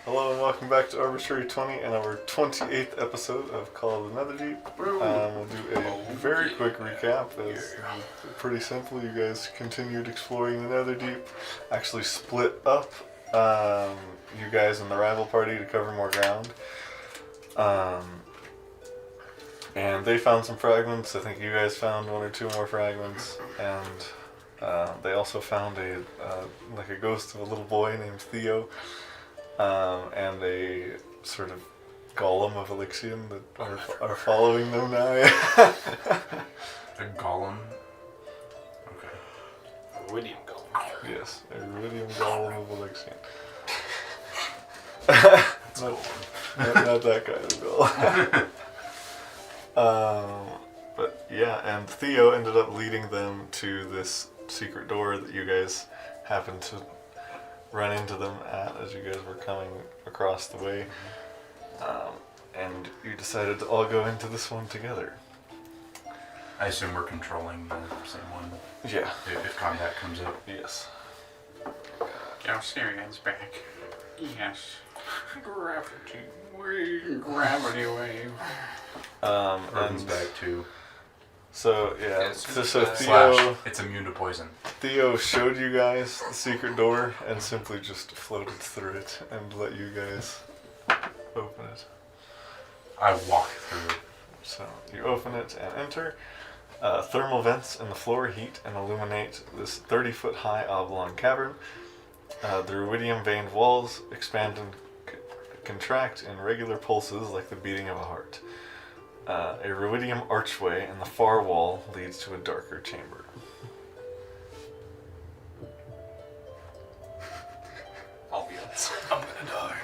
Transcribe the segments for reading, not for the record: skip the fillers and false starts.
Hello and welcome back to Arbitrary 20 and our 28th episode of Call of the Netherdeep. We'll do a very quick recap. As pretty simple, you guys continued exploring the Netherdeep, actually split up you guys and the rival party to cover more ground. And they found some fragments. I think you guys found one or two more fragments. And they also found a ghost of a little boy named Theo. And a sort of golem of Elixion that are following them now. A golem? Okay. A Ruidium golem. Yes, a Ruidium golem of Elixion. not that kind of golem. But yeah, and Theo ended up leading them to this secret door that you guys happened to run into them as you guys were coming across the way, and you decided to all go into this one together. I assume we're controlling the same one. Yeah. If combat comes up. Yes. Galcerian's back. Yes. Gravity wave. Gravity wave. Urban's And back too. so yeah, Yes, so Theo Slash, it's immune to poison. Theo showed you guys the secret door and simply just floated through it and let you guys open it. I walk through it. So you open it and enter. Thermal vents in the floor heat and illuminate this 30-foot high oblong cavern. The ruidium veined walls expand and contract in regular pulses like the beating of a heart. A ruidium archway in the far wall leads to a darker chamber. I'll be honest. I'm gonna die.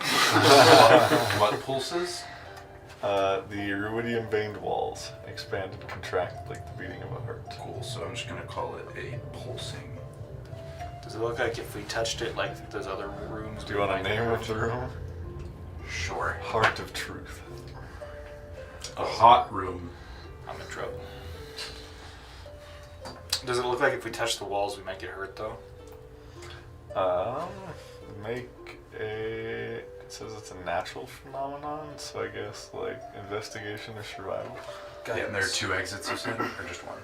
What pulses? The ruidium veined walls expand and contract like the beating of a heart. Cool, so I'm just gonna call it a pulsing. Does it look like if we touched it like those other rooms? Do you want a name of the room? Sure. Heart of Truth. A hot room. I'm in trouble. Does it look like if we touch the walls we might get hurt though? Make a... It says it's a natural phenomenon, so I guess like investigation or survival. Yeah, and there are two exits, you said, or just one?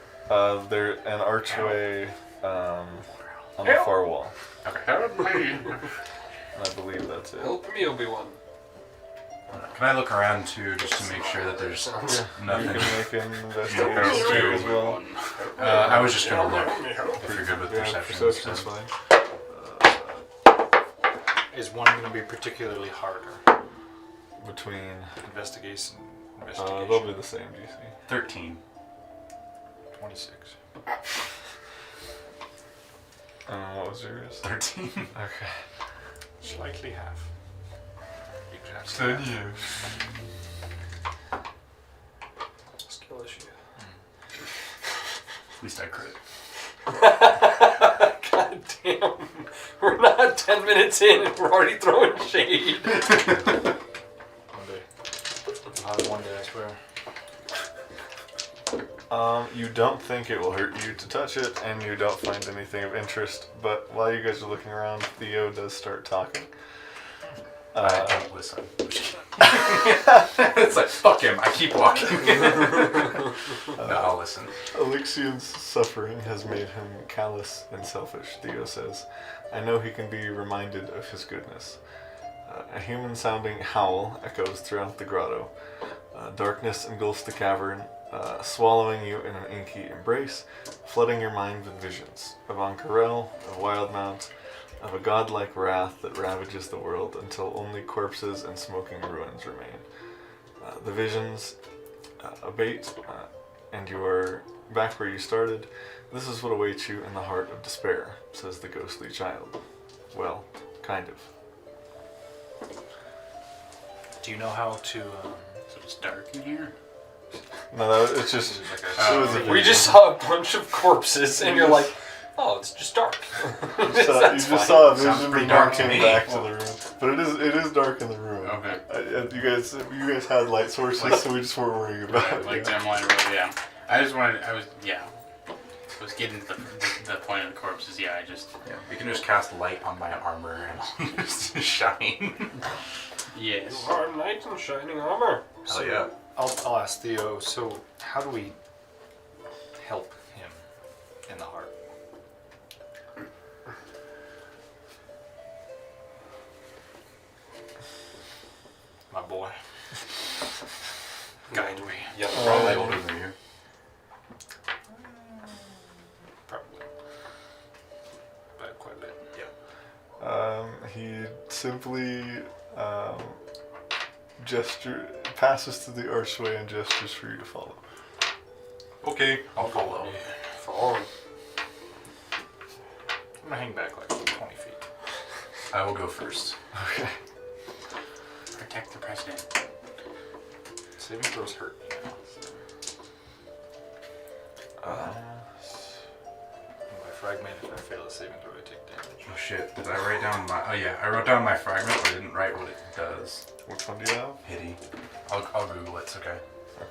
There's an archway on the far wall, Okay. Help me. and I believe that's it. Help me, Obi-Wan. Can I look around too, just to make sure that there's You nothing? can make an investigation check as well. I was just gonna look. If you're good with Yeah, perception. perception's so. fine. Is one going to be particularly harder? Between... Investigation. they'll be the same DC. 13. 26. What was yours? 13. Okay. Slightly half. Exactly. 10 years. Skill issue. At least I crit. God damn. We're not 10 minutes in and we're already throwing shade. One day. I'll have it one day, I swear. You don't think it will hurt you to touch it, and you don't find anything of interest, but while you guys are looking around, Theo does start talking. I don't listen. It's like, fuck him, I keep walking. No, I'll listen. Elixion's suffering has made him callous and selfish, Theo says. I know he can be reminded of his goodness. A human-sounding howl echoes throughout the grotto. Darkness engulfs the cavern, swallowing you in an inky embrace, flooding your mind with visions of Ankarel, of Wildmount, of a godlike wrath that ravages the world until only corpses and smoking ruins remain. The visions abate, and you are back where you started. This is what awaits you in the heart of despair, says the ghostly child. Well, kind of. Do you know how to... So it's dark in here? No, it's just... it was a we vision. just saw a bunch of corpses and you're like, oh, it's just dark. You just saw a Sounds vision pretty before dark it to came me. back to the room. But it is dark in the room. Okay. You guys had light sources, so we just weren't worrying about it. Like dim light, yeah. I was getting to the point of the corpses. Yeah, I just... Yeah, we can just cast light on my armor and I'll just shine. Yes. You are knights in shining armor. Hell yeah. I'll ask Theo, so how do we help him in the heart? My boy. Guide me. Yeah, Probably older than you. Probably. But quite a bit. He simply passes to the archway and gestures for you to follow. Okay, I'll follow. Follow him. I'm gonna hang back like 20 feet. I will go first. Okay. Protect the president. Saving throws hurt me now. My fragment, if I fail a saving throw, I take damage. Oh shit, did I write down my... Oh yeah, I wrote down my fragment, but I didn't write what it does. Which one do you have? Hitty. I'll Google it, it's okay.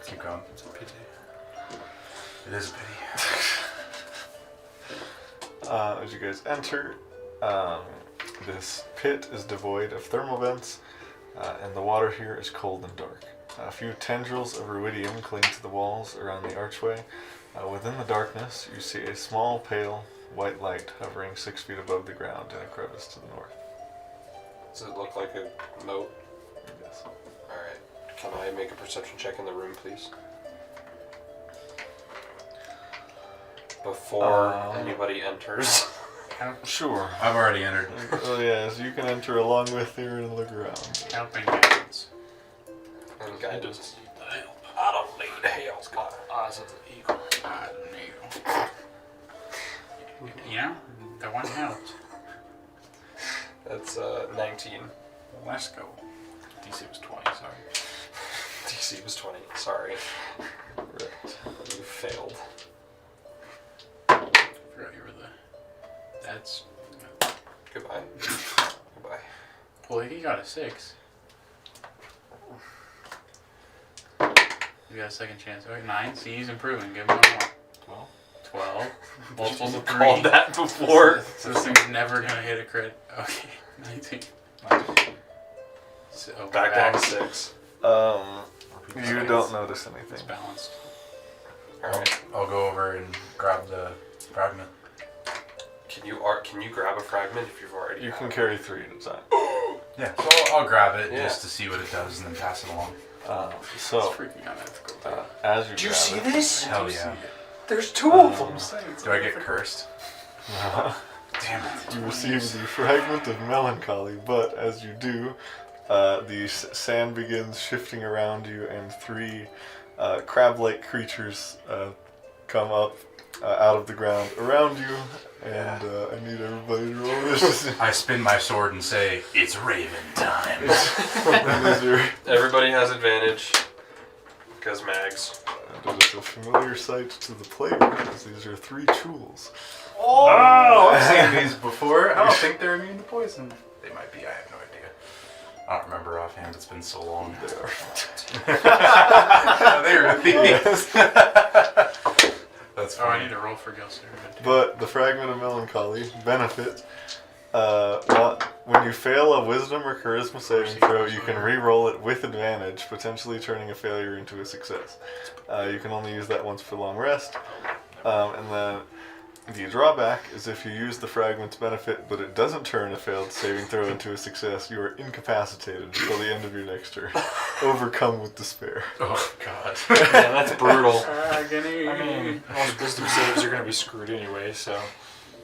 Keep going. It's a pity. It is a pity. As you guys enter, this pit is devoid of thermal vents, and the water here is cold and dark. A few tendrils of ruidium cling to the walls around the archway. Within the darkness, you see a small, pale, white light hovering 6 feet above the ground in a crevice to the north. Does it look like a moat? Yes. Alright. Can I make a perception check in the room, please? Before anybody enters. Sure. I've already entered. Oh yes, you can enter along with here and look around. Helping guidance. And guidance. help. I don't need help. Eyes of the eagle. I don't know. You know, the one helped. That's 19. Let's go. DC was 20, sorry. DC was 20. Sorry. Right. You failed. I forgot you were the... That's... Goodbye. Goodbye. Well, he got a 6. You got a second chance. Okay, 9. See, he's improving. Give him one more. 12. Multiples of 3. Called that before. So this thing's never gonna hit a crit. Okay, 19. So Back down to 6. You don't notice It's anything. balanced. Alright. I'll go over and grab the fragment. Can you grab a fragment if you've already You had can it? carry 3 at a time. Yeah, so I'll grab it Yeah. just to see what it does and then pass it along. So, It's freaking unethical. as you Do you grab see it, this? Hell yeah. There's 2 of them. Do I get cursed? Damn it. you receive the fragment of melancholy, but as you do, the sand begins shifting around you, and 3 crab-like creatures come up out of the ground around you, and I need everybody to roll this. I spin my sword and say, it's Raven time. And these are, Everybody has advantage. Because mags. and it is a familiar sight to the player, because these are 3 chules. Oh, I've seen these before. I don't think they're immune to poison. They might be, I have no idea. I don't remember offhand, it's been so long. They are. They really Yes. That's Oh, I funny. need to roll for Gilster. But the fragment of melancholy benefit. When you fail a wisdom or charisma saving throw, you can re-roll it with advantage, potentially turning a failure into a success. You can only use that once for long rest. And then the drawback is if you use the fragment's benefit, but it doesn't turn a failed saving throw into a success, you are incapacitated until the end of your next turn, overcome with despair. Oh, God. Yeah, that's brutal. I mean, most wisdom saves are going to be screwed anyway, so.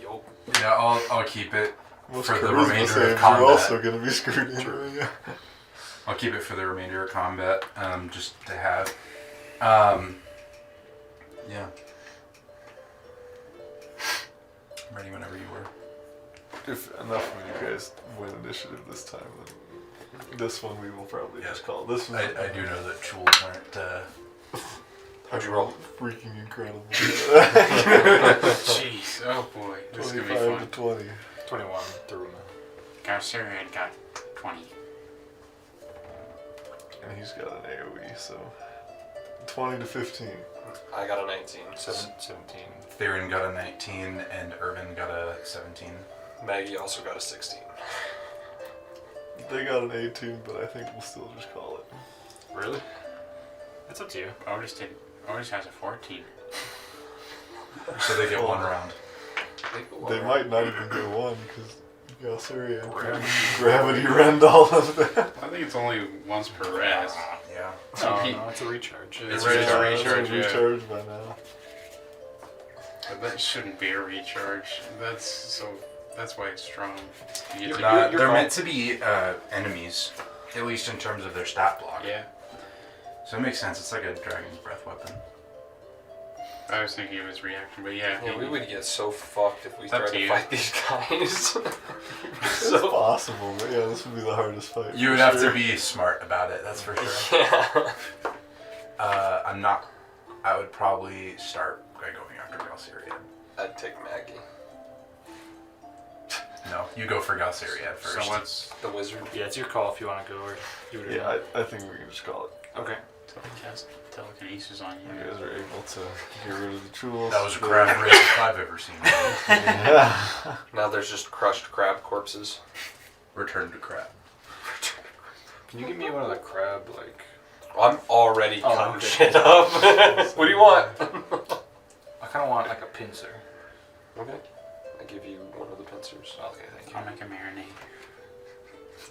Yup. Yeah, I'll keep it Most for the charisma remainder saves of are combat. also going to be screwed anyway. Yeah. I'll keep it for the remainder of combat, just to have. Yeah. I'm ready whenever you were. If enough of you guys win initiative this time, then this one we will probably just call. This one I do know that Chules aren't. How'd you roll? freaking incredible. Jeez, oh boy, this is gonna be 25 fun. to 20. 21 through me. Gilster had got 20. And he's got an AoE, so 20 to 15. I got a 19. 17. Theron got a 19 and Irvin got a 17. Maggie also got a 16. They got an 18, but I think we'll still just call it. Really? It's up to you. Otis has a 14. So they get one round. They might not even get one because Galceria gravity rend all of them. I think it's only once per rest. Yeah. No, it's a recharge. It's Yeah, a recharge, yeah. recharge by now. But that shouldn't be a recharge. That's why it's strong. You get to- They're meant to be enemies, at least in terms of their stat block. yeah. So it makes sense. It's like a dragon's breath weapon. I was thinking of his reaction, but yeah. Yeah, we would get so fucked if we It's up tried to to you. fight these guys. It's possible, but yeah, this would be the hardest fight. You for would have sure. to be smart about it. That's for sure. Yeah. I'm not. I would probably start by going after Galceria. I'd take Maggie. No, you go for Galceria first. So what's The wizard. Yeah, it's your call if you want to go or you would. Yeah, I think we can just call it. Okay. cast telekinesis on You you? guys are able to get rid of the tools. That was a crab race if I've ever seen one. Yeah. Now there's just crushed crab corpses. Return to crab. Can you give me one of the crab like? I'm already Oh, cutting okay. shit up. What do you want? I kind of want like a pincer. Okay. I give you one of the pincers. Okay, thank you. I'll make a marinade.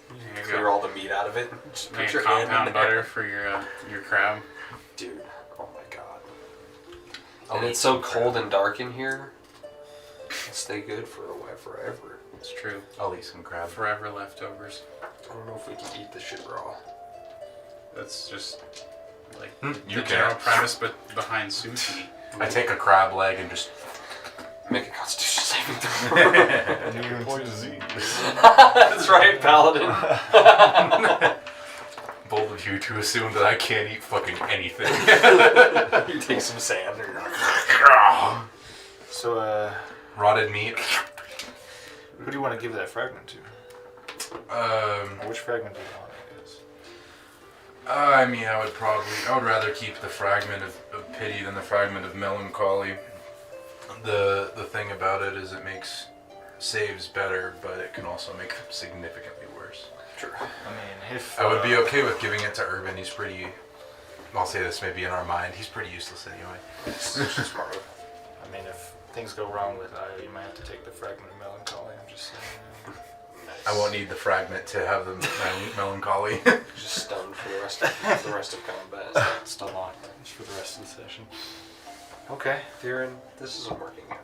There you Clear go. all the meat out of it. Just put Make your hand in compound there. butter for your crab. Dude, oh my god. I'll And eat it's so some crab. cold and dark in here. It'll stay good for a while, forever. It's true. I'll eat some crab. Forever leftovers. I don't know if we can eat this shit raw. That's just like You the can. general premise, but behind sushi. I take a crab leg and just. Make a constitution saving throw. Immune to disease. That's right, Paladin. Bold of you to assume that I can't eat fucking anything. You take some sand. So, Rotted meat. who do you want to give that fragment to? Or which fragment do you want, I guess? I mean, I would rather keep the fragment of pity than the fragment of melancholy. The thing about it is it makes saves better, but it can also make them significantly worse. Sure. I mean, if I would be okay with giving it to Urban. He's pretty. I'll say this maybe in our mind. He's pretty useless anyway. It's just smart. I mean, if things go wrong with Io, you might have to take the fragment of melancholy. I'm just saying. I won't need the fragment to have the melancholy. Just stunned for the rest of combat. Still on just for the rest of the session. Okay. Theron, this isn't working out.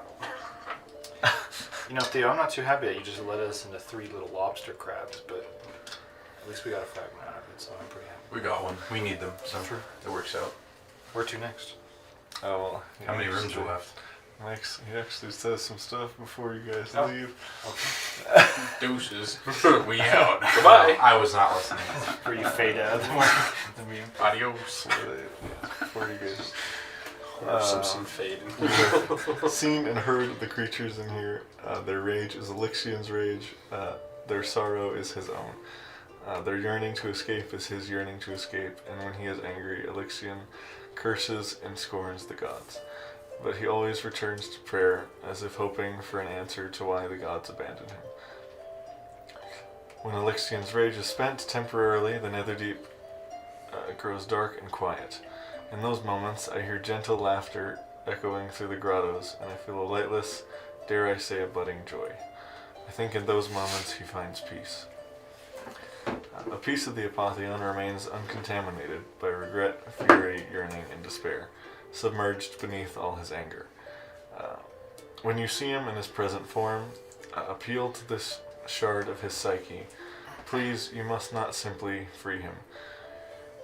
You know, Theo, I'm not too happy that you just led us into 3 little lobster crabs, but at least we got a fragment out of it, so I'm pretty happy. We got one. We need them, so it works out. Where to next? Oh, well, How many rooms are left? Max, he actually says some stuff before you guys Oh. leave. Deuces. We out. Goodbye. I was not listening. Where you fade out of the meeting. Adios. Before you guys. Simpson fade. Seen and heard the creatures in here. Their rage is Elixian's rage. Their sorrow is his own. Their yearning to escape is his yearning to escape. And when he is angry, Elixian curses and scorns the gods. But he always returns to prayer, as if hoping for an answer to why the gods abandoned him. When Elixian's rage is spent temporarily, the Netherdeep grows dark and quiet. In those moments, I hear gentle laughter echoing through the grottos, and I feel a lightless, dare I say, a budding joy. I think in those moments he finds peace. A piece of the Apotheon remains uncontaminated by regret, fury, yearning, and despair, submerged beneath all his anger. When you see him in his present form, appeal to this shard of his psyche. Please, you must not simply free him.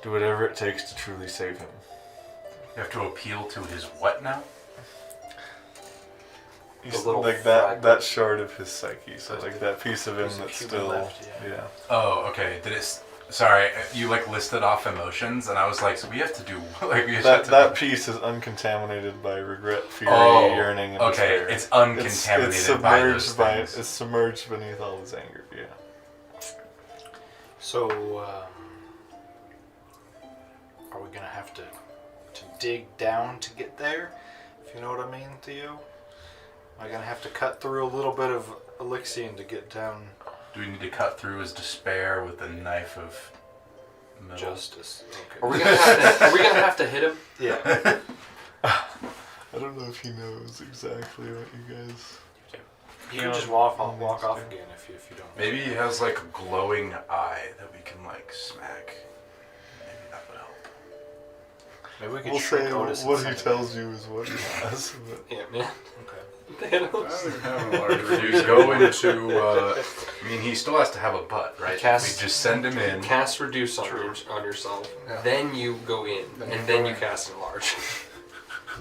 Do whatever it takes to truly save him. You have to appeal to his what now? He's little like fragment. that shard of his psyche, so like that piece of him Piece of that's human still left, yeah. Oh, okay. Sorry, you like listed off emotions, and I was like, so we have to do like we have That to. that piece is uncontaminated by regret, fury, Oh, yearning, and okay. despair. It's uncontaminated it's by those submerged by things. it's submerged beneath all his anger. Yeah. So, are we gonna have to dig down to get there? If you know what I mean, Theo? Am I gonna have to cut through a little bit of Elixian to get down Do we need to cut through his despair with a knife of metal? Justice. Okay. Are we gonna have to hit him? Yeah. I don't know if he knows exactly what you guys. You can just walk off again if you don't. Maybe he has like a glowing eye that we can like smack. Maybe that would help. Maybe we could We'll trick say Otis what into he something. tells you is what he has. But Yeah, man. Okay. Thanos. have a large He's going to. I mean, he still has to have a butt, right? Cast- We just send him in. Cast reduce on, True. on yourself. Yeah. Then you go in, Then and you then go you in. cast enlarge.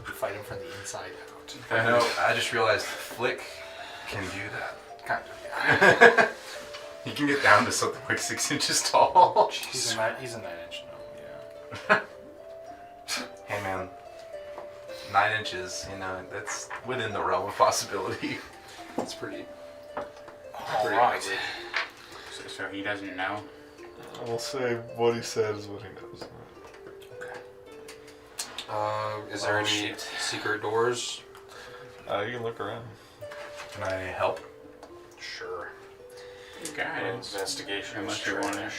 You fight him from the inside out. I know. I just realized Flick can do that. Kind of. Yeah. He can get down to something like 6 inches tall. He's a 9-inch gnome. Yeah. Hey man, 9 inches. You know that's within the realm of possibility. That's pretty. All right. So he doesn't know. I'll say what he said is what he knows. Is there Oh, any shit. secret doors? You can look around. Can I help? Sure. Guidance. Investigation. Unless you want to.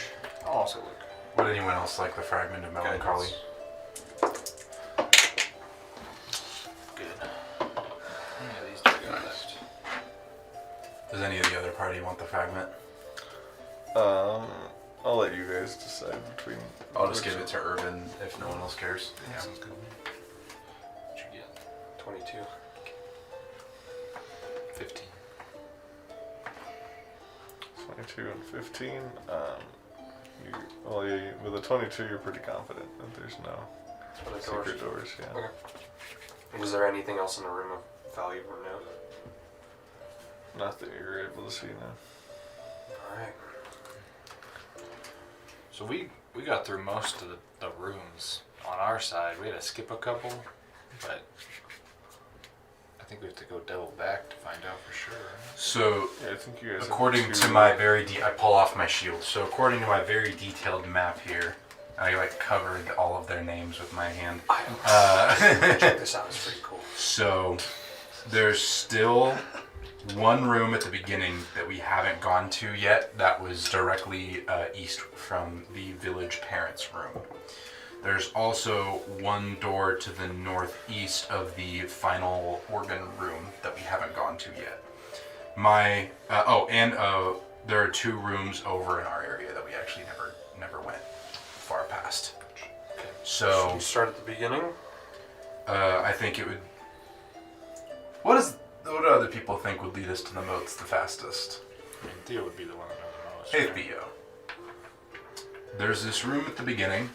I'll also look. Would anyone else like the fragment of melancholy? Good. Yeah, these two got left. Does any of the other party want the fragment? I'll let you guys decide between. I'll just which- give it to Urban if no one else cares. Yeah, sounds good. What'd you get? 22. 15. 22 and 15. With a 22, you're pretty confident that there's no That's what I secret doors. Yeah. Okay. Was there anything else in the room of value or note? Not that you're able to see now. Alright. So we got through most of the rooms on our side. We had to skip a couple, but I think we have to go double back to find out for sure. So, Yeah, I think you guys. have according two- to my very I pull off my shield. So according to my very detailed map here, I like covered all of their names with my hand. Check this out, it's pretty cool. So there's still one room at the beginning that we haven't gone to yet that was directly east from the village parents' room. There's also one door to the northeast of the final organ room that we haven't gone to yet. There are 2 rooms over in our area that we actually never went far past. Okay. Should So we start at the beginning? I think it would. What do other people think would lead us to the moats the fastest? I mean, Theo would be the one that knows the most. Hey right? Theo. There's this room at the beginning.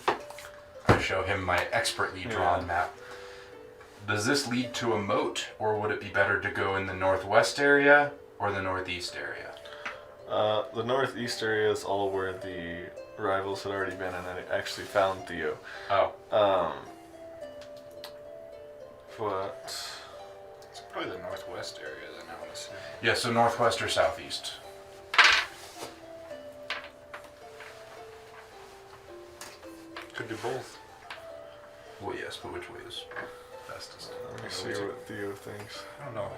I show him my expertly drawn map. Does this lead to a moat, or would it be better to go in the northwest area or the northeast area? The northeast area is all where the rivals had already been, and I actually found Theo. Oh, But It's probably the northwest area then, I would assume. yeah. So northwest or southeast? Could do both. Well, yes, but which way is fastest? let me see what Theo thinks. I don't know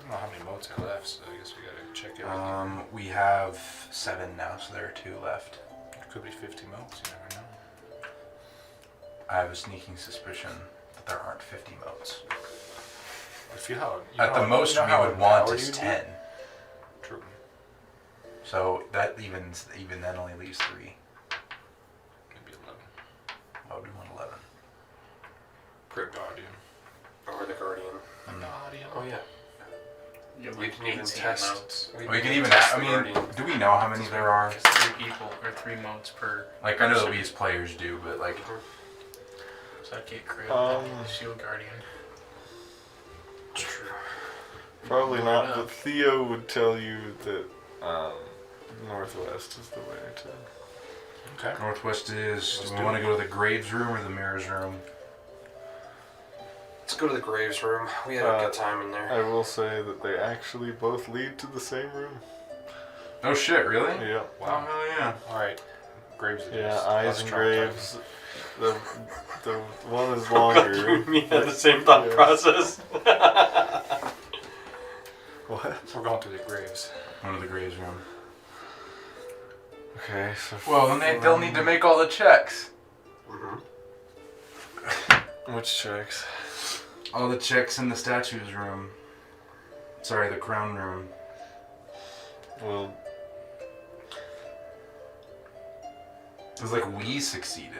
how many modes are left, so I guess we gotta check everything. We have 7 now, so there are 2 left. It could be 50 modes, you never know. I have a sneaking suspicion that there aren't 50 moats. If you how At the most we would want is 10. True. So that even then only leaves 3. Maybe 11. Why would we want 11? Great Guardian. Or the Guardian? Guardian. Oh, yeah. You have We like can even 18 test. modes. We can even. test I the mean, Guardian. do we know how many there are? It's 3 people or 3 modes per. Like I know that we as players do, but like Psychic Crit, Shield Guardian. True. Probably Look not, it but up. Theo would tell you that northwest is the way to. Okay. northwest is. Let's Do we do want to it. go to the Graves room or the Mirrors room? Let's go to the Graves room. We had a good time in there. I will say that they actually both lead to the same room. Oh shit! Really? Yeah. Oh hell yeah! Alright. Graves it Yeah, is. eyes Let's and try graves. The one is longer. Me had the same thought Yes. process. What? We're going through the graves. One of the Graves room. Okay, so Well, then they'll need to make all the checks. Mm-hmm. which checks? All the checks in the statues room. Sorry, the crown room. Well, It was like we succeeded.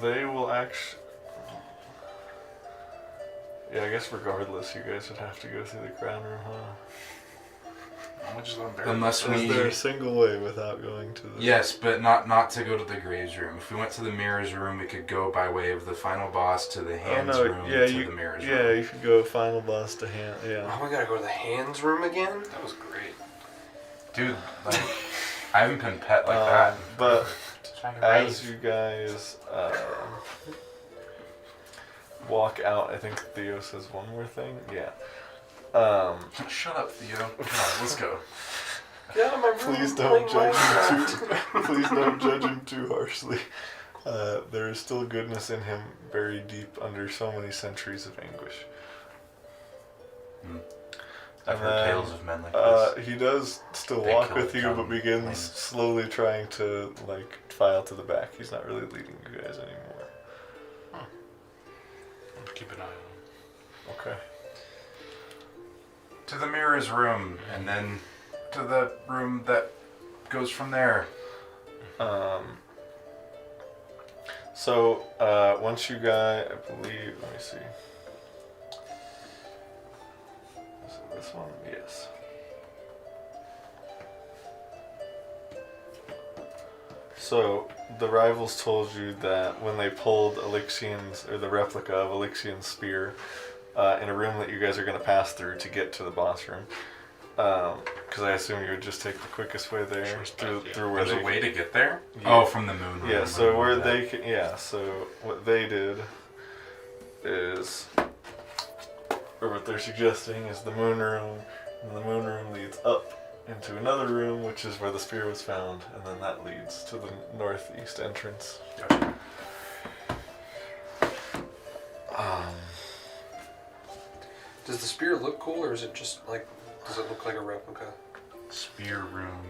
they will actually. Yeah, I guess regardless, you guys would have to go through the crown room, huh? I'm just going to Unless we... Is there a single way without going to the... Yes, but not to go to the graves room. If we went to the mirrors room, we could go by way of the final boss to the hands room to the mirrors room. Yeah, you could go final boss to hand. Yeah. Oh, we gotta go to the hands room again? That was great. Dude, like, I haven't been pet like that. But Trying to as raise. you guys walk out, I think Theo says one more thing. Yeah. Shut up, Theo. Come on, let's go. Get out of my room. Please don't playing judge him Minecraft. too. Please don't judge him too harshly. There is still goodness in him, buried deep under so many centuries of anguish. I've heard then, tales of men like this. He does still They walk kill with the you, but young begins flames. slowly trying to file to the back. He's not really leading you guys anymore. Keep an eye on him. Okay. To the mirrors room, and then to the room that goes from there. So once you guys, I believe, let me see. Is it this one? Yes. So the rivals told you that when they pulled Elixian's, or the replica of Elixian's spear, in a room that you guys are going to pass through to get to the boss room, because I assume you would just take the quickest way there through where There's they a way to get there? Yeah. Oh, from the moon room. Yeah, so I where remember they can, yeah, so what they did is, or what they're suggesting is the moon room, and the moon room leads up into another room, which is where the spear was found, and then that leads to the northeast entrance. Gotcha. Does the spear look cool, or is it just like, does it look like a replica? Spear room.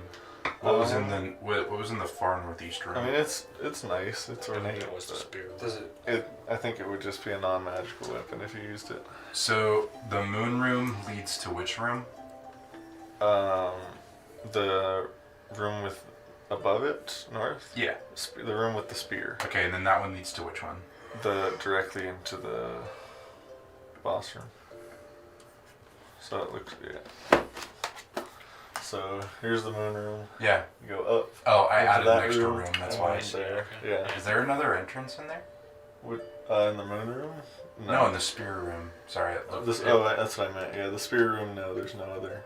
What was in the what was in the far northeast room? I mean, it's nice, it's I think ornate. it was the spear. Does it? I think it would just be a non-magical weapon if you used it. So the moon room leads to which room? The room with above it, north. Yeah. The room with the spear. Okay, and then that one leads to which one? The directly into the boss room. So it looks, yeah. So here's the moon room. Yeah. You go up. Oh, I into added that an extra room. That's and why. then there. Yeah. Is there another entrance in there? In the moon room? No, in the spear room. Sorry. That's what I meant. Yeah, the spear room. No, there's no other.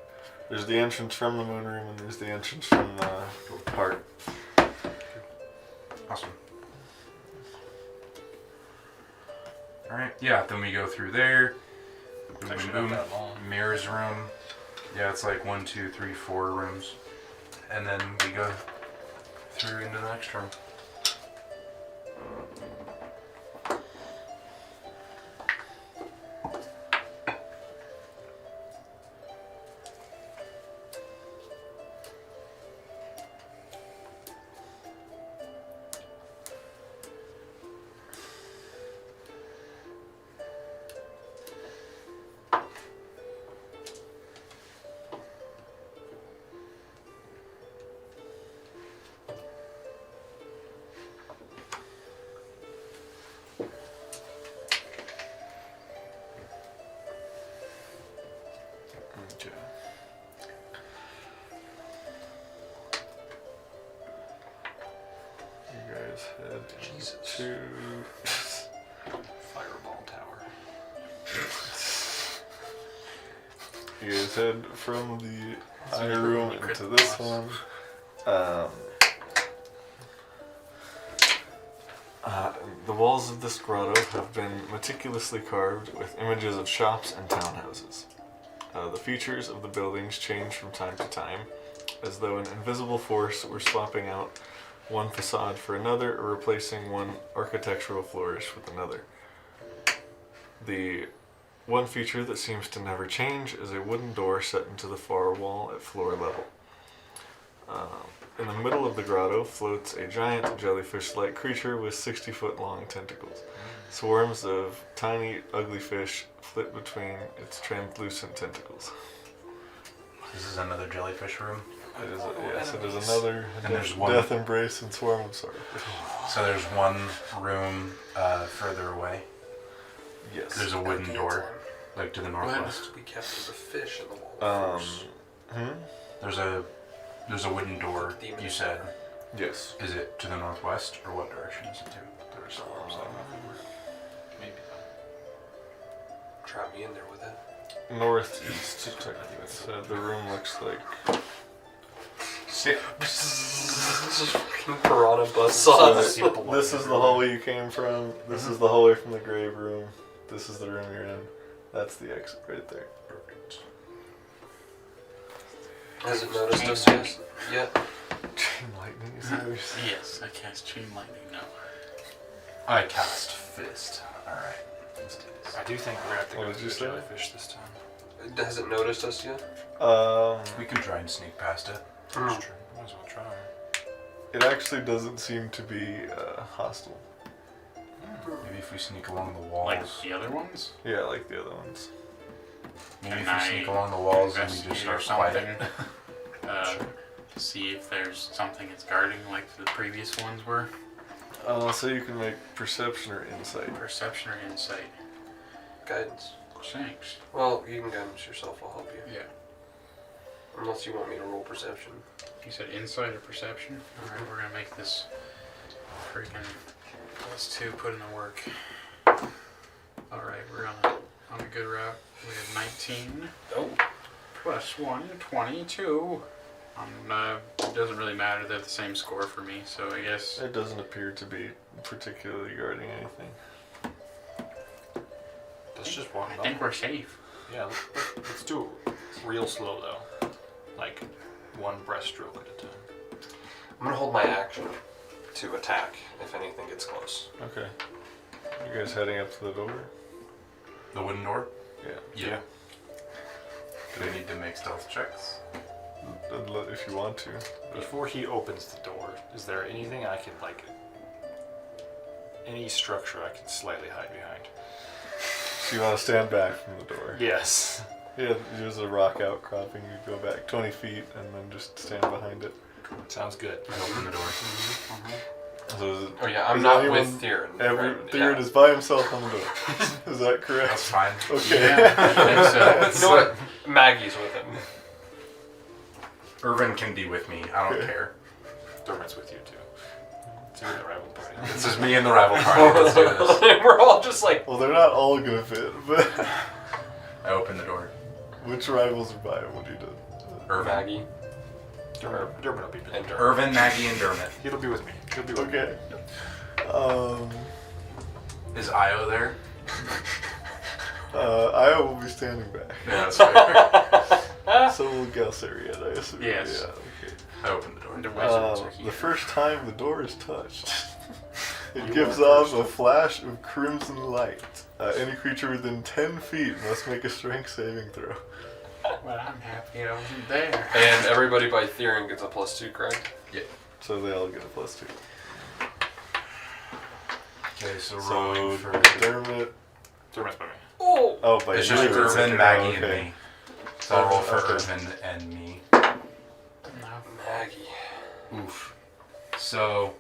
There's the entrance from the moon room, and there's the entrance from the park. Awesome. Alright, yeah, then we go through there. Boom, It's actually boom, not boom. that long. Mirrors room. Yeah, it's like 1, 2, 3, 4 rooms. And then we go through into the next room. Okay. You guys head Jesus. into Fireball tower. You guys head from the eye room into Crit this boss. one. The walls of this grotto have been meticulously carved with images of shops and townhouses. The features of the buildings change from time to time, as though an invisible force were swapping out one facade for another or replacing one architectural flourish with another. The one feature that seems to never change is a wooden door set into the far wall at floor level. In the middle of the grotto floats a giant jellyfish-like creature with 60-foot-long tentacles. Swarms of tiny, ugly fish flit between its translucent tentacles. This is another jellyfish room. It is, yes, it is another And there's one- death embrace and swarm of starfish. So there's one room further away. Yes. There's a wooden door, like to the What northwest. to be kept with the fish in the wall? There's a wooden door. Demon You said. Yes. Is it to the northwest or what direction is it to? There's swarms on maybe. Trap me in there with it. Northeast. Technically. So the room looks like. Just fucking piranha bus So sauce. this is the hallway you came from. This is the hallway from the grave room. This is the room you're in. That's the exit right there. Perfect. Has it noticed us yet? Chain lightning is that what you're saying? Yes, I cast chain lightning now. I cast fist. All right. Let's do this. I do think we're gonna have to What go did to you the say? jellyfish this time. Has it noticed us yet? We can try and sneak past it. That's true. Might as well try. It actually doesn't seem to be hostile. Maybe if we sneak along the walls. Like the other ones? Yeah, like the other ones. Maybe Can if we I sneak along the walls and we investigate just or start something? quiet. To see if there's something it's guarding like the previous ones were. So you can make perception or insight. Perception or insight. Guidance. Thanks. Well, you can guidance yourself. I'll help you. Yeah. Unless you want me to roll perception. You said insight or perception? Alright, we're gonna make this freaking +2 put in the work. Alright, we're on a good route. We have 19. Oh. +1, 22. It doesn't really matter. They're the same score for me, so I guess. It doesn't appear to be particularly guarding anything. Let's just walk I up. think we're safe. Yeah, let's do it real slow though. Like one breaststroke at a time. I'm gonna hold my action to attack if anything gets close. Okay. You guys heading up to the door? The wooden door? Yeah. Yeah. Do they need to make stealth checks? If you want to. Before he opens the door, is there anything I can like? Any structure I can slightly hide behind? So you want to stand back from the door? Yes. Yeah, there's a rock outcropping. You go back 20 feet and then just stand behind it. Sounds good. I open the door. So is it, Oh yeah, I'm is not anyone- with Theron. Theron is by himself on the door. Is that correct? That's fine. Okay. Yeah, I think so. You know what? Maggie's with him. Irvin can be with me. I don't Okay. care. Dermot's with you too. It's a rival party. This is me and the rival party. Let's do this. We're all just like. Well, they're not all gonna fit, but I open the door. which rivals are by him when you do? Irvin. Maggie. Dermot will be with me. And Dermot. Irvin, Maggie, and Dermot. He'll be with me. He'll be with me. Okay. Is Io there? I will be standing back. Yeah, that's fair. So will Galsariad, I assume. Yes. Yeah, okay. I open the door. The wizards are The here. first time the door is touched, it gives off a flash of crimson light. Any creature within 10 feet must make a strength saving throw. Well, I'm happy I wasn't there. And everybody by Theron gets a +2, correct? So they all get a +2. Okay, so So rolling for. Dermot. Dermot's by me. Oh! Oh, by It's you. just Irvin, Okay. Maggie, Okay. and me. So I'll roll for Okay. Irvin and me. No. Maggie. Oof. So,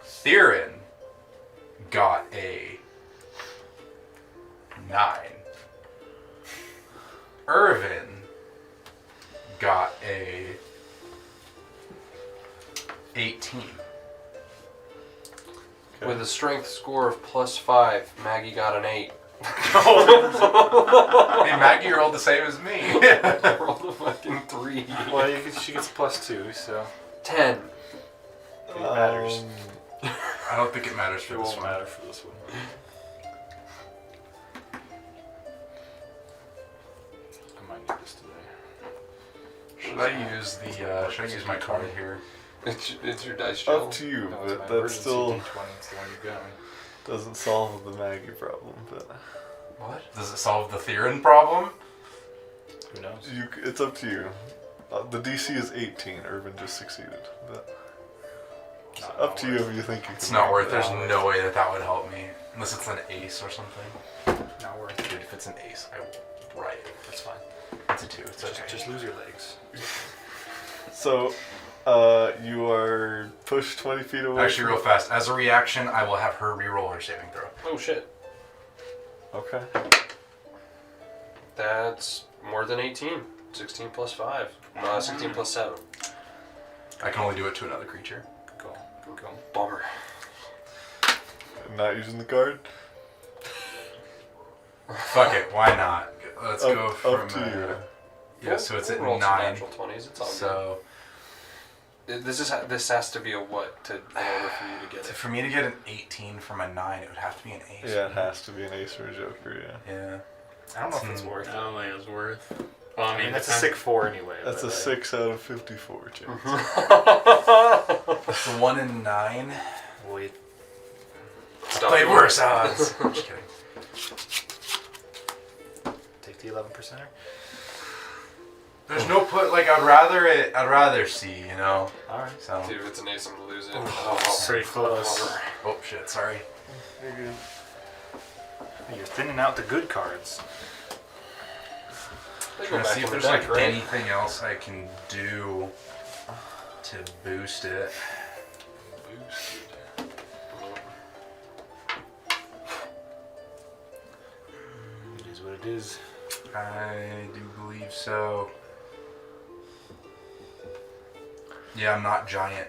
Theron got a 9. Irvin got a 18. Okay. With a strength score of +5, Maggie got an 8. Hey, Maggie rolled the same as me. I rolled a fucking 3. Well, she gets +2, so 10. it matters. I don't think it matters for It this won't one. matter for this one. I might need this today. Should I use the? Should I use my card here? It's your dice show. Up to you, No, it's but my that emergency still D20, it's the one you got me. doesn't solve the Maggie problem. But What? Does it solve the Theron problem? Who knows? it's up to you. The DC is 18. Irvin just succeeded. But it's Not up to you worth if you think you can. It's not make worth. that. There's no way that would help me unless it's an ace or something. Not worth it. Dude, if it's an ace, I will riot. That's fine. It's a 2. It's okay. Just lose your legs. So, you are pushed 20 feet away. Actually, real fast. As a reaction, I will have her re-roll her saving throw. Oh shit. Okay. That's more than 18. 16 plus 5. 16 plus 7. I can only do it to another creature. Go. Bummer. Not using the card? Fuck it. Why not? Let's go from. Up to you. Yeah, so it's at Roll 9. some natural 20s. It's all So good. This has to be a what in order for you to get it? for me to get an 18 from a 9, it would have to be an ace. Yeah, it has to be an ace or a joker, yeah. Yeah. I don't know if it's worth I it. don't think it's worth. Well, I mean, that's a sick 4 anyway. That's but, a 6 out of 54 chance. It's a 1 in 9. Wait. Stop Played it. worse odds. I'm just kidding. Take the 11%er. There's no put. Like I'd rather see. You know. All right. So. Dude, if it's an ace, I'm gonna lose it. Pretty close. Oh shit. Sorry. You're good. You're thinning out the good cards. They go Trying to back see in if the there's deck, like right? anything else I can do to boost it. It is what it is. I do believe so. Yeah, I'm not giant.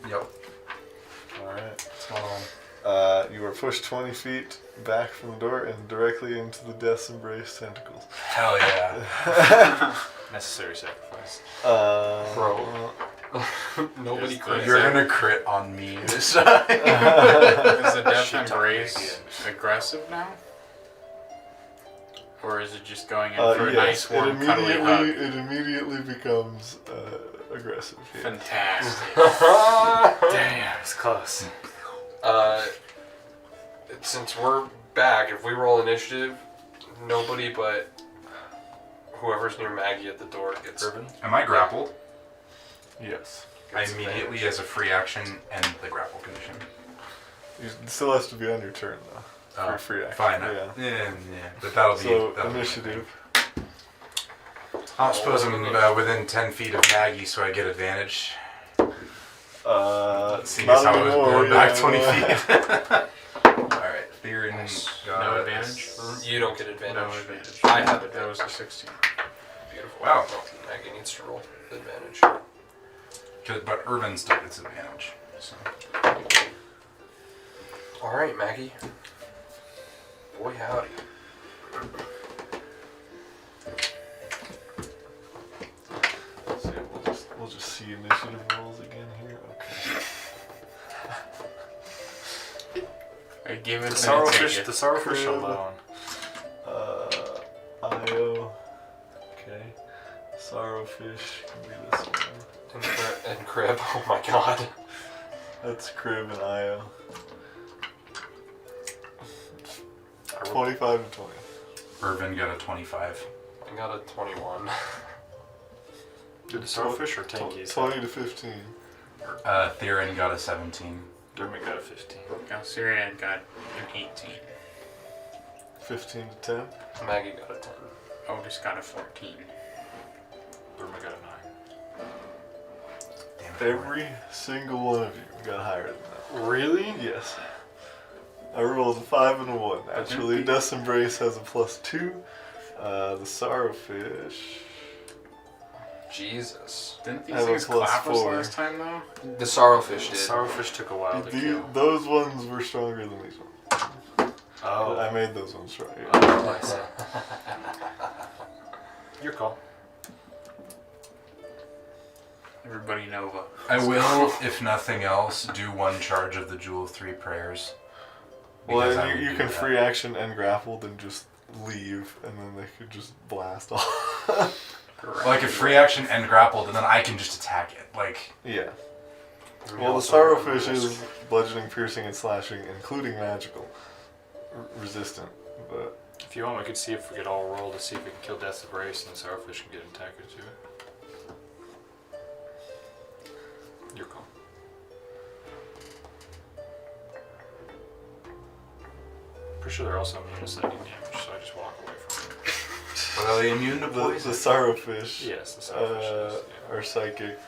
Yep. Alright. What's going on? You are pushed 20 feet back from the door and directly into the Death's Embrace tentacles. Hell yeah. Necessary sacrifice. Bro. Nobody Yes, crits. You're gonna crit on me this time. Is the Death Shit, Embrace aggressive now? Or is it just going in for a nice yes, warm cuddly hug? it immediately becomes aggressive. Yeah. Fantastic. Damn, it's close. Since we're back, if we roll initiative, nobody but whoever's near Maggie at the door gets. Urban. Am I grappled? Yes. I immediately, as a free action, end the grapple condition. It still has to be on your turn though. For free action. Fine. Yeah. Yeah. But that'll be. So that'll be initiative. I don't suppose I'm within 10 feet of Maggie, so I get advantage. Seeing as not how I was anymore, blown back yeah. 20 feet. Alright, Theron got No advantage? You don't get advantage. No advantage. I have That advantage. was a 16. Beautiful. Wow. Maggie needs to roll advantage. But Irvin still gets advantage. So. All right, Maggie. Boy, howdy. So we'll just see initiative rolls again here. Okay. I give it The and I take Sorrowfish, it. the Sorrowfish Crib. alone. Io. Okay. Sorrowfish can be this one. And Crib. Oh my god. That's Crib and Io. 25 to 20. Irvin got a 25. I got a 21. Did the Sorrowfish or Tankies? 20 to 15. Theron got a 17. Dermot got a 15. Syrian got an 18. 15 to 10. Maggie got a 10. Otis got a 14. Dermot got a 9. Damn it. Every single one of you got higher than Really? that. Yes. I rolled a 5 and a 1. Actually, didn't Death's Embrace has a +2. The Sorrowfish. Jesus. Didn't these I have a things clap us +4. last time though? The Sorrowfish The did. Sorrowfish took a while to kill. Those ones were stronger than these ones. Oh. I made those ones stronger. Oh, I see. Your call. Everybody Nova. I will, if nothing else, do one charge of the Jewel of Three Prayers. Well, Because I and would you do can that. free action and grapple, then just leave, and then they could just blast off. Well, I could free action and grappled, and then I can just attack it. Like, Yeah. We Well, the also run Sorrowfish risk. is bludgeoning, piercing, and slashing, including magical resistant. But If you want, we could see if we could all roll to see if we can kill Death's Embrace and the Sourfish can get an attacker to it. Your call. Pretty sure they're also immune to psychic damage, so I just walk away from it. But are they immune to The poison? Sorrowfish Yes, the Sourfish is, are psychic.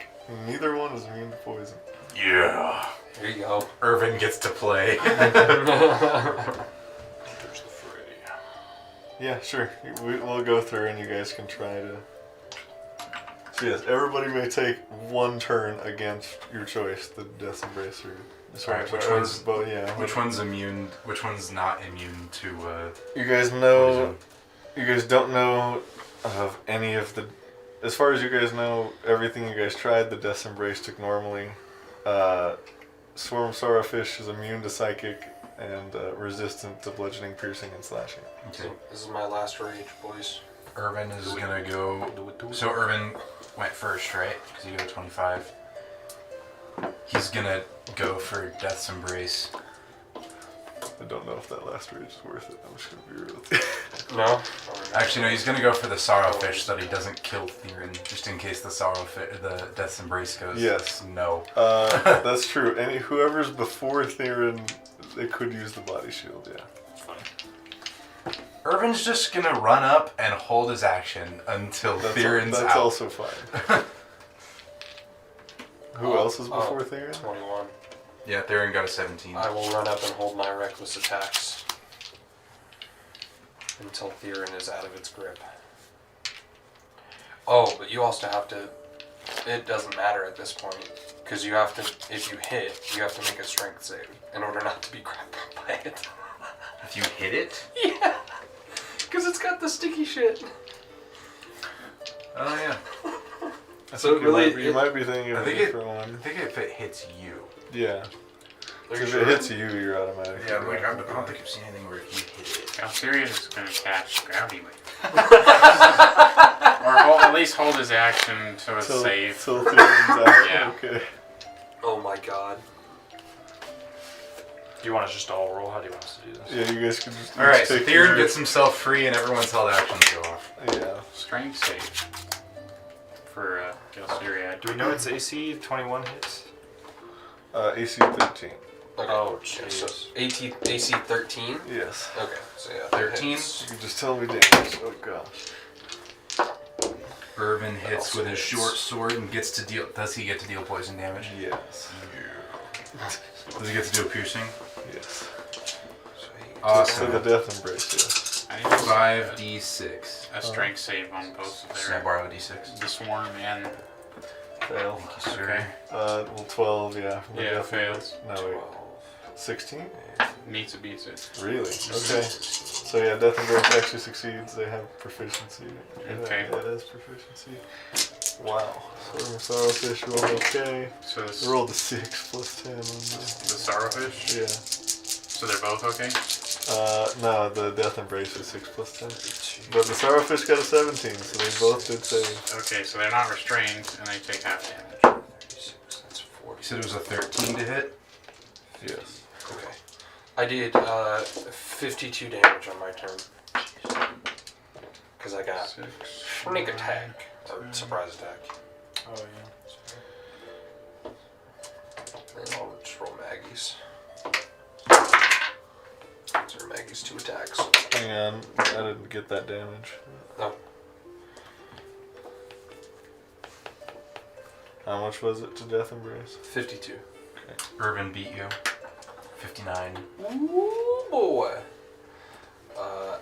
Neither one is immune to poison. Yeah. Here you go. Irvin gets to play. There's the fray. Yeah, sure. We'll go through and you guys can try to... So yes, everybody may take one turn against your choice, the Death Embrace or... Alright, which one's... But yeah. Which one's immune? Which one's not immune to You guys know... poison? You guys don't know of any of the... As far as you guys know, everything you guys tried, the Death Embrace took normally. Swarm Sorrowfish is immune to Psychic and resistant to Bludgeoning, Piercing, and Slashing. Okay. So this is my last rage, boys. Irvin is gonna go... So Irvin went first, right? Because you go 25. He's gonna go for Death's Embrace. I don't know if that last rage is worth it. I'm just going to be real with you. No? Actually, no, he's gonna go for the Sorrowfish so that he doesn't kill Theron, just in case the Death's Embrace goes. Yes. No. That's true. Whoever's before Theron, they could use the body shield, yeah. Fine. Irvin's just gonna run up and hold his action until Theron's That's out. also fine. Who else is before Theron? 21. Yeah, Theron got a 17. I will run up and hold my reckless attacks until Theron is out of its grip. Oh, but you also have to... It doesn't matter at this point, because you have to, if you hit, you have to make a strength save in order not to be grabbed by it. If you hit it? Yeah, because it's got the sticky shit. Oh yeah. So really, you might be thinking of I a think different I one. think if it hits you. Yeah. Are you If sure? it hits you, you're automatically. Yeah, like I don't think I've seen anything where if you hit it. Alcerian is going to catch gravity wave. Or at least hold his action to a save. Till Theron's out. Yeah. Okay. Oh my god. Do you want us just to all roll? How do you want us to do this? Yeah, you guys can just. Alright, so take Theron your- gets himself free and everyone's held actions go off. Yeah. Strength save for Galceria. Do we know it's AC 21 hits? AC 13. Okay. Oh, Okay, so jeez. AC 13? Yes. Okay, so yeah. 13? You can just tell me damage. Oh gosh. Irvin hits with his short sword and gets to deal. Does he get to deal poison damage? Yes. Does he get to deal piercing? Yes. Awesome. So the Death Embrace, I need to 5d6. a strength save on both of Can I their borrow a d6? the swarm and yeah. Fail. okay. Well, 12, yeah. The Yeah, Death fails. Embrace. No, wait. 16? Meets it, beats it. Really? Okay. So yeah, Death Embrace actually succeeds. They have proficiency. Okay. Yeah, it is proficiency. Wow. So Sorrowfish rolled okay. So this, I rolled a 6 plus 10 on this. the Sorrowfish. Yeah. So they're both okay. No, the Death Embrace is 6 plus 10. But the Sorrowfish got a 17, so they both did save. Okay, so they're not restrained and they take half damage. That's 40. You said it was a 13 to hit? Yes. Okay. I did 52 damage on my turn. Because I got 6, sneak attack. Or surprise attack. Oh, yeah. And I'll just roll Maggie's. Those are Maggie's 2 attacks. Hang on, I didn't get that damage. No. How much was it to Death Embrace? 52. Irvin beat you. 59. Ooh, boy.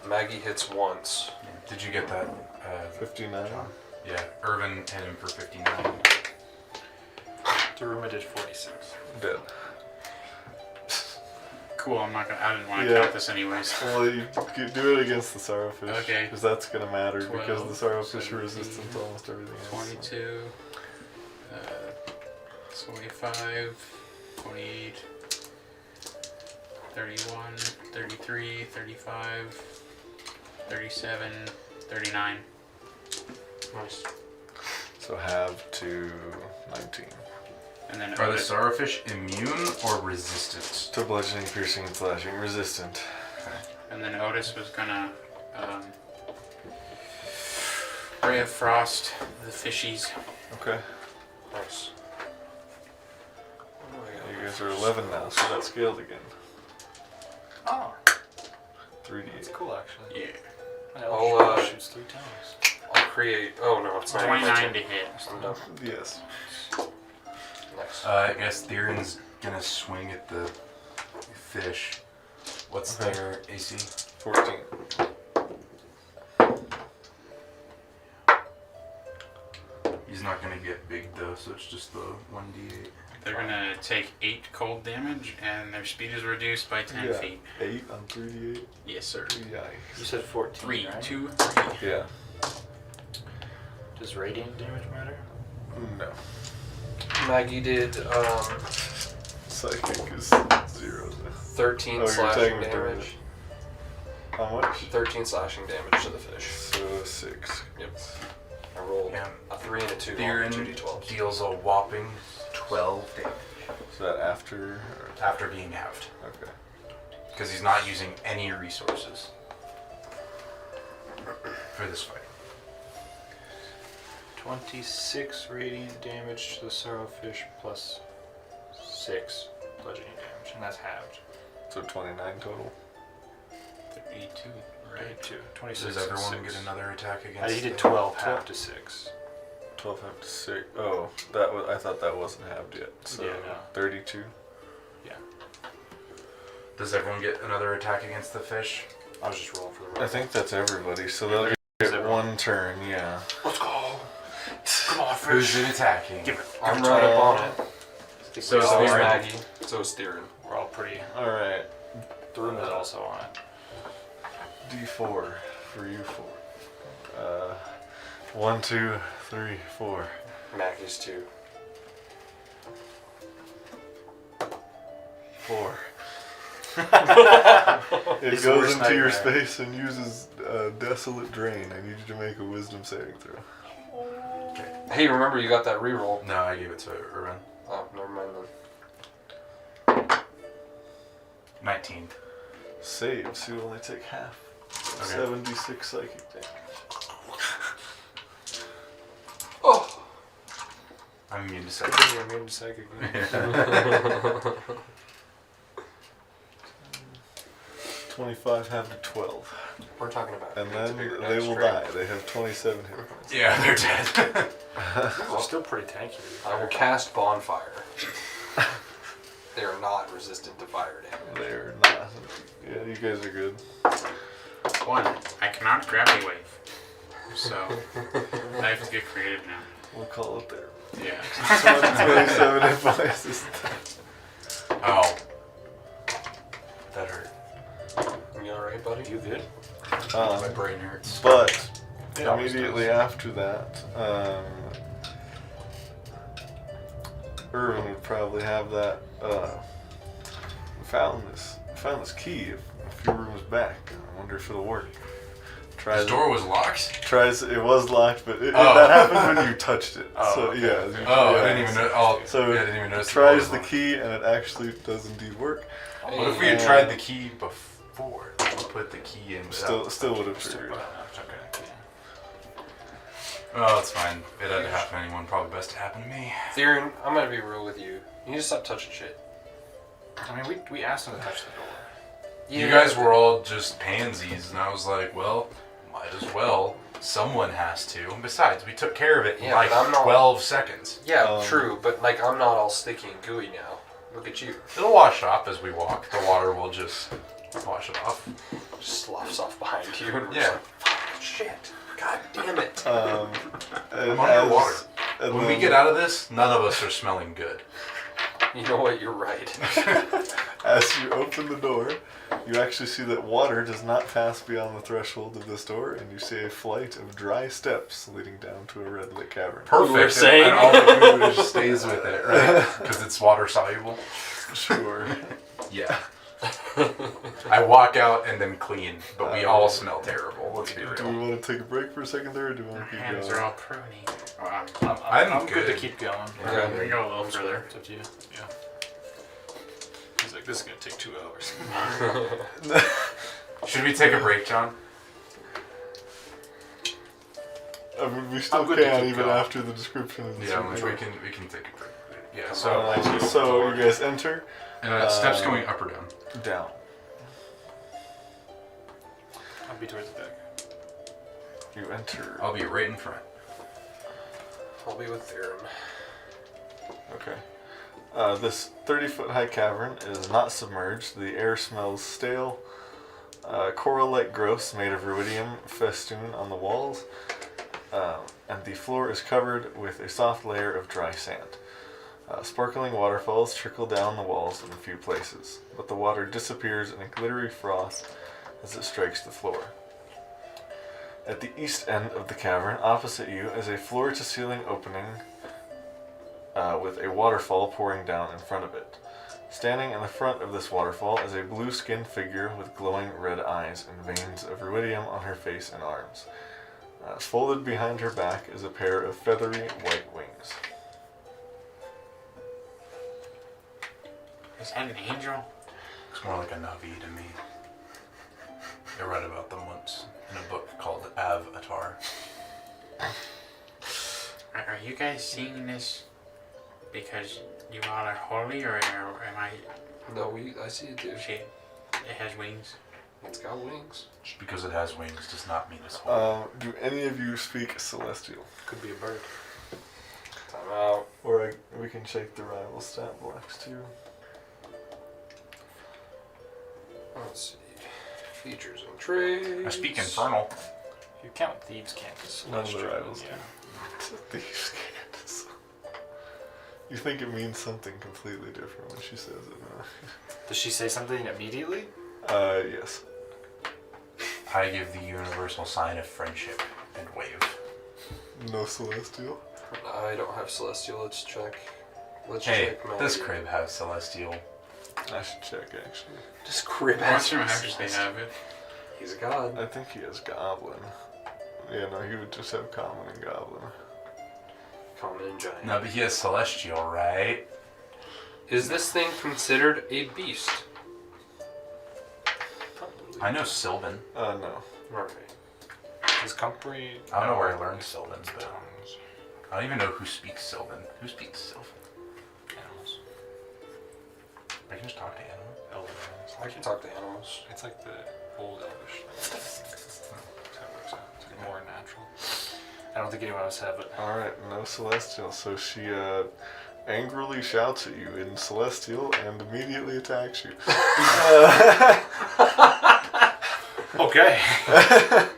Maggie hits once. Did you get that? 59. Yeah, Irvin hit him for 59. Daruma did 46. Dead. Cool. I didn't want to Yeah. count this anyways. Well, you do it against the Sorrowfish. Okay. Because that's going to matter, because the 12, Sorrowfish are resistant to almost everything else. 22, 25, 28, 31, 33, 35, 37, 39. Nice. So have to 19. And then Are the Otis, Sorrowfish immune or resistant? To bludgeoning, piercing, and slashing. Resistant. and then Otis was gonna Ray of Frost, the fishies. Okay. Nice. What do I got? You guys are 11 now, so that's scaled again. Oh, 3d8. that's cool actually. Yeah. My I'll, Eldritch shoots 3 times. I'll create. Oh no, it's not. 29 to hit. I'm done. Yes. Nice. I guess Theron's gonna swing at the fish. What's Okay. their AC? 14. He's not gonna get big though, so it's just the 1d8. They're gonna take 8 cold damage, and their speed is reduced by 10 feet. 8 on 3d8. Yes, sir. You Yikes. said 14, 3, right? 2, 3. Yeah. Does radiant damage matter? No. Maggie did Psychic is 0. 13 Oh, you're slashing taking the damage. How much? 13 slashing damage to the fish. So 6. Yep. I rolled Yeah. a 3 and a 2 on Theron 2d12s. deals a whopping 12 damage Is that after? Or... after being halved. Okay. Because he's not using any resources for this fight. 26 radiant damage to the sorrowfish plus 6 bludgeoning damage, and that's halved. So 29 total. 32, right? Right, 2. 26 Does and everyone 6. get another attack against? He did the- 12 halved to 6. 12 half to 6. Oh, that was. I thought that wasn't halved yet. So Yeah, no. 32. Yeah. Does everyone get another attack against the fish? I was just rolling for the I roll. think that's everybody. So they'll Is get everyone? 1 turn. Yeah. Let's go! Come on, Who's it attacking? Give it. I'm right up on it. So So is Theron. Maggie. So is Theron. We're all pretty. All right. The room is also on it. D4 for you 4. 1, 2, 3, 4. Maggie's 2. 4. It It's the goes worst into your nightmare. space and uses Desolate Drain. I need you to make a Wisdom saving throw. Hey, remember you got that reroll. No, I gave it to Irvin. Oh, never mind then. 19. Saves. You only take half. Okay. 76 psychic damage. Oh! I'm immune to Good psychic. thing you're immune to psychic. 25 half to 12. We're talking about. And it's a then bigger they dice, will right? die. They have 27 hit points. Yeah, they're dead. They're still pretty tanky. I will cast Bonfire. They are not resistant to fire damage. They're not. Yeah, you guys are good. 1. I cannot gravity wave. So, I have to get creative now. We'll call it there. Yeah. 27 hit points. Oh. That hurt. You alright, buddy? You good? My brain hurts. But It always immediately does. after that, Irvin would probably have that. Found this key a few rooms back. I wonder if it'll work. His door was locked? Tries. It was locked, but Oh. that happened when you touched it. Oh, so okay. yeah. Oh, yeah. I didn't even know. Oh, So yeah, I didn't even notice. tries door was the locked. key, and it actually does indeed work. What if we had tried the key before? We put the key in. Still would have Still triggered. bad enough. Okay. Oh, it's fine. It had to happen to anyone. Probably best to happen to me. Theron, I'm gonna be real with you. You need to stop touching shit. I mean, we asked him to touch the door. You guys were all just pansies, and I was like, well, might as well. Someone has to. And besides, we took care of it in Yeah, like but I'm not- 12 seconds. Yeah, true, but like I'm not all sticky and gooey now. Look at you. It'll wash off as we walk. The water will just wash it off. Just sloughs off behind you and we're Yeah. just like, fuck, shit. God damn it. And I'm underwater. and When we then get out of this, none of us are smelling good. You know what? You're right. as you open the door, you actually see that water does not pass beyond the threshold of this door, and you see a flight of dry steps leading down to a red lit cavern. Perfect. were saying. And all the goo stays with it, right? Because it's water soluble. Sure. Yeah. I walk out and then clean, but we all smell terrible. Let's be Do we real. want to take a break for a second there, or do we want to keep Hands going? are all pruny. Oh, I'm good to good. keep going. Okay. we can go a little further. It's up to you. Yeah. He's like, this is gonna take 2 hours. Should we take a break, John? I mean, we still I'm good to can keep even going. after the description of the Yeah, situation. we can take a break. Yeah. So you guys enter Steps going up or down. down. I'll be towards the back. You enter. I'll be right in front. I'll be with Theron. Okay. This 30-foot high cavern is not submerged. The air smells stale. Coral-like growths made of ruidium festoon on the walls, and the floor is covered with a soft layer of dry sand. Sparkling waterfalls trickle down the walls in a few places, but the water disappears in a glittery froth as it strikes the floor. At the east end of the cavern, opposite you, is a floor-to-ceiling opening with a waterfall pouring down in front of it. Standing in the front of this waterfall is a blue-skinned figure with glowing red eyes and veins of ruidium on her face and arms. Folded behind her back is a pair of feathery white wings. Is that an angel? Looks more like a Navi to me. I read about them once in a book called Avatar. Are you guys seeing this because you all are holy, or am I? No, I see it too. It has wings. It's got wings. Just because it has wings does not mean it's holy. Do any of you speak Celestial? Could be a bird. Time out. Or we can check the rival stat blocks too. Let's see. Features and traits. I speak Infernal. If you count Thieves' Canvas. None of the rivals Yeah. It's a thieves' canvas. You think it means something completely different when she says it, no? Does she say something immediately? Yes. I give the universal sign of friendship and wave. No Celestial? I don't have Celestial. Let's check. Let's Hey, check. this crib has Celestial. I should check, actually. This crib Watch has him after they have it. He's a god. I think he has Goblin. Yeah, no, he would just have Common and Goblin. Common and giant. No, but he has Celestial, right? Is this thing considered a beast? Probably. I know Sylvan. No. Alright. Is Comfrey? I don't know where I learned Sylvan, but Tongues. I don't even know who speaks Sylvan. Who speaks Sylvan? Animals. I can just talk to animals. Elven animals. I can talk to animals. It's like the old Elvish. That's how it works out. It's like more natural. I don't think anyone else have it. Alright, no Celestial. So she angrily shouts at you in Celestial and immediately attacks you. Okay.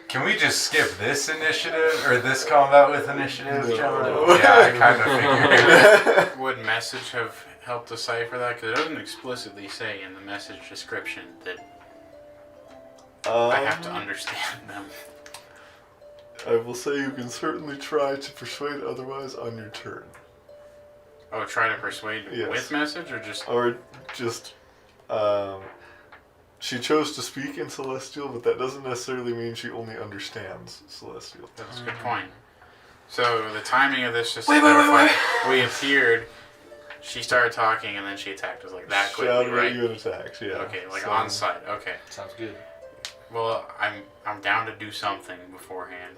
Can we just skip this initiative or this combat with initiative? No. John? Yeah, I kind of figured. Would message have helped decipher that? Because it doesn't explicitly say in the message description that I have to understand them. I will say you can certainly try to persuade otherwise on your turn. Oh, try to persuade Yes. with message or just... Or just, she chose to speak in Celestial, but that doesn't necessarily mean she only understands Celestial. That's a good point. So the timing of this, just Wait, to wait, wait, clarify, we appeared, she started talking, and then she attacked us like that quickly, Shouted right? at you and attacks, yeah. Okay, like So- on site. Okay. Sounds good. Well, I'm down to do something beforehand.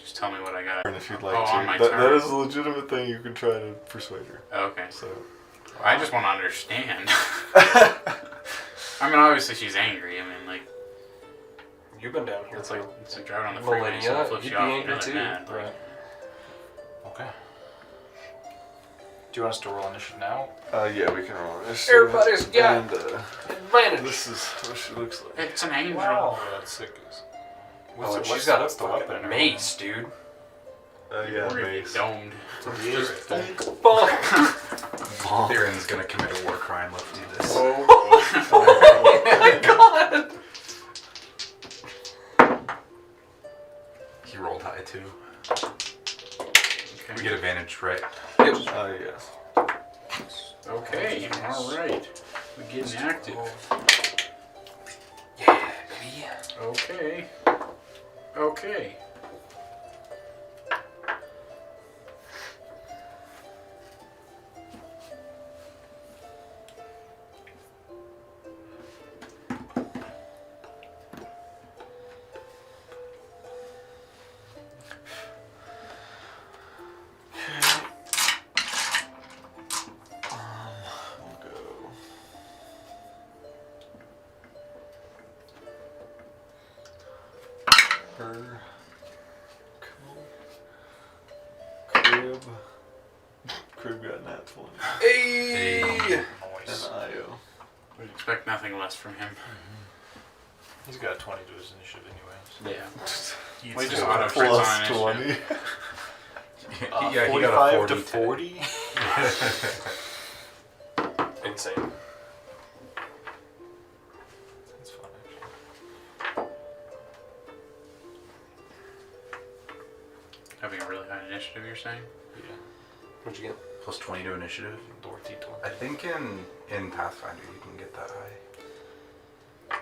Just tell me what I got. And if you'd like Oh, to. on my That turn. is a legitimate thing you can try to persuade her. Okay. So. I just want to understand. I mean, obviously she's angry. I mean, like You've been down here. it's like driving on the freeway. Millennia, Someone flips you'd you be off, angry you're too. mad. Like, Right. Okay. Do you want us to roll initiative now? Yeah, we can roll this. Everybody's got And, advantage. this is what she looks like. It's an angel. Wow. Oh, that's sick. Oh, What's she's got a what's the weapon in fucking her mace, dude. Yeah, We're gonna mace. get domed. Just thunk. Bonk. Theron's gonna commit a war crime. Let's do this. Oh my god. He rolled high too. Okay. We get advantage, right? Yep. Yes. Okay. All right. We're getting active. Yeah, baby. Okay. Okay. Crib got nat 20. Hey! And Nice. Io. We'd expect nothing less from him. He's got 20 to his initiative anyways. Yeah. We We just auto crits Plus on 20. initiative. Yeah, he got a 45 to 40 today. 40? Insane. That's fun, actually. Having a really high initiative, you're saying? Yeah. What'd you get? Plus 20 to initiative. Dorothy I think in Pathfinder you can get that high.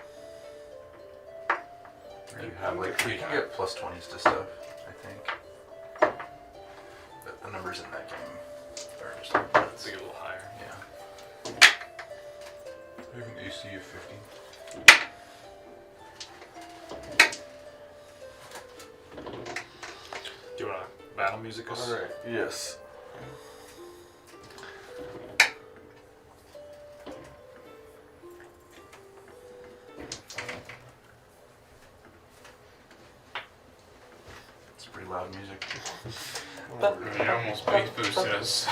Or you have like you can get plus 20s to stuff, I think. But the numbers in that game are just like It's a little higher. yeah. You have an AC of 50. Do you want to battle music us? Alright, yes. It's pretty loud music. It almost boosted us.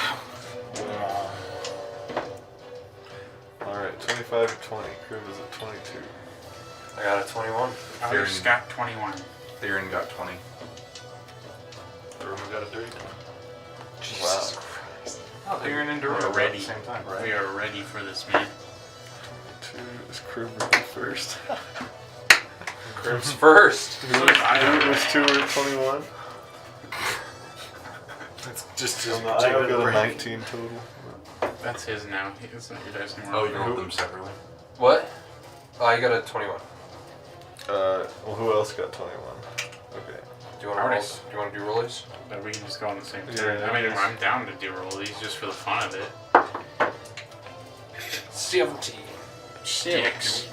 Alright, 25 to 20. Crib is at 22. I got a 21. I just got 21. Theron got 20. The room got a dirty 20. Wow. Oh, Theron and Durham We're are ready. at the same time, right? We are ready for this, man. 22 is Crib ready first. Crib's first. Who was 2 or 21? It's just And the Io got a 19 total. That's his now. It's not your dice anymore. Oh, you rolled them separately. What? Oh, I got a 21. Well, who else got 21? Okay. Do you want to roll? Do you want to do rollies? But we can just go on the same Yeah, turn. I mean, yes. I'm down to do roll these just for the fun of it. 17. 6.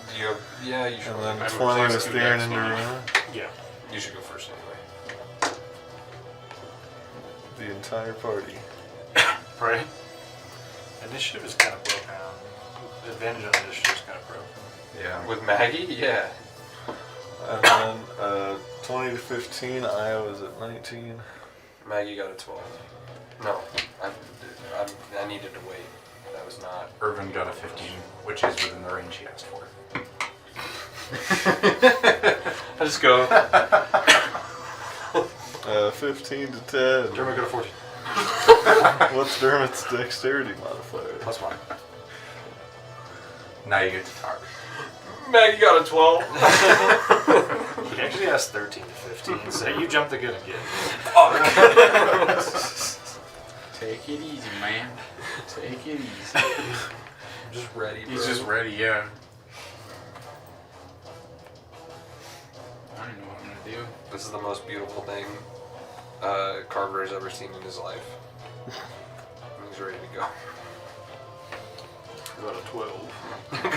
Yeah, you should. And then I would 20 plus was 2 Theron dex and on it. Doruna. Yeah. You should go first anyway. The entire party. Right? Initiative is kind of broken. Advantage on initiative is kind of broken. Yeah. With Maggie? Yeah. And then 20 to 15, Io is at 19. Maggie got a 12. No, I needed to wait. That was not. Irvin got a 15, which is within the range he asked for. I just go. 15 to 10. Dermot got a 14. What's Dermot's dexterity modifier? Plus 1. Now you get to talk. Maggie got a 12. He actually asked 13 to 15, so you jumped the gun again. Take it easy, man. Take it easy. I'm just ready. He's bro. just ready, yeah. I don't know what I'm gonna do. This is the most beautiful thing Carver has ever seen in his life. He's ready to go. Got a 12.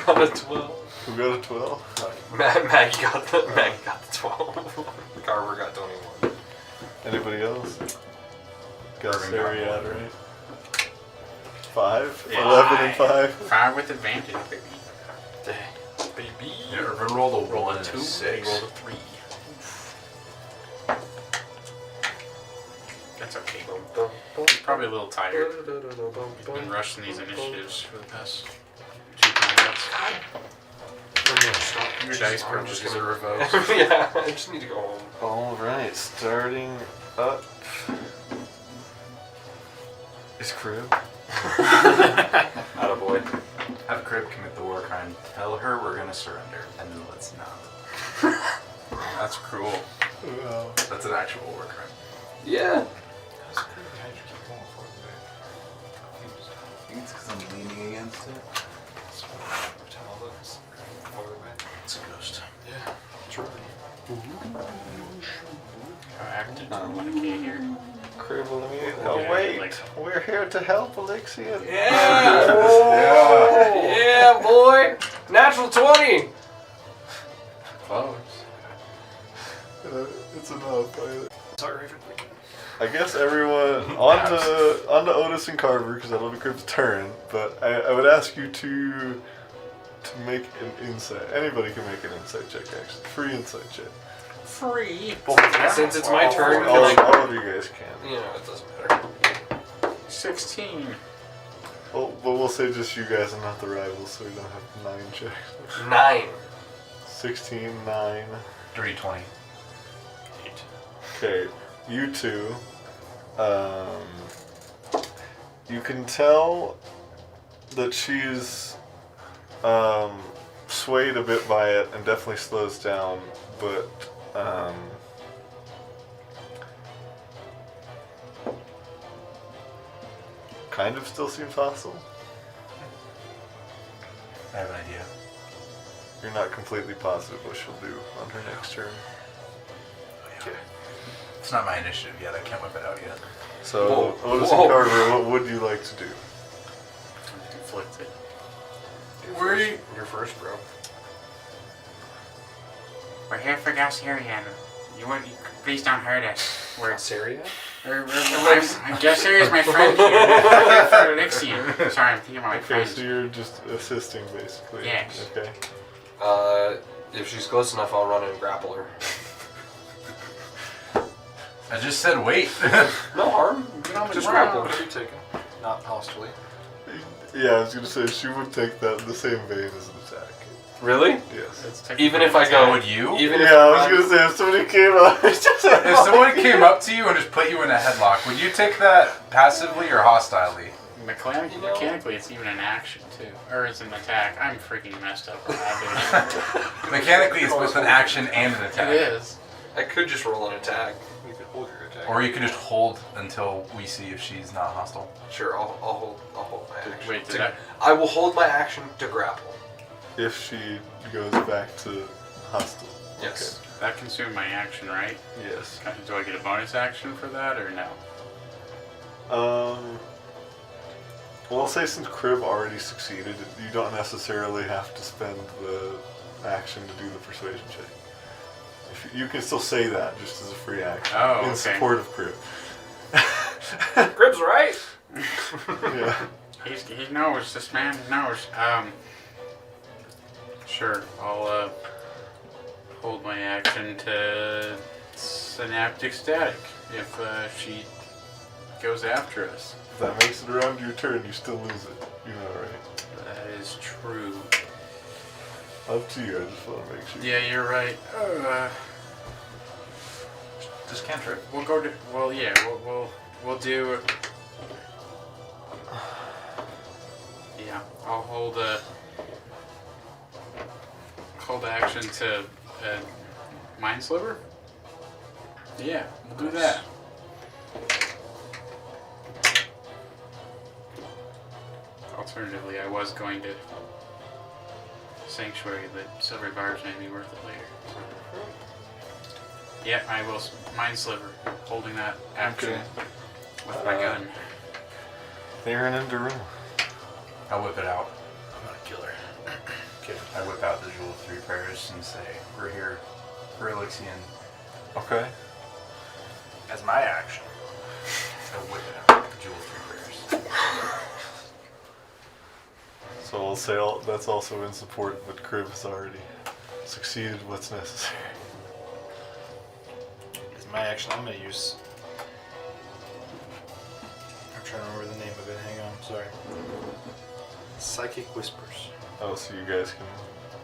Got a 12. Who got a 12? Maggie got the 12. Carver got 21. Anybody else? Got Irving got Sari out, one. right? 5? Yeah. 11 and 5? 5 with advantage, baby. Baby. Yeah, Irvin rolled a 1 and a 2, and 6. he rolled a 3. That's okay. He's probably a little tired. He's been rushing these initiatives for the past 2 combats. Your dice I'm just purposes gonna are revoked. Yeah, I just need to go home. Alright, starting up is Crib. Attaboy. Have Crib commit the war crime. Tell her we're gonna surrender, and then let's not. That's cruel. Wow. That's an actual war crime. Yeah. How's Kirby Hydra keep going for it there? I think it's because I'm leaning against it. That's what every time I look, it's farther away. It's a ghost. Yeah, it's right. I acted to 1K here. Crib eliminated. Yeah, Oh, wait. like- We're here to help Elixir. Yeah. Yeah, boy. Natural 20. Close. It's enough. Sorry, Raven. I guess everyone on to Otis and Carver because that'll be Crib's turn. But I would ask you to make an insight. Anybody can make an insight check. Actually, free insight check. 3. Since it's my turn, All, can I? all of you guys can. You know, it doesn't matter. 16. Well, but we'll say just you guys and not the rivals, so we don't have 9 checks. 9. 16, 9. Dirty 20. 8. Okay, you two. You can tell that she's swayed a bit by it and definitely slows down, but kind of still seems hostile. I have an idea. You're not completely positive what she'll do on her next turn. Okay. It's not my initiative yet. I can't whip it out yet. So, Whoa. Otis Whoa. and Carver, what would you like to do? Conflicted. You're first, bro. We're here for Gausserian. Please don't hurt us. Syria? Gausserian is my friend here. We're here for Elixion. Sorry, I'm thinking about my Okay, friends. so you're just assisting, basically. Yes. Okay. If she's close enough, I'll run and grapple her. I just said wait. No harm. Get on the Just ground. grapple. What are you taking? Not hostily. Yeah, I was gonna say she would take that in the same vein as an attack. Really? Yes. It's technically Even if I go, Would you? Even Yeah, I was if gonna say if somebody came up, If someone came up to you and just put you in a headlock, would you take that passively or hostilely? Mechanically, it's even an action too, or it's an attack. I'm freaking messed up. Right Mechanically, it's both an action and an attack. It is. I could just roll an attack. You could hold your attack. Or you can just hold until we see if she's not hostile. Sure, I'll hold my action. Wait, to, I will hold my action to grapple. if she goes back to hostile. Yes. That consumed my action, right? Okay. Yes. Do I get a bonus action for that or no? Well, I'll say since Crib already succeeded, you don't necessarily have to spend the action to do the persuasion check. If you can still say that just as a free action Oh, in okay. support of Crib. Grib's right. Yeah. He knows. This man knows. Sure. I'll hold my action to synaptic static if she goes after us. If that makes it around your turn, you still lose it. You know, right? That is true. Up to you. I just want to make sure. Yeah, you're right. Just cantrip. We'll go to. Well, yeah. We'll do. Yeah, I'll hold action to Mind Sliver. Yeah, we'll do that. Alternatively, I was going to Sanctuary, but Silver Barbs may be worth it later. Yeah, I will Mind Sliver, holding that action with my gun. Theron and Daruma. I'll whip it out. I'm gonna kill her. Okay. I whip out the Jewel of Three Prayers and say, we're here for Elixion. Okay. As my action. I whip it out, the Jewel of Three Prayers. So I'll say that's also in support, but Crib has already succeeded what's necessary. As my action, I'm gonna use. I'm trying to remember the name of it. Hang on, sorry. Psychic Whispers. Oh, so you guys can.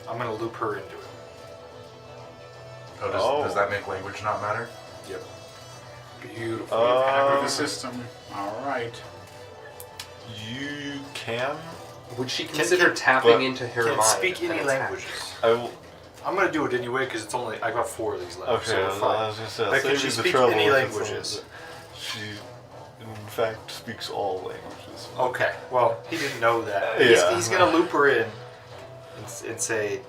I'm gonna loop her into it. Does that make language not matter? Yep. Beautiful. Hack of the system. All right. You can. Would she consider tapping but into her Can't mind? speak any and languages. I will. I'm gonna do it anyway because it's only I got 4 of these left. Okay, so we're I fine. was gonna say, I'll But save can she you the speak trouble any if it's languages? something that- She, in fact, speaks all languages. Okay. Well, he didn't know that. Yeah. He's gonna loop her in and say,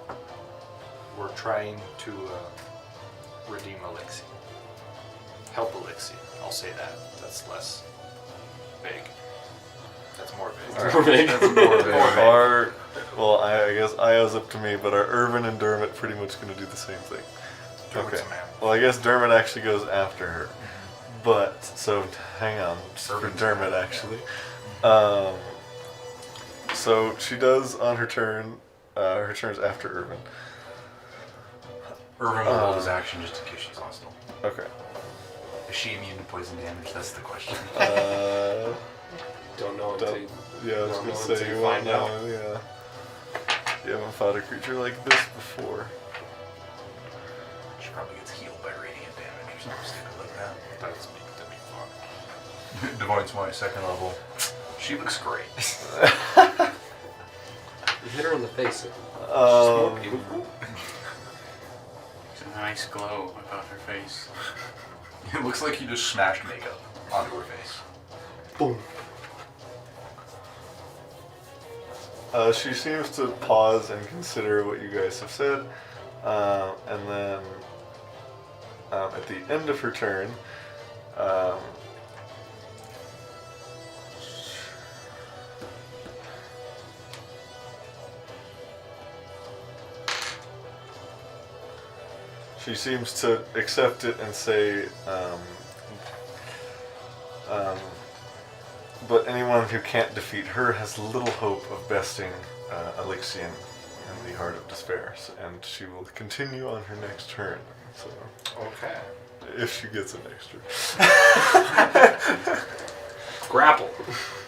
"We're trying to redeem Elixir. Help Elixir." I'll say that. That's less vague. That's more vague. More vague. That's more vague. Our, well, I guess Io's up to me, but are Irvin and Dermot pretty much going to do the same thing? Dermot's a man. Well, I guess Dermot actually goes after her. But, so, hang on, just for Irvin's Dermot right. actually. So, she does on her turn, her turn's after Irvin. Irvin will hold his action just in case she's hostile. Okay. Is she immune to poison damage? That's the question. Don't know until you... Yeah, I was Don't gonna know say until you you won't find out. know. Yeah. You haven't fought a creature like this before. She probably gets healed by radiant damage or something stupid like that. That'd be fun. Divine Smite, 2nd level. She looks great. You hit her in the face. She's Um, more beautiful. There's a nice glow about her face. It looks like you just smashed makeup onto her face. Boom. She seems to pause and consider what you guys have said, and then at the end of her turn, she seems to accept it and say, but anyone who can't defeat her has little hope of besting Alexian in the Heart of Despair, and she will continue on her next turn. So, Okay. if she gets an extra. Grapple.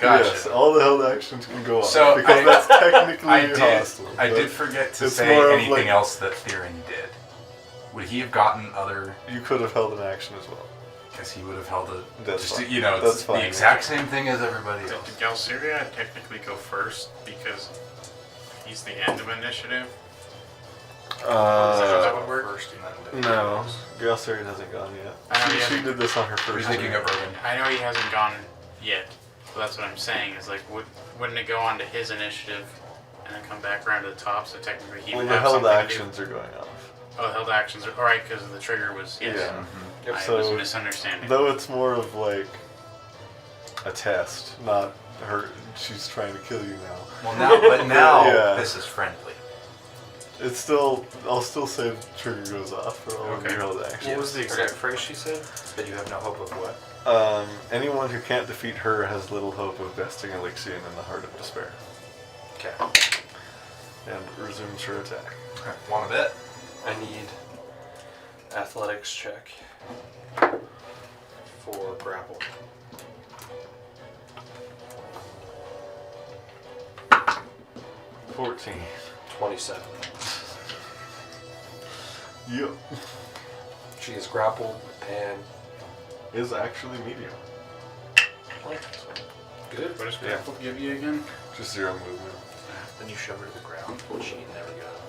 Gotcha. Yes, all the held actions can go on. So because that's technically hostile. I but did forget to it's say more of anything like- else that Theron did. Would he have gotten other? You could have held an action as well. Because he would have held a. That's just fine. you know, That's it's fine. the exact same thing as everybody Did else. Galceria technically go first because he's the end of initiative? Is that how that would work? First and then No, Galsari hasn't gone yet. I know, She yeah. did this on her Are you first thinking turn. of Irvin? I know he hasn't gone yet, so that's what I'm saying. Is like, wouldn't it go on to his initiative and then come back around to the top? So technically, he Well, would your have held something actions are going off. to do. Oh, held actions are all right because the trigger was yes. Yeah. Mm-hmm. I So, was misunderstanding. though it's more of like a test, not her. She's trying to kill you now. Well, now Yeah. this is friendly. It's still. I'll still say the trigger goes off for all of Okay. your held actions. What was the exact phrase she said? That you have no hope of what? Anyone who can't defeat her has little hope of besting Alexian in the Heart of Despair. Okay. And resumes her attack. Want a bit? I need athletics check for grapple. 14. 27. Yep. She is grappled and Is actually medium. good. What does grapple give you again? Just 0 movement. Then you shove her to the ground. She never got up.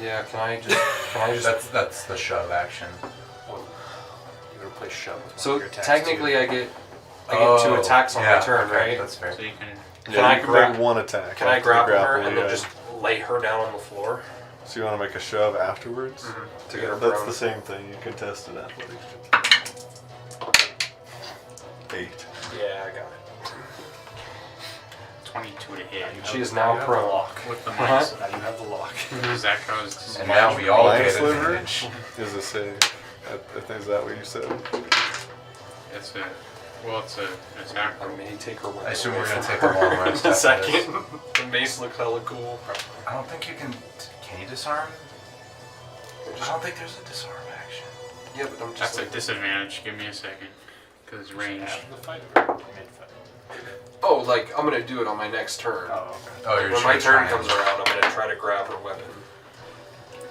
Yeah, can I just That's the shove action. Well, you gotta play shove with one So of your attacks technically too. I get 2 attacks on yeah, my turn, okay, right? That's fair. So you can. Can I you can grab- make one attack. Can I after the grapple her and then yeah. just lay her down on the floor So you want to make a shove afterwards? to get her That's prone? the same thing. You can test it athletics. 8. Yeah, I got it. 22 to hit. She is now prone. With the Uh-huh. mind. So now you have the lock. Does that cause And now we all Mind get sliver advantage. is a save. I think is that what you said? It's a. Well, it's a. It's not. I may take her weapon I assume away we're gonna from take her a long rest in a after this. second. The mace looked hella cool. I don't think you can. Can you disarm? I don't think there's a disarm action. Yeah, but I'm just That's a like, disadvantage. Give me a second. Because it's range. After the fight or mid-fight? oh, like I'm gonna do it on my next turn. Oh, okay. Oh, you're When just my gonna turn try comes and- around, I'm gonna try to grab her weapon.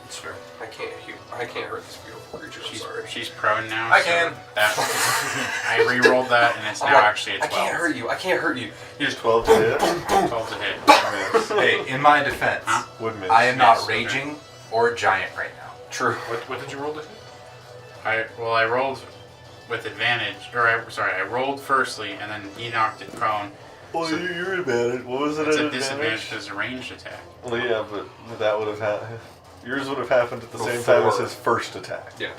That's fair. I can't hurt this beautiful creature. I'm sorry. She's prone now. I so can. That, I re-rolled that, and it's I'm now like, actually a 12. I can't hurt you. I can't hurt you. You just 12 to hit. 12 to hit. Miss. Hey, in my defense, Huh? Would miss. I am not Yes, okay. raging or giant right now. True. What did you roll to hit? I rolled with advantage, or I rolled firstly, and then he knocked it prone. Well, So- you're advantage. What was it It's at a advantage? disadvantage because it's a ranged attack. Well, yeah, but that would have happened. Yours would have happened at the same time as Before. his first attack. Yeah.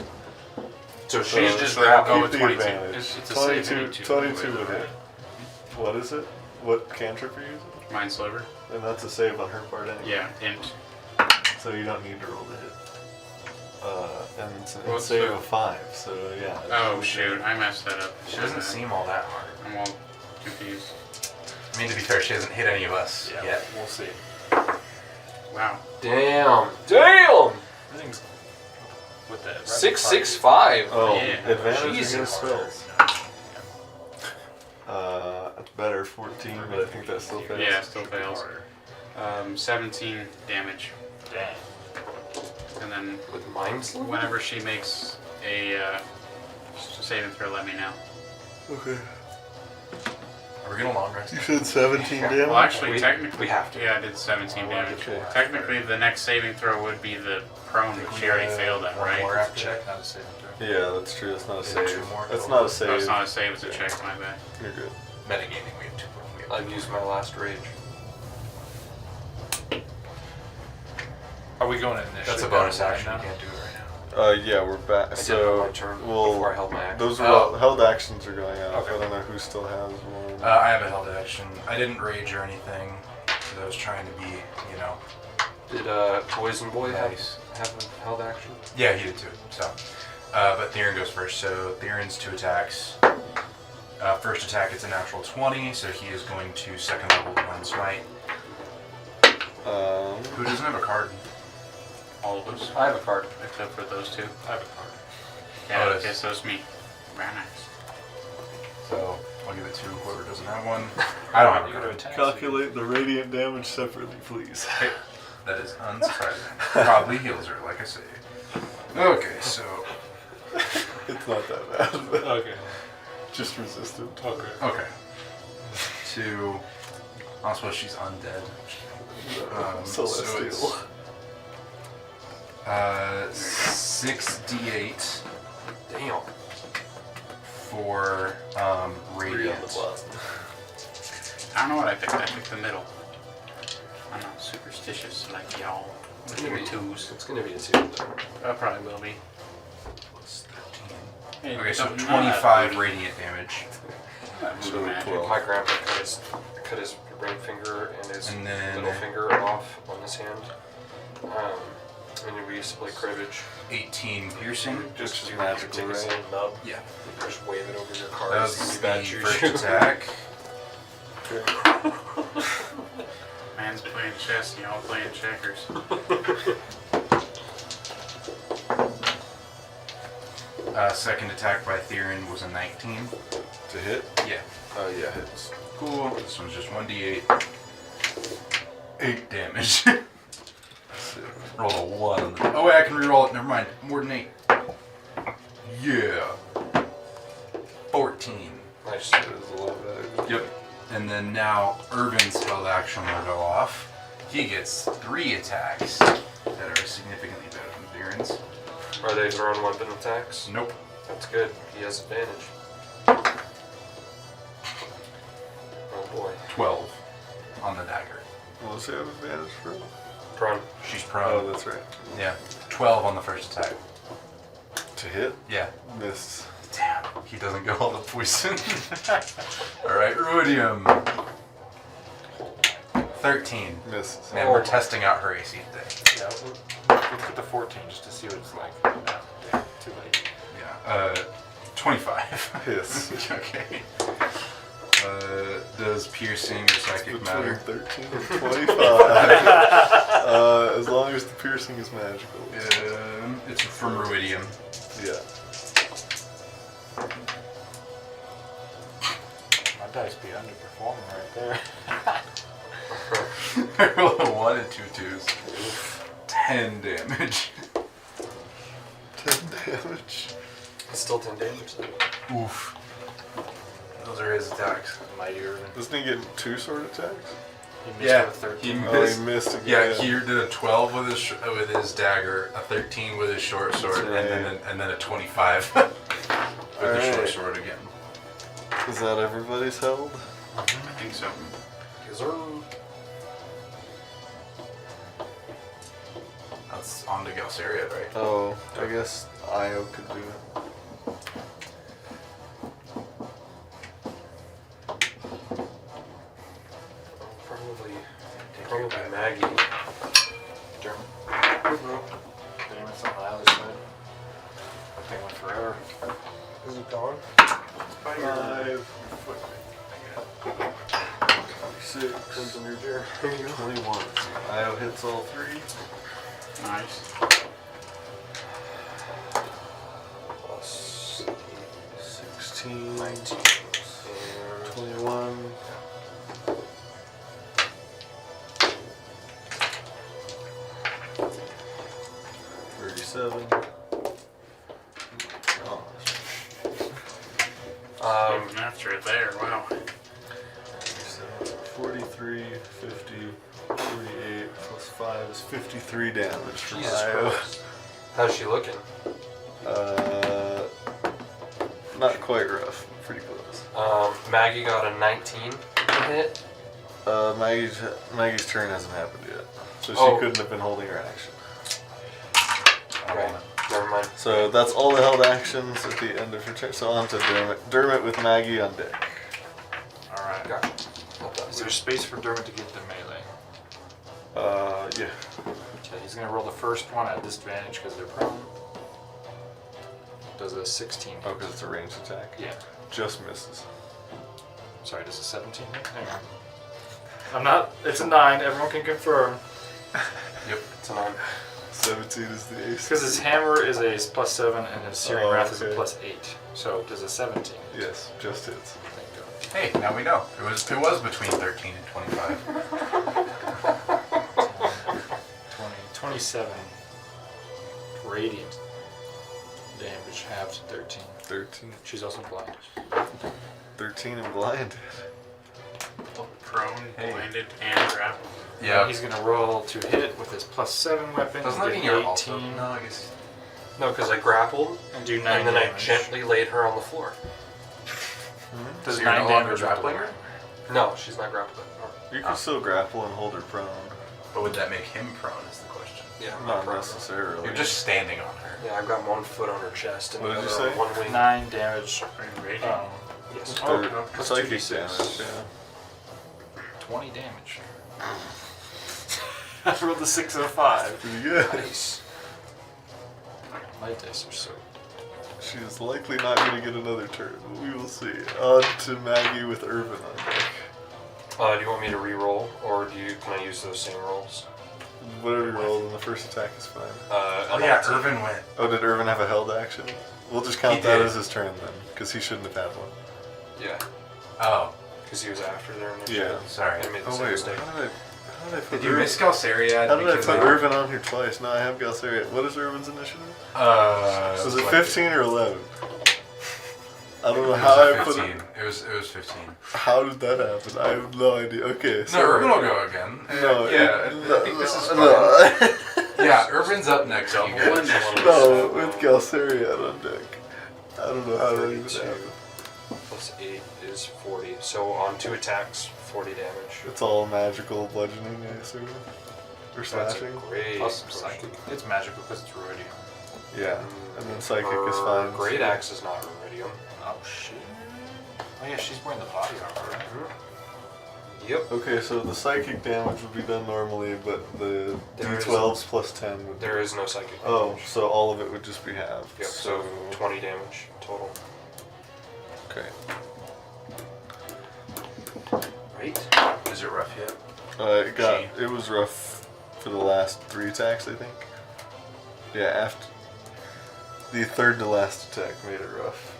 So So she's just so grabbed. I'll go keep with the 22. advantage. It's a 22, save anyway, 22 though, would hit. right? What is it? What cantrip are you using? Mind sliver. And that's a save on her part anyway. Yeah, int. So you don't need to roll to hit. And it's a What's save the- of 5, so yeah. Oh shoot, I messed that up. She doesn't seem all that hard. I'm all confused. I mean, to be fair, she hasn't hit any of us yet. We'll see. Wow. Damn. Damn. Everything's with the 665. Oh, Yeah. advantage Jesus. against spells. That's better, 14, but I think that still fails. Yeah, it still fails. 17 damage. Dang. And then With mind slip? whenever she makes a saving throw, let me know. Okay. Are we gonna long rest? You said 17 damage? Well, actually, We- technically, we have to. Yeah, I did 17 damage. Okay. Technically, the next saving throw would be the prone, but she already failed that, One right? more after Check, not a saving throw. Yeah, that's true. That's not a Yeah, save. 2 more. That's not a No, save. it's not a save, it's a check, my bad. You're good. Metagaming, we have 2 more. We have I've used my last rage. Are we going in initiative? That's a bonus down the action. line You now? can't do it right now. Yeah, we're back. I did it on my So, turn well, before I held my action. those are Oh. held actions are going out. Okay. I don't know who still has one. I have a held action. I didn't rage or anything because I was trying to be, you know, Did Poison Boy nice. have a held action? Yeah, he did too. So, but Theron goes first. So Theron's 2 attacks. First attack, it's a natural 20, so he is going to second level one smite. Who doesn't have a card? All of us, I have a card. except for those 2. I have a card. Yeah, Oh, I it is. guess that's me. Very nice. So I'll give it to whoever doesn't have one. I don't have a You go to card. attack. Calculate the radiant damage separately, please. Okay, that is unsurprising. Probably heals her, like I say. Okay, so It's not that bad. But Okay. just resistant. Okay. okay. To I suppose she's undead. So Celestial. it's 6d8 Damn. for 3 on the radiant. bottom. I don't know what I picked. I picked the middle. I'm not superstitious like y'all with your 2s. It's gonna be a 2 though. I probably will be. Plus 13. Hey, Okay, so don't- 25 radiant damage. not So voodoo magic. 12. My grandpa cut his ring finger and his And then- little finger off on his hand. And we used to play cribbage. 18 piercing. Just you magical, take a right? little nub, Yeah. you just wave it over your That cards. was and the bad first juju. attack. Man's playing chess and y'all playing checkers. Second attack by Theron was a 19. To hit? Yeah. Oh, yeah, hits. Cool. This one's just 1d8. 8 damage. Sick. Roll a 1 on the... Oh wait, I can reroll it. Never mind. More than 8. Yeah. 14. Nice. That is a lot better. Yep. And then now Irvin's held action will go off. He gets 3 attacks that are significantly better than Theron's. Are they thrown weapon attacks? Nope. That's good. He has advantage. Oh boy. 12 on the dagger. What was the advantage for? Prone. She's Oh, prone. that's right. Yeah. 12 on the first attack. To hit? Yeah. Missed. Damn. He doesn't go all the poison. Alright, Ruidium. 13. Misses. Man, we're testing out her AC today. Yeah. Let's put the 14 just to see what it's like. No, damn, too late. Yeah. 25. Hiss. Okay. Does piercing or psychic Between matter? 13 and 25. As long as the piercing is magical. It's from Ruidium. Yeah. My dice be underperforming right there. I rolled a 1 and 2 twos. 10 damage. 10 damage. It's still 10 damage though. Oof. Those are his attacks. Mighty Irvin. Doesn't he get 2 sword attacks? He missed Yeah, with 13. he Oh, missed. he missed again. Yeah, he did a 12 with his dagger, a 13 with his short sword, That's and then a 25 with the short Alright. sword again. Is that everybody's held? I think so. Yes, sir. That's on to Galceria, right? Oh, I guess Io could do it. Probably Maggie. Damn, it's on the other side. That thing went forever. Is it gone? 5, 6, Comes under your 21. Io hits all 3. Nice. 19, 19. 21. $37. Oh, Even after it there, wow. 43, 50, 48 plus 5 is 53 damage from Jesus Io. Christ. How's she looking? Not quite rough, pretty close. Maggie got a 19 to hit. Maggie's turn hasn't happened yet, so she Oh. couldn't have been holding her action. Right. Never mind. So that's all the held actions at the end of her turn. So on to Dermot. Dermot with Maggie on deck. Alright. Gotcha. Well done. Is there space for Dermot to get the melee? Yeah. Okay, he's gonna roll the first one at disadvantage because they're prone. Does a 16 hit? Oh, because it's a ranged attack. Yeah. Just misses. Sorry, does a 17 hit? Hang on. I'm not. It's a 9. Everyone can confirm. Yep. It's a 9. 17 is the ace. Because his hammer is a +7 and his searing Oh, wrath is a okay. +8. So does a 17 hit? Yes, just hits. Thank God. Hey, now we know. It was between 13 and 25. 20, 27 radiant damage, halved to 13. 13. She's also blind. 13 and blinded. Prone, Hey. blinded, and grappled. Yeah. He's gonna roll to hit with his +7 weapon. Doesn't and that get mean you're 18 also? No, I guess. No, because I grappled and do 9 and then I damage. gently laid her on the floor. Does So you're 9 no longer damage grappling with her? No, she's not grappled. You can still grapple and hold her prone. But would that make him prone? Is the question. Yeah, I'm Not prone. necessarily. You're just standing on her. Yeah, I've got one foot on her chest and What the did you other on say? one wing. 9 damage. Are you raging? Yes. Oh, Or plus psychic 2d6. damage, yeah. 20 damage. I rolled a 6 and a 5. Pretty good. Nice. My dice are so. She is likely not going to get another turn, but we will see. On to Maggie with Irvin on deck. Do you want me to re-roll, or can I use those same rolls? Whatever you roll in the first attack is fine. Oh yeah, Irvin went. Oh, did Irvin have a held action? We'll just count He that did. as his turn then, because he shouldn't have had one. Yeah, Oh, because he was after there initially. Yeah. sorry. I made the Oh same wait, mistake. how did I put Did you Irvin? miss Galceriad? How did I because put Irvin on here twice? No, I have Galceriad. What is Irvin's initiative? Was it like- 15 or 11? I don't know It was how I a put 15. it. It was 15. How did that happen? I have no idea. Okay, No, so Irvin will go again. No, yeah, no, I think this is fine. no. Yeah, Irvin's up next. You guys. No, with Galceriad on deck. I don't know how that even 32 happened. plus 8 is 40. So on 2 attacks, 40 damage. It's all magical bludgeoning, I assume? Or That's a slashing? great Plus question. psychic. It's magical because it's Ruidium. Yeah, and then psychic is Her fine. Great axe is not Ruidium. Oh shit. Oh yeah, she's wearing the body armor, right? Yep. Okay, so the psychic damage would be done normally, but the There is- d12s plus 10 would There is no psychic Oh, damage. so all of it would just be halved. Yep, so 20 damage total. Okay. Right? Is it rough yet? It was rough for the last 3 attacks, I think. Yeah, after the third to last attack made it rough.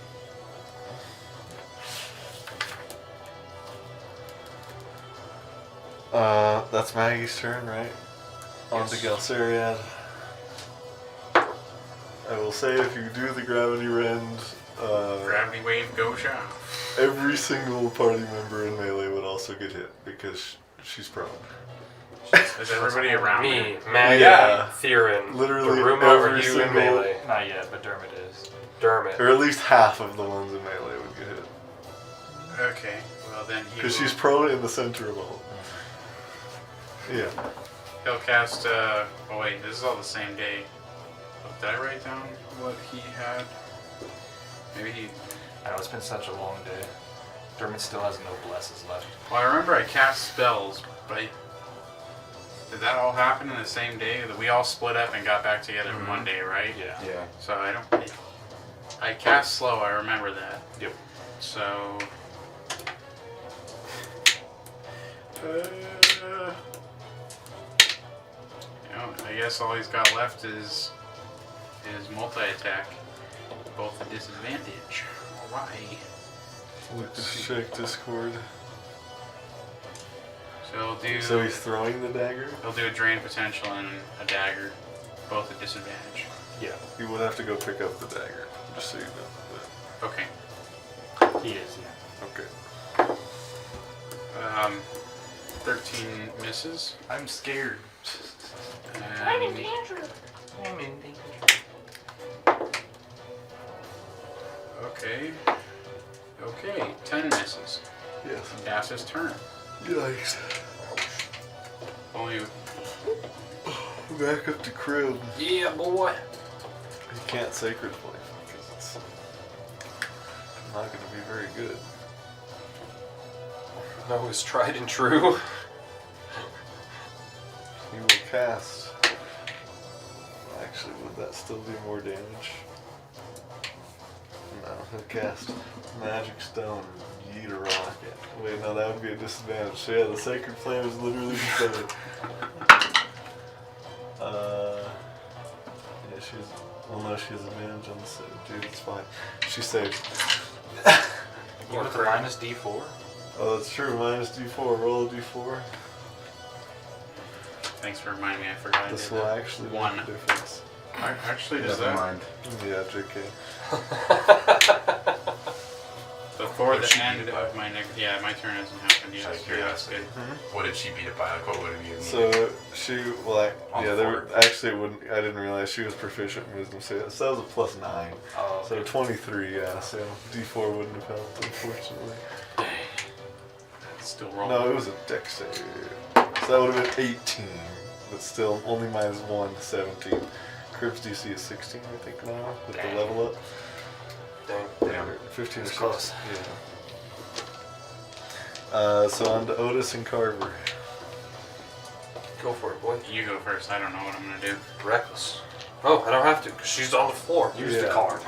That's Maggie's turn, right? On to Galceriad. I will say if you do the gravity rend, Gravity wave goes off. every single party member in melee would also get hit because she's prone. Is everybody around Me, me? Maggie, Yeah. Theron, Literally Daruma, or every you in single- melee. Not yet, but Dermot is. Dermot. Or at least half of the ones in melee would get hit. Okay, well then he Because will, she's prone in the center of all. Yeah. he'll cast, oh wait, this is all the same day. Did I write down what he had? Maybe he, I know, it's been such a long day. Dermot still has no blesses left. well I remember I cast spells, but did that all happen in the same day? That we all split up and got back together in one day, right? Yeah. Yeah. So I cast slow, I remember that. Yep. So, I guess all he's got left is multi-attack, both at disadvantage. Alright. Shake Discord. So he'll do. So he's throwing the dagger? He'll do a drain potential and a dagger, both at disadvantage. Yeah, He would have to go pick up the dagger, just so you know. Okay. he is. Yeah. Okay. 13 misses. I'm scared. I'm in danger. I'm in danger. Okay. Okay, 10 misses. Yes. Dass's turn. Yikes. Only. Back up to crib. Yeah, boy. You can't sacred flame because it's not going to be very good. No, it's tried and true. He will cast. Actually, would that still do more damage? No, he'll cast Magic Stone and yeet a rocket. Wait, no, that would be a disadvantage. So yeah, the Sacred Flame is literally better. Yeah, she's. Well, no, she has advantage on the save. Dude, it's fine. She saves. You with a minus D4? Oh, that's true. Minus D4. Roll a D4. Thanks for reminding me. I forgot. This I did will that. actually One. make a difference. Actually, does Never that? mind. Yeah, JK. Before What the she end beat it by? of my next. Yeah, my turn hasn't happened yet. Just out of so that's curiosity. good. What did she beat it by? Like, what would it be? So she, well, On yeah, the there board. actually it wouldn't. I didn't realize she was proficient in wisdom. So that was a +9. Oh, So 23, yeah. So D4 wouldn't have helped, unfortunately. Still rolling. No, it was a dex save. So that would have been 18, but still only -1, 17. Crib's DC is 16, I think now with Dang. the level up. Dang. Damn. 15 or That's 16. close. Yeah. So on to Otis and Carver. Go for it, boy. You go first. I don't know what I'm gonna do. Reckless. Oh, I don't have to, because she's on the floor. use Yeah. the card.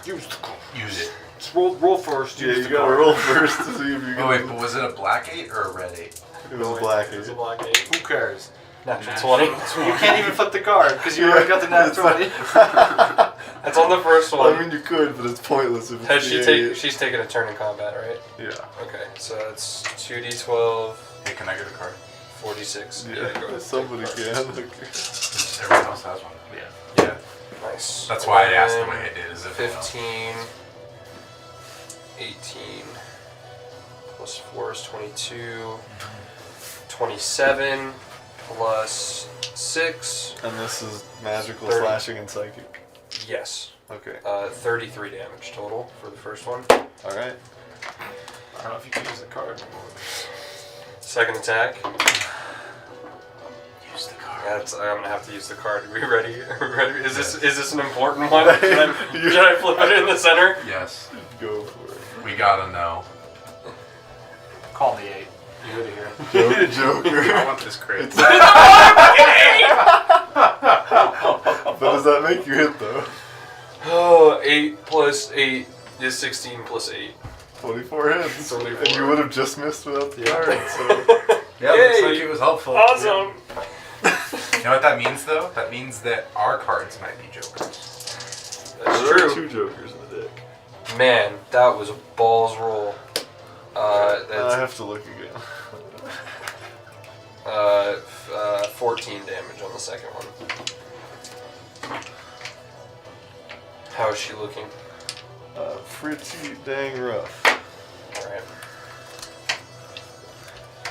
Use the card. Use it. Just roll first. Yeah, use you the gotta card. roll first to see if you Oh can. wait, but was it a black 8 or a red 8? It was a black It was a 8. black 8. Who cares? Natural Natural 20. 20. You can't even flip the card because you already got the nat 20. That's on the first Well, I one. mean, you could, but it's pointless if Has it's she the take? 8. She's taken a turn in combat, right? Yeah. Okay, so it's 2d12, Hey, can I get a card? 46. Yeah, go ahead, somebody take can. first. Okay. Everyone else has one. Yeah. Yeah. Nice. That's why I asked the And way I did. Is if everyone else- 15, 18, plus 4 is 22, 27, plus 6, And this is magical 30. slashing and psychic. yes. Okay. 33 damage total for the first one. All right. I don't know if you can use the card. Second attack. Use the card. I'm gonna have to use the card. Are we ready? Are we ready? Is this an important one? Should I flip it in the center? Yes. Go for it. We gotta know. Call me 8. You heard it here. Joker. I want this crit. But does that make you hit though? Oh, 8 plus 8 is 16 plus 8. 24 hits. 24. And you would have just missed without the card. So Yeah, Yay! looks like it was helpful. Awesome! You know what that means though? That means that our cards might be jokers. That's there are true. 2 jokers in the deck. Man, that was a balls roll. I That's have to look again. 14 damage on the second one. How is she looking? Pretty dang rough. Alright.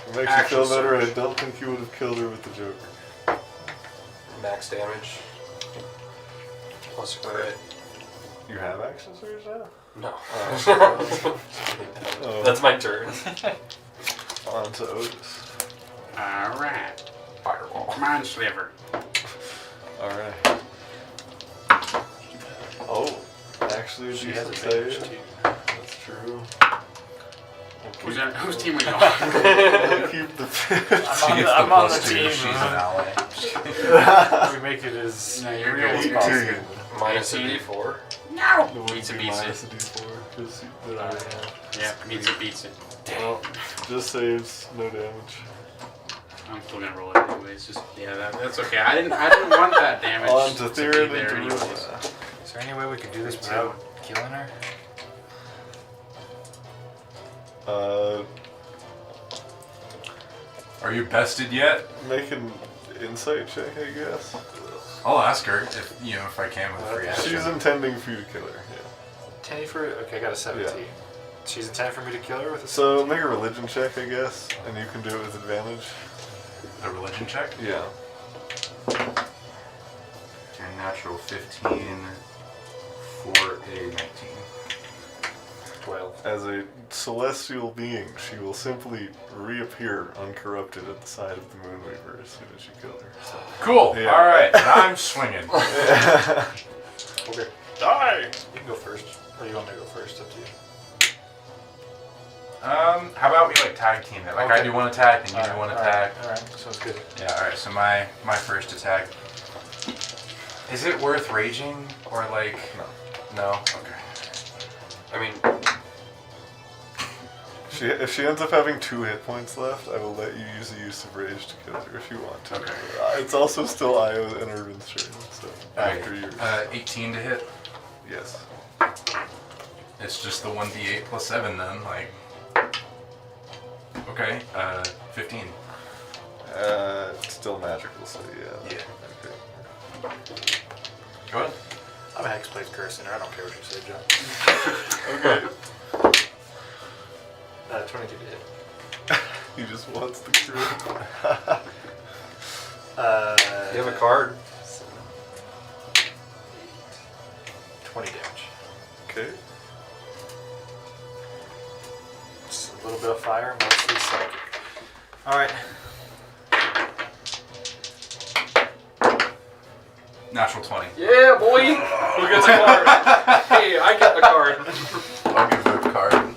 It makes Action you feel better. I surge. don't think you would have killed her with the Joker. Max damage. Plus a crit. You have action surge now? No. Oh. That's my turn. On to Otis. Alright. Fireball. Mind Sliver. Alright. Oh, actually, She she has has a advantage save. too. That's true. Whose team are you on? We'll keep the I'm on the +2. team. She's an ally. We make it as No, you're real good. as You're possible. good. Minus a 18. d4. No! It would Beats it, be beats minus it. a d4. Because that I have. Yeah, beats it. Well, just saves, no damage. I'm still gonna roll it anyways. Just that's okay. I didn't want that damage. On to be Theron there and to anyways. Runa. Is there any way we could do this without killing her? Are you bested yet? Make an insight check, I guess. I'll ask her if I can with a free action. She's intending for you to kill her. Yeah. Intending for okay, I got a 17. Yeah. She's intending for me to kill her with a So make a religion check, I guess, and you can do it with advantage. A religion check? Yeah. Okay, natural 15 for a 19. 12. As a celestial being, she will simply reappear uncorrupted at the side of the Moonweaver as soon as you kill her. So. Cool. Yeah. All right. I'm swinging. Okay. Die! You can go first. Or you want me to go first? Up to you. How about we tag team it? Like Okay. I do one attack and you do one attack. Alright, sounds good. Yeah. All right. So my first attack. Is it worth raging or No. No. Okay. I mean, If she ends up having 2 hit points left, I will let you use the use of rage to kill her if you want to. Okay. It's also still Io and Irvin's turn, so after yours. 18 to hit. Yes. It's just the 1d8 plus 7 then. Okay. 15. It's still magical, so yeah. Yeah. Okay. Go ahead. I'm a Hexblade curse in her. I don't care what you say, John. Okay. 22 to hit. He just wants the crit. you have a card. 20 damage. Okay. Just a little bit of fire, mostly psychic. Alright. Natural 20. Yeah, boy. Who gets a card? Hey, I get the card. I'll give her a card.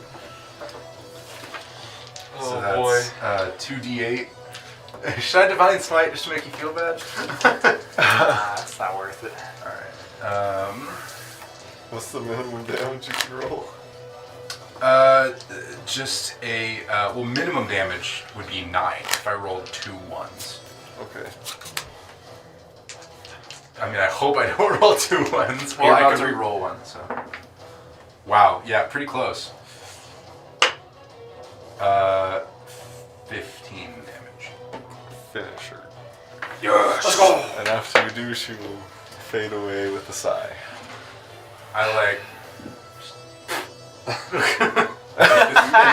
Oh So boy. that's 2d8. Should I divine smite just to make you feel bad? That's not worth it. Alright. What's the minimum damage you can roll? Just a minimum damage would be 9 if I rolled 2 1s. Okay. I mean, I hope I don't roll 2 1s. Well, You're I about can to- re-roll one. So. Wow. Yeah, pretty close. 15 damage. Finish her. Yes. Let's go! And after you do, she will fade away with a sigh. I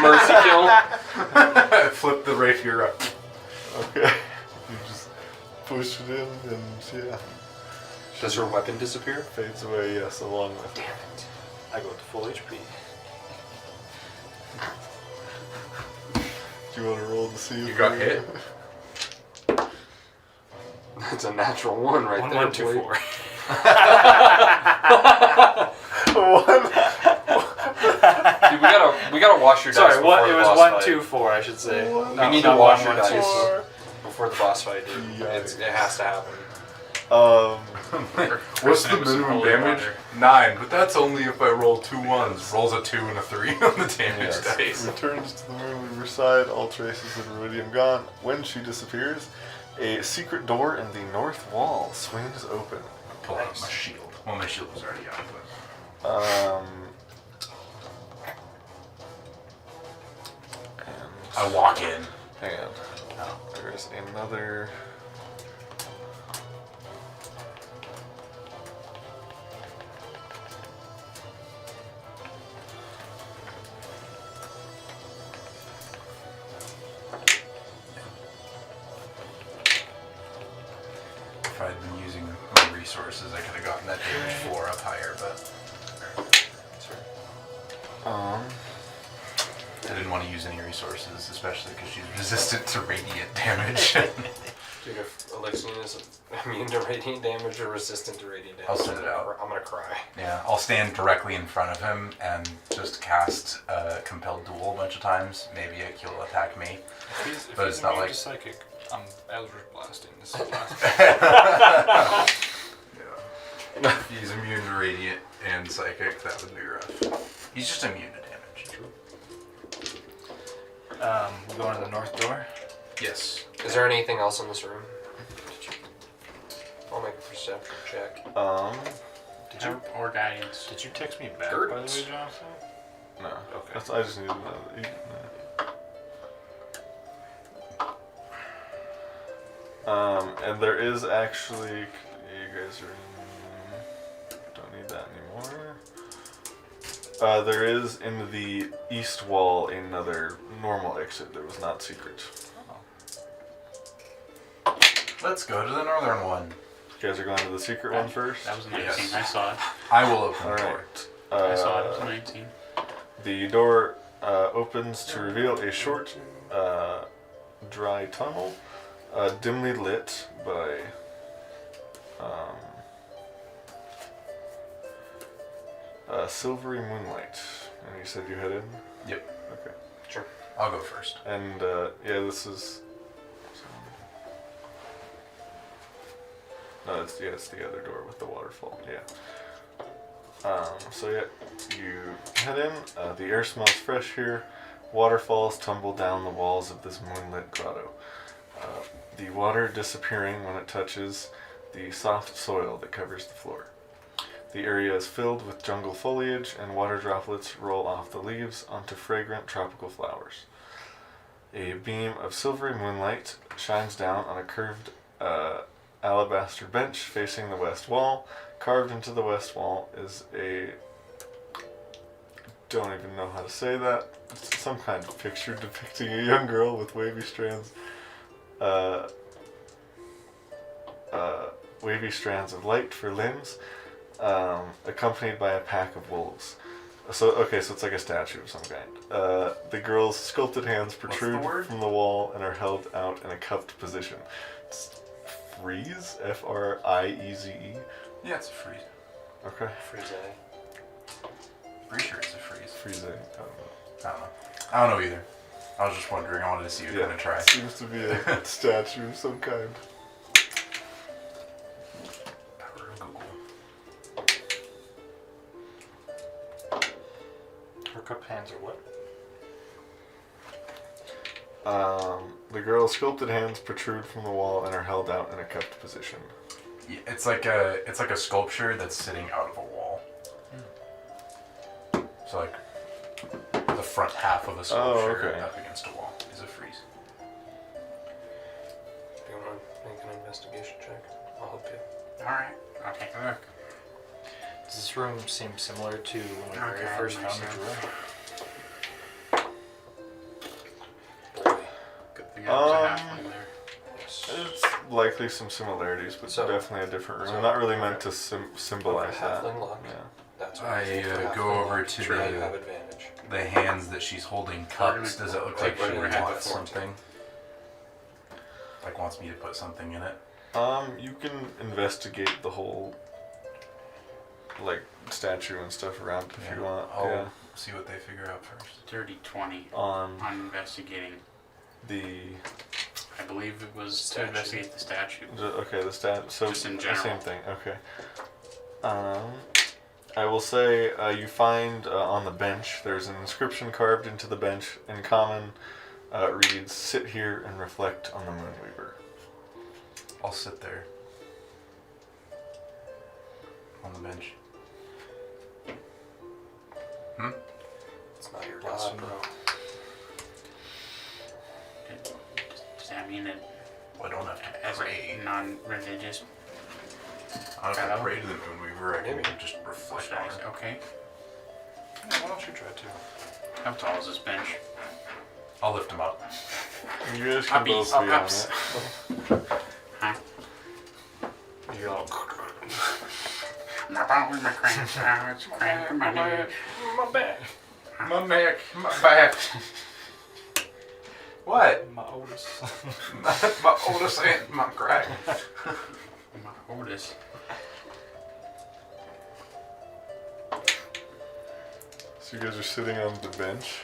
Mercy kill. flip the rapier up. Okay. You just push it in and yeah. Does her weapon disappear? Fades away, yes, along with it. Damn it. I go to full HP. Do you want to roll to see if You got hit? It's a natural 1 right there. 1, 2, boy. 4. Dude, we gotta wash your dice. Sorry, before it the was boss 1, fight. 2, 4, I should say. One, We need to not wash 1, your 1, 2, dice 4. Before the boss fight, dude. Yikes. It has to happen. What's the Person was minimum holy damage? water. 9, but that's only if I roll 2 1s. Rolls a 2 and a 3 on the damage Yes. dice. Returns to the Moonweaver side, all traces of Iridium gone. When she disappears, a secret door in the north wall swings open. Pull out my shield. Well, my shield was already out, but. And I walk in. hang on. There's another. If I'd been using my resources, I could have gotten that damage 4 up higher, but I didn't want to use any resources, especially because she's resistant to radiant damage. Dude, if Alexian is immune to radiant damage or resistant to radiant damage, I'll send it out. I'm gonna cry. Yeah, I'll stand directly in front of him and just cast Compelled Duel a bunch of times. Maybe he'll attack me. If But he's it's not immune like- to psychic, I'm Eldritch blasting. This is blasting. Yeah. If he's immune to radiant and psychic, that would be rough. He's just immune to damage. We go into the north door. Yes. Is there anything else in this room? I'll make a perception check. Did you Or guidance. Did you text me back, Gert. by the way, Jonathan? No. Okay. I just need to know that you. No. And there is actually. You guys are. Don't need that anymore. There is in the east wall another normal exit that was not secret. Let's go to the northern one. You guys are going to the secret one first? That was a 19. Yes. I saw it. I will open the door. Alright. I saw it. It was a 19. The door opens to reveal a short, dry tunnel, dimly lit by silvery moonlight. And you said you head in? Yep. Okay. Sure. I'll go first. And yeah, this is. No, it's the other door with the waterfall. Yeah. So yeah, you head in. The air smells fresh here. Waterfalls tumble down the walls of this moonlit grotto. The water disappearing when it touches the soft soil that covers the floor. The area is filled with jungle foliage, and water droplets roll off the leaves onto fragrant tropical flowers. A beam of silvery moonlight shines down on a curved alabaster bench facing the west wall. Carved into the west wall is a... don't even know how to say that. It's some kind of picture depicting a young girl with wavy strands of light for limbs, accompanied by a pack of wolves. So it's like a statue of some kind. The girl's sculpted hands protrude from the wall and are held out in a cupped position. It's Frieze? F-R-I-E-Z-E? Yeah, it's a freeze. Okay. Freeze. Pretty sure it's a freeze. Frieze. I don't know. I don't know either. I was just wondering. I wanted to see you kind of try. Seems to be a statue of some kind. Power of Google. Her cupped hands are what? The girl's sculpted hands protrude from the wall and are held out in a cupped position. Yeah, it's like a sculpture that's sitting out of a wall. So like the front half of a sculpture up against a wall is a frieze. Do you want to make an investigation check? I'll help you. Alright, I'll take a look. Does this room seem similar to when we Okay, very first makes found the sense. jewel? Good thing I was a halfling there. It's likely some similarities, but So- definitely a different room. so- Not really meant to symbolize that. Halfling luck. Yeah. That's I, what it's for go halfling over luck. to Sure, the- you have advantage. The hands that she's holding cups. Does it look like Right, she right, wants right. something? Like wants me to put something in it? You can investigate the whole like statue and stuff around if you want. I'll see what they figure out first. Dirty 20 On on investigating. the I believe it was Statue. to investigate the statue. the stat. So Just in the general. same thing. Okay. I will say you find on the bench there's an inscription carved into the bench in common. It reads, "Sit here and reflect on the Moonweaver." I'll sit there on the bench. It's not your god, bro. Does that mean that Well, I don't have to as pray. a non-religious I don't have Hello? to pray to the Moonweaver. I can just reflect on society? her. Okay. Why don't you try to? How tall is this bench? I'll lift him up. You guys can both be on Ups. it. Huh? You're all. My bone, my cramp, it's cramp in my neck. My back. My neck, my back. What? My Otis. My oldest aunt, my crack. My Otis. So you guys are sitting on the bench.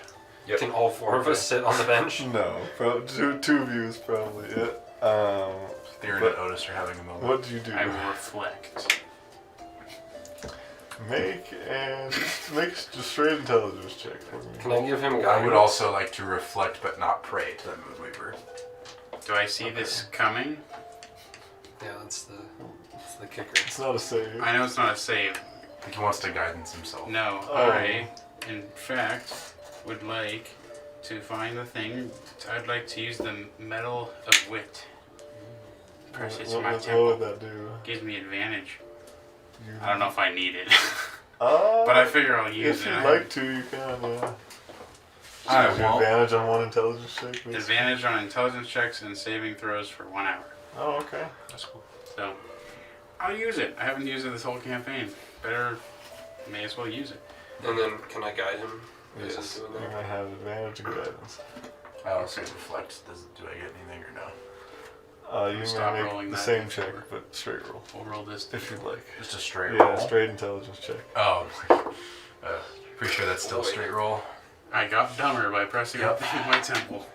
Can all four of us sit on the bench? No, two of you is probably it. Theron But- and Otis are having a moment. What do you do? I will reflect. Make just straight intelligence check for me. Can I give him guidance? I would also like to reflect but not pray to the Moonweaver. Do I see this coming? Yeah, that's the kicker. It's not a save. I know it's not a save. I think he wants to guidance himself. No, Oh. I in fact, would like to find the thing. I'd like to use the Medal of Wit. Press it to my What temple. would that do? Gives me advantage. You- I don't know if I need it, Uh, but I figure I'll use if it. you'd like to, you can. Yeah. I Gives you won't. advantage on one intelligence check. basically. Advantage on intelligence checks and saving throws for 1 hour. Oh, okay. That's cool. So, I'll use it. I haven't used it this whole campaign. May as well use it. And then can I guide him? Yes. Is it doing You're that? gonna have advantage and guidance. I also reflect. Do I get anything or no? You Stop may rolling make the that same before. check, but straight roll We'll roll this. if you'd like. Just a straight Yeah, roll. straight intelligence check. Oh. Pretty sure that's still a straight roll. I got dumber by pressing Yep. up my temple.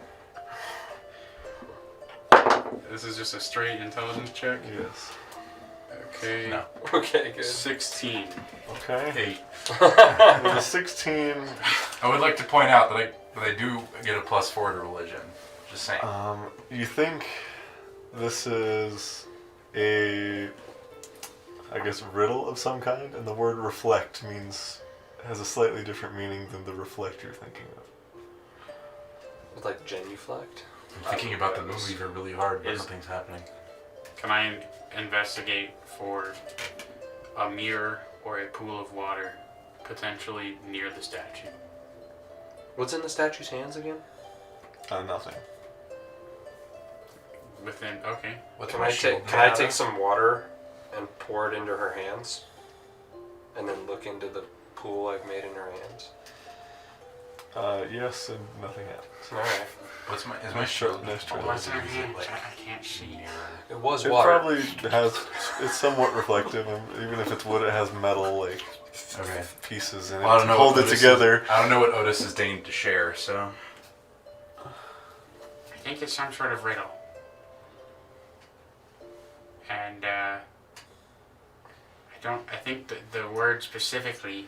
This is just a straight intelligence check. Yes. Okay. No. Okay, good. 16. Okay. 8. With a 16, I would like to point out that I do get a +4 to religion. Just saying. you think this is a, I guess, riddle of some kind, and the word reflect has a slightly different meaning than the reflect you're thinking of. Like genuflect? I'm thinking about the movie really hard, but Is- nothing's happening. Can I investigate for a mirror or a pool of water potentially near the statue? What's in the statue's hands again? Nothing. Within. Okay. What's Can my I shield take? Can I made take out some water and pour it into her hands, and then look into the pool I've made in her hands? Yes, and nothing happens. All right. of? Is my Nice try, shield? nice try. What's in her Is it hand? like I can't see. near- It was It water. probably it's somewhat reflective, and even if it's wood, it has metal like Okay. pieces in it Well, I don't to know hold what it Otis together. I don't know what Otis is deigned to share, so. I think it's some sort of riddle. And I think the word specifically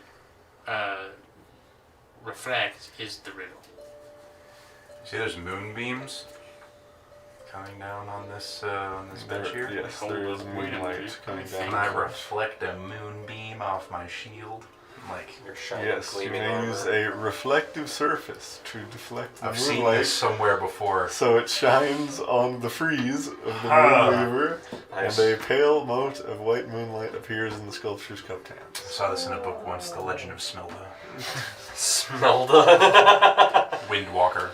reflect is the riddle. See, there's moonbeams coming down on this bench here. Yes, Hold there is on, wait a moonlight minute. coming Let me down. And think. I reflect a moonbeam off my shield. I'm like, Your shiny, Yes, you gleaming may armor. use a reflective surface to deflect the I've seen moonlight, this somewhere before. so it shines on the frieze of the Ah. moonweaver, Nice. and a pale mote of white moonlight appears in the sculpture's cupped I hands. saw this in a book once, The Legend of Smelda. Smelda. Windwalker.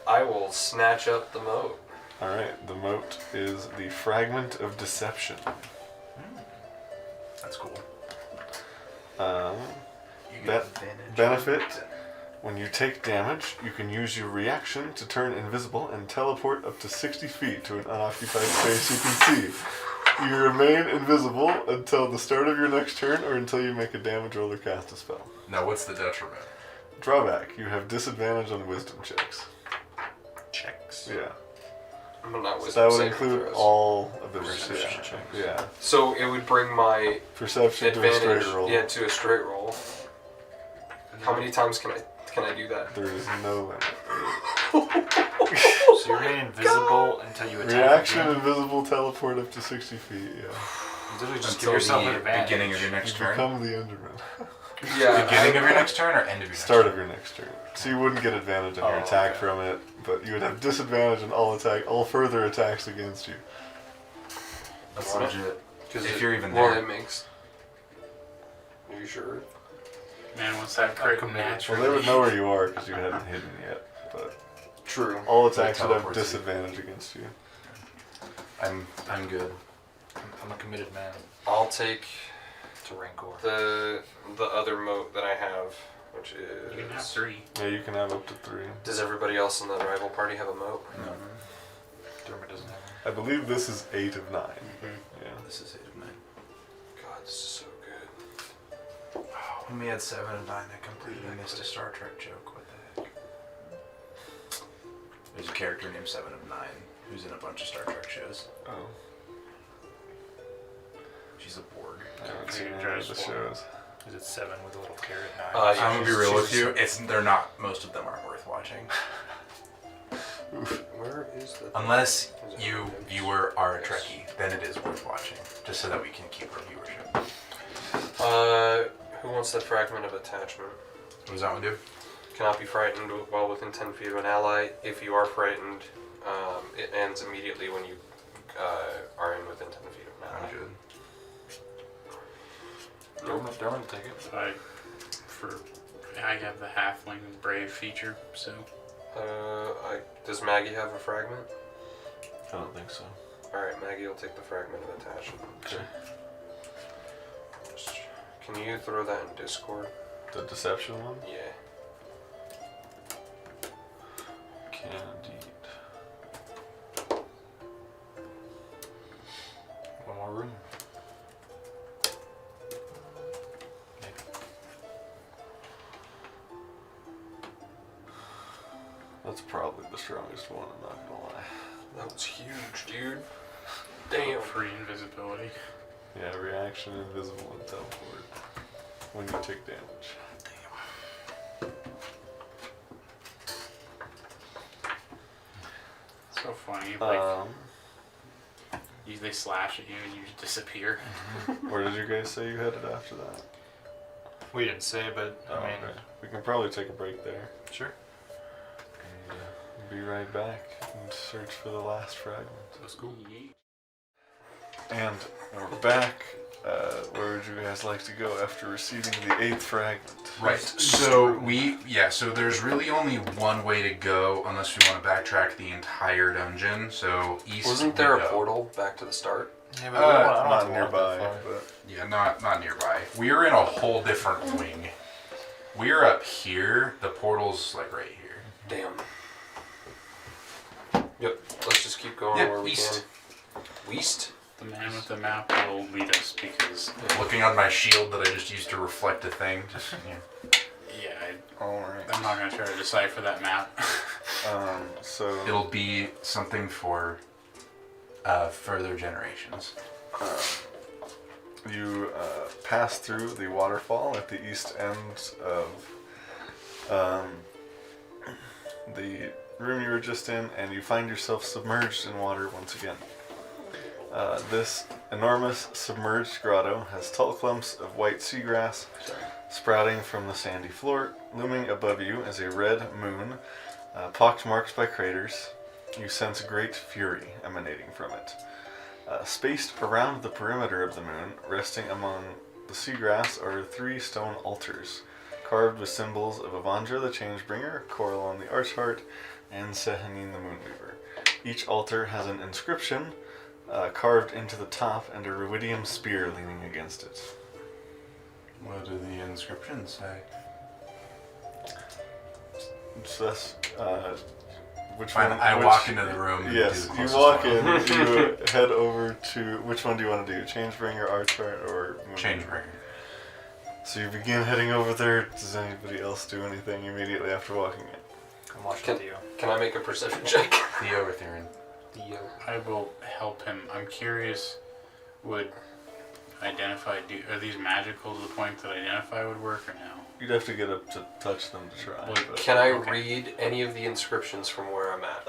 I will snatch up the moat. All right, the mote is the fragment of deception. That's cool. You That advantage. benefit, when you take damage, you can use your reaction to turn invisible and teleport up to 60 feet to an unoccupied space you can see. You remain invisible until the start of your next turn or until you make a damage roll or cast a spell. Now, what's the detriment? Drawback, you have disadvantage on wisdom checks. Checks. Yeah. I'm not So wisdom that would saving include throws. all of the Perception yeah. checks. Yeah. So it would bring my Perception to a advantage, straight roll. yeah, to a straight roll. How many times can I do that? There is no limit. So you remain invisible until you attack. Reaction, again. invisible, teleport up to 60 feet, yeah. You literally just Until give yourself the an advantage. beginning of your You next turn. become the Enderman. Yeah. Beginning of your next turn or end of your Start next of your next turn. So you wouldn't get advantage on your Oh, attack okay. from it, but you would have disadvantage on all further attacks against you. turn? That's What? legit. 'Cause If it- you're even well, there. it makes. Are you sure? Man, what's that crit committed. naturally? Well, they would know where you are because you hadn't hidden yet, but True. all attacks would have teleports you. disadvantage against you. I'm good. I'm a committed man I'll take to Rancor. the other moat that I have, which You can have is. 3. Yeah, you can have up to 3. Does everybody else in the rival party have a moat? No. Dermot doesn't have one. I believe this is 8 of 9. Yeah. This is 8 of 9. God, this is so good. Oh, when we had 7 of 9, I completely missed a Star Trek joke. What the heck? There's a character named 7 of 9 who's in a bunch of Star Trek shows. Oh, She's a Borg. I haven't Okay, seen any try of the to spoil. shows. Is it 7 with a little carrot? Yeah, I'm gonna be she's- real with she's- you. They're not. Most of them aren't worth watching. Where is the? Unless you viewer are a Trekkie, then it is worth watching. Just so that we can keep our viewership. Who wants the fragment of attachment? What does that one do? Cannot be frightened while within 10 feet of an ally. If you are frightened, it ends immediately when you are in within 10 feet of an ally. Dermot, take it. I have the halfling brave feature, so Does Maggie have a fragment? I don't think so. Alright, Maggie will take the fragment of attachment. Okay. Can you throw that in Discord? The deception one? Yeah. Can indeed. One more room. That's probably the strongest one, I'm not gonna lie. That was huge, dude. Damn. free invisibility. Yeah, reaction, invisible, and teleport. When you take damage. So funny, like they slash at you and you just disappear. Where did you guys say you headed after that? We didn't say, but I mean, okay. We can probably take a break there. sure. And be right back and search for the last fragment. That's cool. And we're back. Where would you guys like to go after receiving the 8th fragment? Right. So so there's really only one way to go unless we want to backtrack the entire dungeon. So east. Wasn't there we a go. portal back to the start? Yeah, Not want to nearby, walk that far. but Yeah, not nearby. We're in a whole different wing. We're up here. The portal's like right here. Damn. Yep, let's just keep going Yep, where we east. can. West? The man with the map will lead us because Looking on my shield that I just used to reflect a thing. Just alright. I'm not gonna try to decipher that map. So it'll be something for further generations. you pass through the waterfall at the east end of the room you were just in, and you find yourself submerged in water once again. This enormous submerged grotto has tall clumps of white seagrass sprouting from the sandy floor. Looming above you is a red moon, pockmarked by craters. You sense great fury emanating from it. Spaced around the perimeter of the moon, resting among the seagrass, are 3 stone altars, carved with symbols of Avandra the Changebringer, Coralon the Archheart, and Sehanine the Moonweaver. Each altar has an inscription carved into the top and a ruidium spear leaning against it. What do the inscriptions say? So that's, which Fine, one? I which- walk into the room. And Yes, do the you closest walk one. in, you head over to, which one do you want to do? Changebringer, Archheart, or Moonweaver? Changebringer. So you begin heading over there. Does anybody else do anything immediately after walking in? I'm watching Theo. Can I make a perception check? Theo or Theron? Theo. I will help him. I'm curious, would identify, are these magical to the point that identify would work or no? You'd have to get up to touch them to try. Well, but- Can I Okay. read any of the inscriptions from where I'm at?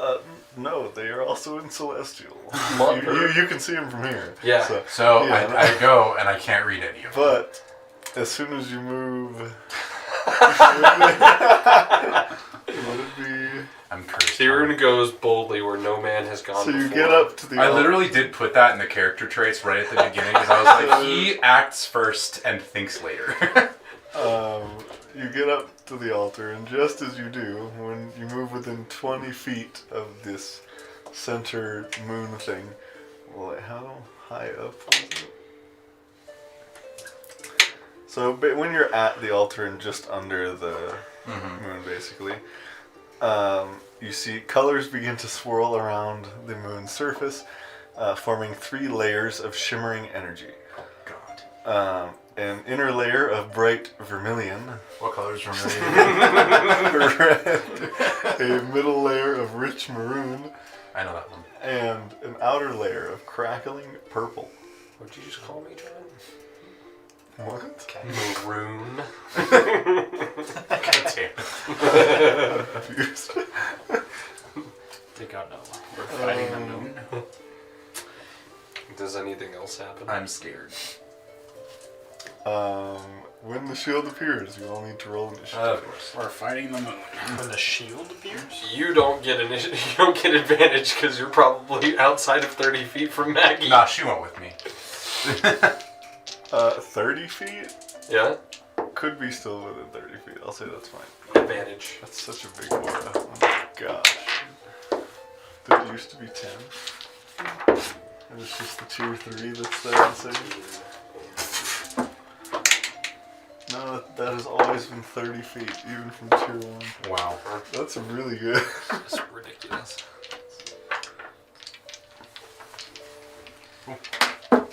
No, they are also in Celestial. Mother. you can see them from here. Yeah. So Yeah. I go and I can't read any of them. But as soon as you move, would it be? I'm cursed. Theron goes boldly where no man has gone So you before. get up to the. I literally did put that in the character traits right at the beginning because I was like, he acts first and thinks later. You get up to the altar, and just as you do, when you move within 20 feet of this center moon thing, well, how high up was it? So when you're at the altar and just under the moon, basically, you see colors begin to swirl around the moon's surface, forming 3 layers of shimmering energy. God. An inner layer of bright vermilion, What colors are really? red, a middle layer of rich maroon, I know that one. and an outer layer of crackling purple. What'd you just call me, John? What? Maroon. God damn it. Confused. Take out no. We're fighting the moon. Does anything else happen? I'm scared. When the shield appears, you all need to roll initiative. Of course. We're fighting the moon. When the shield appears? You don't get you don't get advantage because you're probably outside of 30 feet from Maggie. Nah, she went with me. 30 feet? Yeah? Could be still within 30 feet. I'll say that's fine. Advantage. That's such a big aura. Oh my gosh. Did it used to be 10? And it's just the tier 3 that's there and save? No, that has always been 30 feet, even from tier 1. Wow. That's really good. That's ridiculous.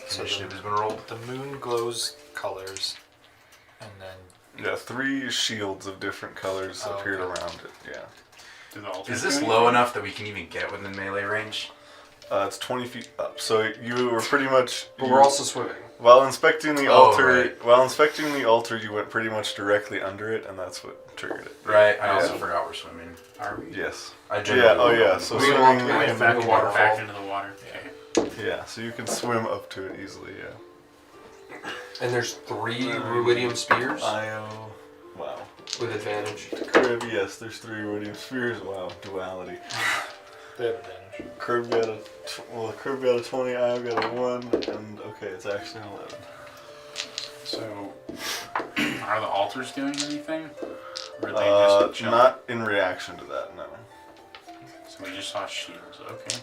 So Initiative has been rolled. the moon glows colors, and then Yeah, 3 shields of different colors Oh, appeared okay. around it, yeah. Do the altars Is this do low anything? enough that we can even get within melee range? It's 20 feet up, so you were pretty much... But we're also swimming. While inspecting the Oh, altar, right. you went pretty much directly under it, and that's what triggered it. Right. I also Yeah. forgot we're swimming. Are we? Yes. I Yeah. generally Oh, will yeah. go So with We swimming, went you back can, into the water. Back into the water. Okay. yeah. So you can swim up to it easily. Yeah. And there's 3 ruidium spears Io. Wow. with advantage. Crib. Yes. There's 3 radium spheres. Wow. Duality. they have advantage. Crib got a. Crib got a 20. Io got a 1. And okay, it's actually an 11. So, are the altars doing anything? Or are they just chilling? Not in reaction to that. No. So we just saw shields. Okay.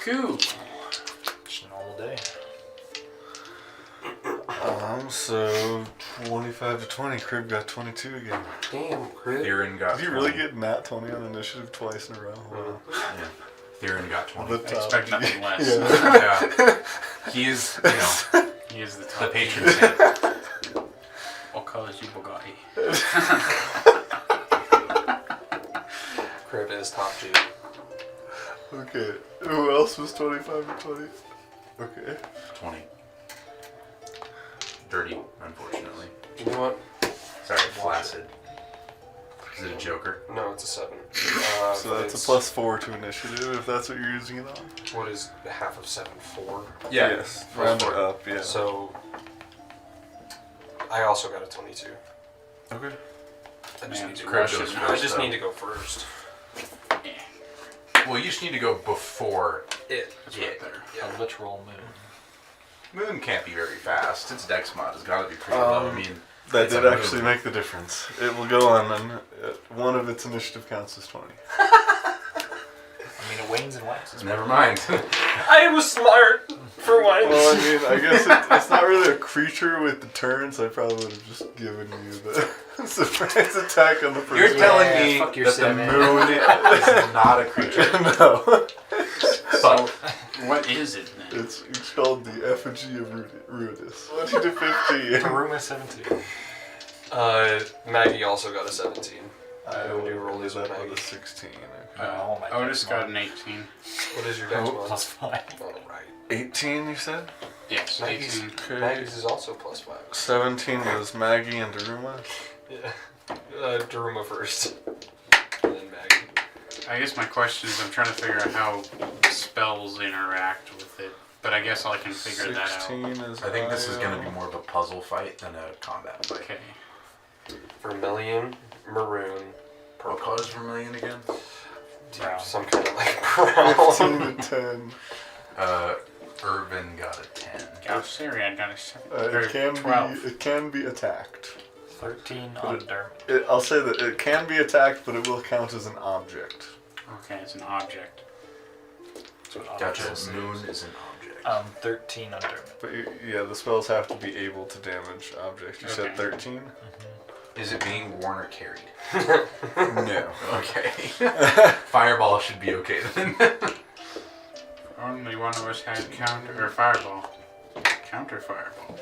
Cool. Just a normal day. So 25 to 20. Crib got 22 again. Damn, crit. Theron got Did you really get nat 20 on initiative twice in a row? Wow. Yeah. Theron got 20. The I expect top. nothing less. Yeah. He is, He is the the top. patron saint. What color is you Bugatti? Crit is top G. Okay. Who else was 25 to 20? Okay. 20. Dirty, unfortunately. You know what? Sorry, flaccid. Is it a joker? No, it's a 7. So but that's a it's- plus 4 to initiative if that's what you're using it on. What is half of 7? 4. Yes. Round it up, yeah. So, I also got a 22. Okay. I just Man, need to Crib go goes I first, just though. need to go first. Well, you just need to go before. It. It's right there. Yeah. A literal moon. Moon can't be very fast. Its dex mod has got to be pretty low. I mean, That It's did a actually move. make the difference. It will go on, and one of its initiative counts as 20. I mean, it wanes and waxes. never mind. I was smart for once. Well, I mean, I guess it's not really a creature with the turn, so I probably would have just given you the surprise attack on the first You're one. telling Yeah, me fuck your that the seven. moon is not a creature. No. But What is it then? It's called the Effigy of Ruidus. 20 to 15. Taruma 17. Maggie also got a 17. I When you roll is these up with with a Maggie. 16. Oh my Otis God. got an 18. What is your dex Oh, mod? plus 5. All right. 18, you said? Yes, Maggie's, 18. Okay. Maggie's is also plus 5. 17 was Maggie and Daruma. Yeah. Daruma first. And then Maggie. I guess my question is I'm trying to figure out how spells interact with it. But I guess I can figure that out. 16 is I think this is going to Io. be more of a puzzle fight than a combat fight. Okay. Vermilion, maroon, What purple. color is Vermilion again? Brown. Some kind of like brown. 15 to 10. Irvin got a 10. Galsarian got a 7. or It can 12. be. It can be attacked. 13 But on it- Derm. I'll say that it can be attacked, but it will count as an object. Okay, it's an object. That's what Gotcha. object is. Moon is an object. 13 on Derm. But yeah, the spells have to be able to damage objects. You said Okay. 13? Is it being worn or carried? No. Okay. Fireball should be okay then. Only one of us had counter or fireball. Counter fireball.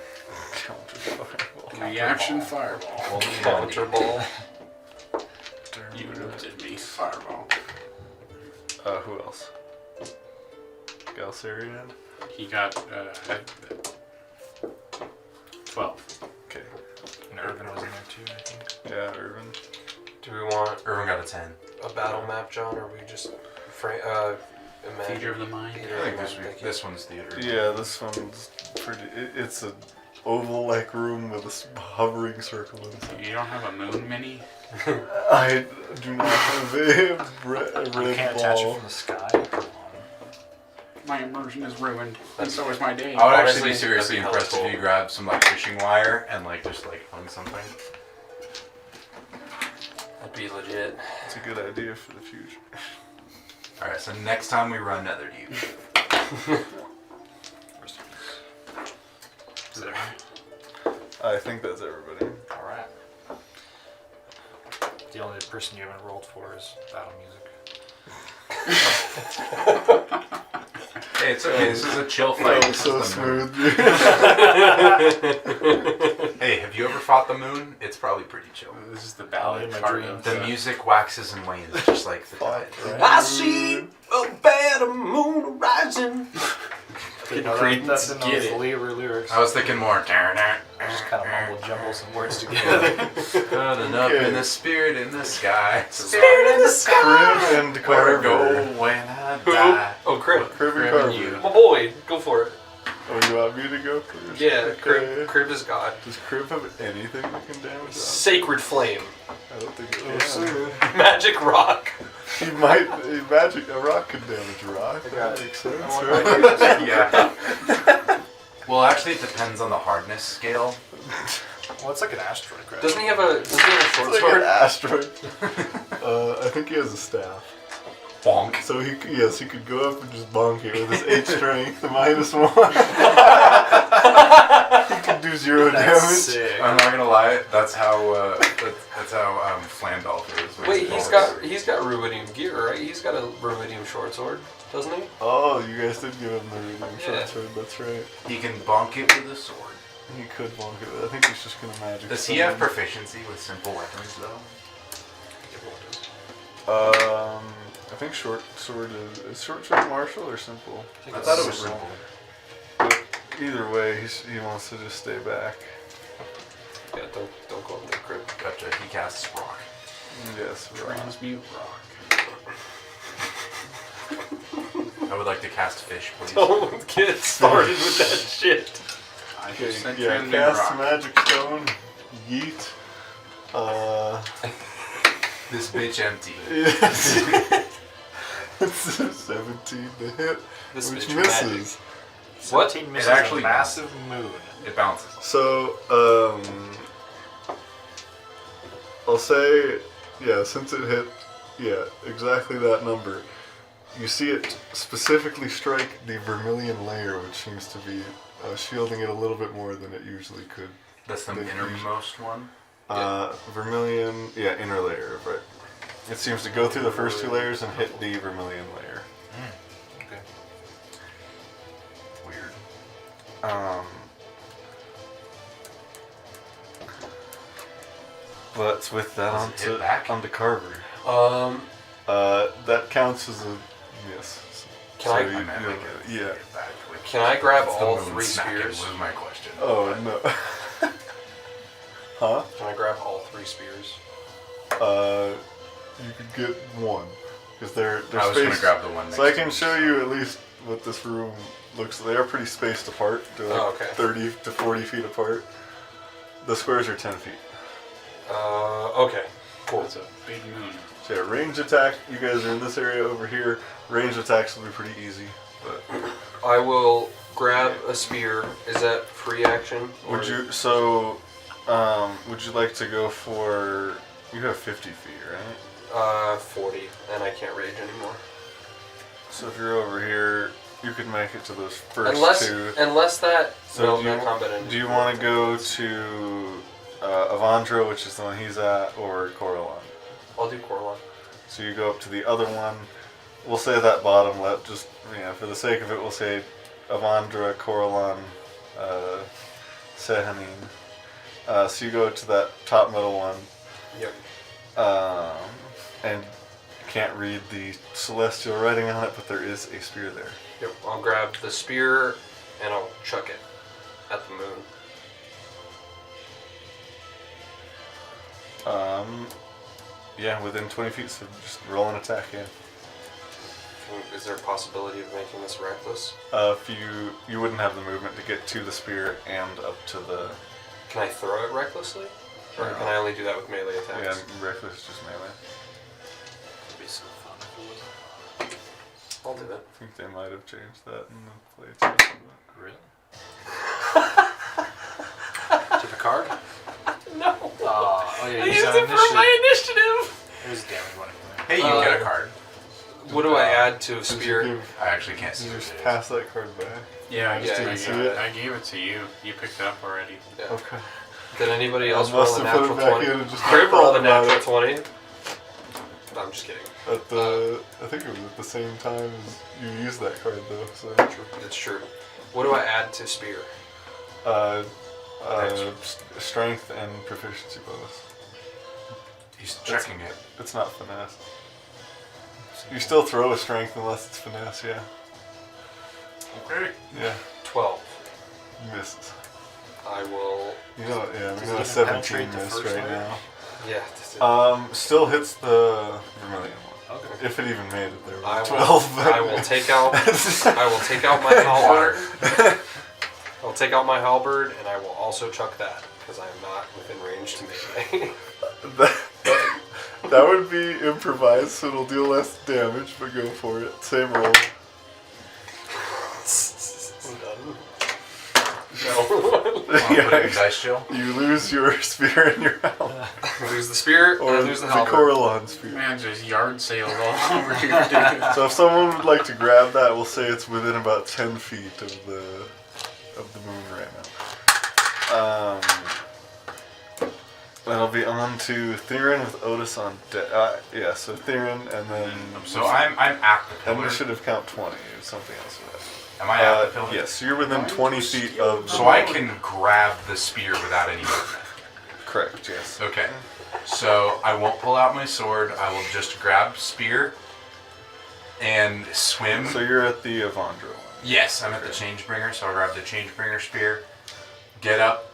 Counter fireball. Reaction fireball. Only Counter ball. You looked at me. Fireball. Who else? Galsarian? He got 12. Okay. And Irvin was in there too, I think. Yeah, Irvin. Do we want Irvin got a 10. a battle map, John, or we just imagine? Theater of the mind. Theater I of think the mind, thank you. this one's theater. Yeah, this one's pretty. It's a oval-like room with a hovering circle inside. You don't have a moon mini? I do not have a red You can't attach it ball. from the sky. Come on. My immersion is ruined, and so is my day. I would Honestly, actually be seriously that'd be impressed hella if you grabbed some like fishing wire and like just like hung something. That'd be legit. It's a good idea for the future. All right, so next time we run Netherdeep, Is that right? I think that's everybody. Alright. The only person you haven't rolled for is battle music. hey, it's okay. This is a chill fight. That was This so is the moon. smooth. Hey, have you ever fought the moon? It's probably pretty chill. This is the Oh, ballad in my part dreams. of The music waxes and wanes just like the tide. I see a bad moon rising. That's in Get those it. lyrics. I was thinking more. Just kind of mumble jumble some words together. Cuddling up in the spirit in the sky. Spirit in the sky. Crib and Where go Carver. when I Who? die. Oh, Crib. Crib and Crib Carver. and you. My boy, go for it. Oh, you want me to go first? Yeah, Okay. Crib is God. Does Crib have anything that can damage us? Sacred flame. I don't think it Oh, can. Magic rock. He might. A rock can damage a rock. I got That it. makes sense. I want right? Yeah. Well, actually, it depends on the hardness scale. Well, it's like an asteroid crash. Doesn't he have a short It's like an sword? asteroid. I think he has a staff. Bonk. So he could go up and just bonk it with his 8 strength, the -1. He could do 0 That's damage. sick. I'm not gonna lie. That's how. That's how Flandolf is. when Wait, he's he's got rubidium gear, right? He's got a rubidium short sword, doesn't he? Oh, you guys did give him the reading Yeah. short sword, that's right. He can bonk it with a sword. He could bonk it. I think he's just gonna magic. Does he have summon. proficiency with simple weapons though? I think short sword is short sword martial or simple? I thought it was simple. But either way, he wants to just stay back. Yeah, don't go in the Crib. Gotcha. He casts rock. Yes, right. Transmute rock. I would like to cast fish, please. Don't get started with that shit. I Okay, just said yeah, transmute cast rock. magic stone. Yeet. This bitch empty. Yes. It's a 17 to hit, This which bitch misses. What? 17 misses It actually a massive moon. It bounces. So, I'll say, yeah, since it hit, yeah, exactly that number, you see it specifically strike the vermilion layer, which seems to be shielding it a little bit more than it usually could. That's the Thank you. innermost one. Vermilion, yeah, inner layer, right. It seems to go through the first 2 layers and hit the vermilion layer. Okay. Weird. But with that Does it hit back? onto Carver. That counts as a yes. Can I- you- I meant like you- it yeah. hit back. Like, Can I grab it's the all moon 3 smacking spears? Was my question. Oh no. Huh? Can I grab all 3 spears? You could get 1 because they're I was spaced. gonna grab the one. So I next can to show me. you at least what this room looks. They are pretty spaced apart. They're like Oh, okay. 30 to 40 feet apart. The squares are 10 feet. Okay. Cool. That's a big moon. So yeah, range attack. You guys are in this area over here. Range attacks will be pretty easy. But I will grab a spear. Is that free action? or- would you? So, would you like to go for? You have 50 feet, right? 40, and I can't rage anymore. So if you're over here, you could make it to those first Unless 2. that. So no, do you, that combat ended. do you want to go to Avandra, which is the one he's at, or Coralon? I'll do Corlon. So you go up to the other one. We'll say that bottom left, just for the sake of it, we'll say Avandra, Coralon, Sehanin. So you go to that top middle one. Yep. And can't read the celestial writing on it, but there is a spear there. Yep. I'll grab the spear and I'll chuck it at the moon. Yeah, within 20 feet, so just roll an attack, yeah. Is there a possibility of making this reckless? If you wouldn't have the movement to get to the spear and up to the Can I throw it recklessly? Or No. can I only do that with melee attacks? yeah reckless is just melee. It'd be so fun if it was. I'll do it. I think they might have changed that in the playtest. Really? To the card? No. Oh yeah, I you used said it for my initiative. There's a damage one. Hey, you get a card. What do I add to a Did spear? you give- I actually can't see you what just it is. pass that card back? Yeah, I, just Yeah, I, you gave see it, it? I gave it to you. You picked it up already. Yeah. Okay. Did anybody I else must roll a have put natural it back 20? in and just Crib not rolled a thought about natural it. 20. No, I'm just kidding. At the, I think it was at the same time as you used that card though. So It's true. What do I add to spear? strength and proficiency bonus. He's checking it. It's not finesse. You still throw a strength unless it's finesse. Yeah. Okay. Yeah. 12. Misses. I will. You know, yeah, we Does know it a 17 penetrate the miss first right layer? now. Yeah. That's it. Still hits the vermilion one. Okay. If it even made it there. I will, 12. But I will take out. I will take out my halberd. I'll take out my halberd, and I will also chuck that because I am not within range to melee. that would be improvised, so it'll deal less damage, but go for it. Same roll. I'm done. Wanna put it in dice chill? You lose your spear and your helm. I lose the spear, Or and I the lose the halberd. Coralon spear. Man, just yard sale all over here, dude. So if someone would like to grab that, we'll say it's within about 10 feet of the moon right now. That'll be on to Theron with Otis on deck. Yeah, so Theron and then So I'm at the pillar. initiative count 20 or something else. Am I at the pillar? Yes, you're within 20 feet of. So I can grab the spear without any movement. Correct. Yes. Okay. So I won't pull out my sword. I will just grab spear and swim. So you're at the Avandra one. Yes, I'm at the Changebringer, so I'll grab the Changebringer spear, get up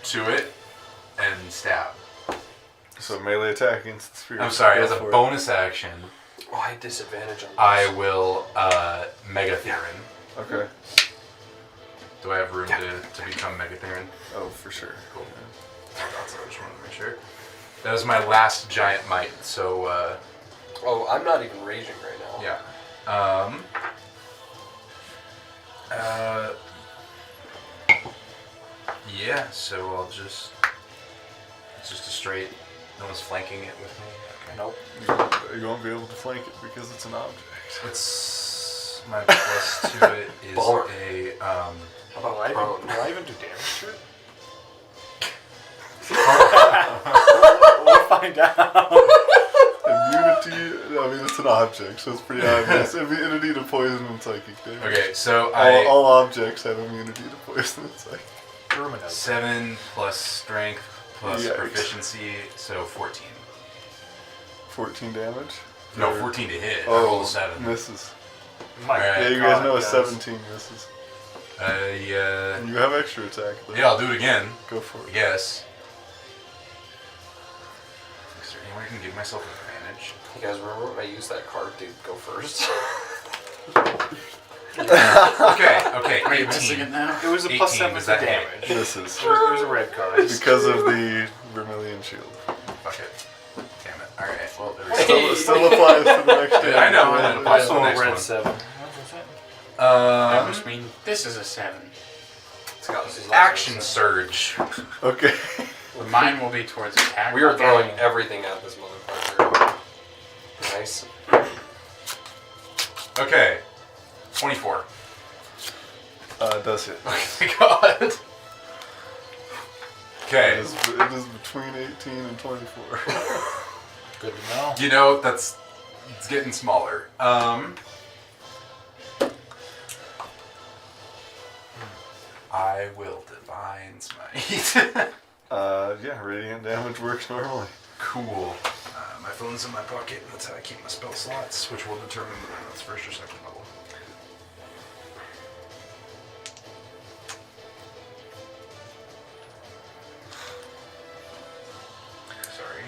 to it, and stab. So melee attack against the spear. I'm sorry, Go as a for it. bonus action, Oh, I had disadvantage on this. I will Mega Theron. Okay. Do I have room to become Mega Theron? Oh, for sure. Cool. That's what I just wanted to make sure. That was my last giant might, so Oh, I'm not even raging right now. yeah. Yeah, so I'll just. It's just a straight. No one's flanking it with me. Okay. Nope. You won't be able to flank it because it's an object. It's my plus to it is Bummer. a How about I Prone. even, do I even do damage to it? We'll find out. Immunity. I mean, it's an object, so it's pretty obvious. Immunity to poison and psychic damage. Okay, so All objects have immunity to poison and psychic. 7 plus strength plus Yikes. proficiency, so 14. 14 damage. No, Or- 14 to hit. I rolled Oh, a 7. misses. My Alright. Yeah, you guys know a 17 misses. Yeah. And you have extra attack. Though. Yeah, I'll do it again. Go for I it. guess. Is there any way I can give myself advantage? You guys remember when I used that card to go first? Okay, Are you missing 18. it now? It was a 18, plus 7 does for that hit? damage. Misses. It was a red card. Because of the vermilion shield. Fuck it. Damn it. Alright, well, there we go. Still applies to the next I know, I know. damage. Applies to the Also a next red one. 7. That must mean this is a 7. It's got this is Action also- surge. Okay. Mine will be towards attack. We are throwing Okay. everything at this motherfucker. Nice. Okay. 24. Does hit. Oh my god. It Okay. is between 18 and 24. Good to know. You know, it's getting smaller. I will divine smite. Yeah, radiant damage works normally. Cool. My phone's in my pocket, and that's how I keep my spell slots, which will determine whether it's first or second level. Sorry.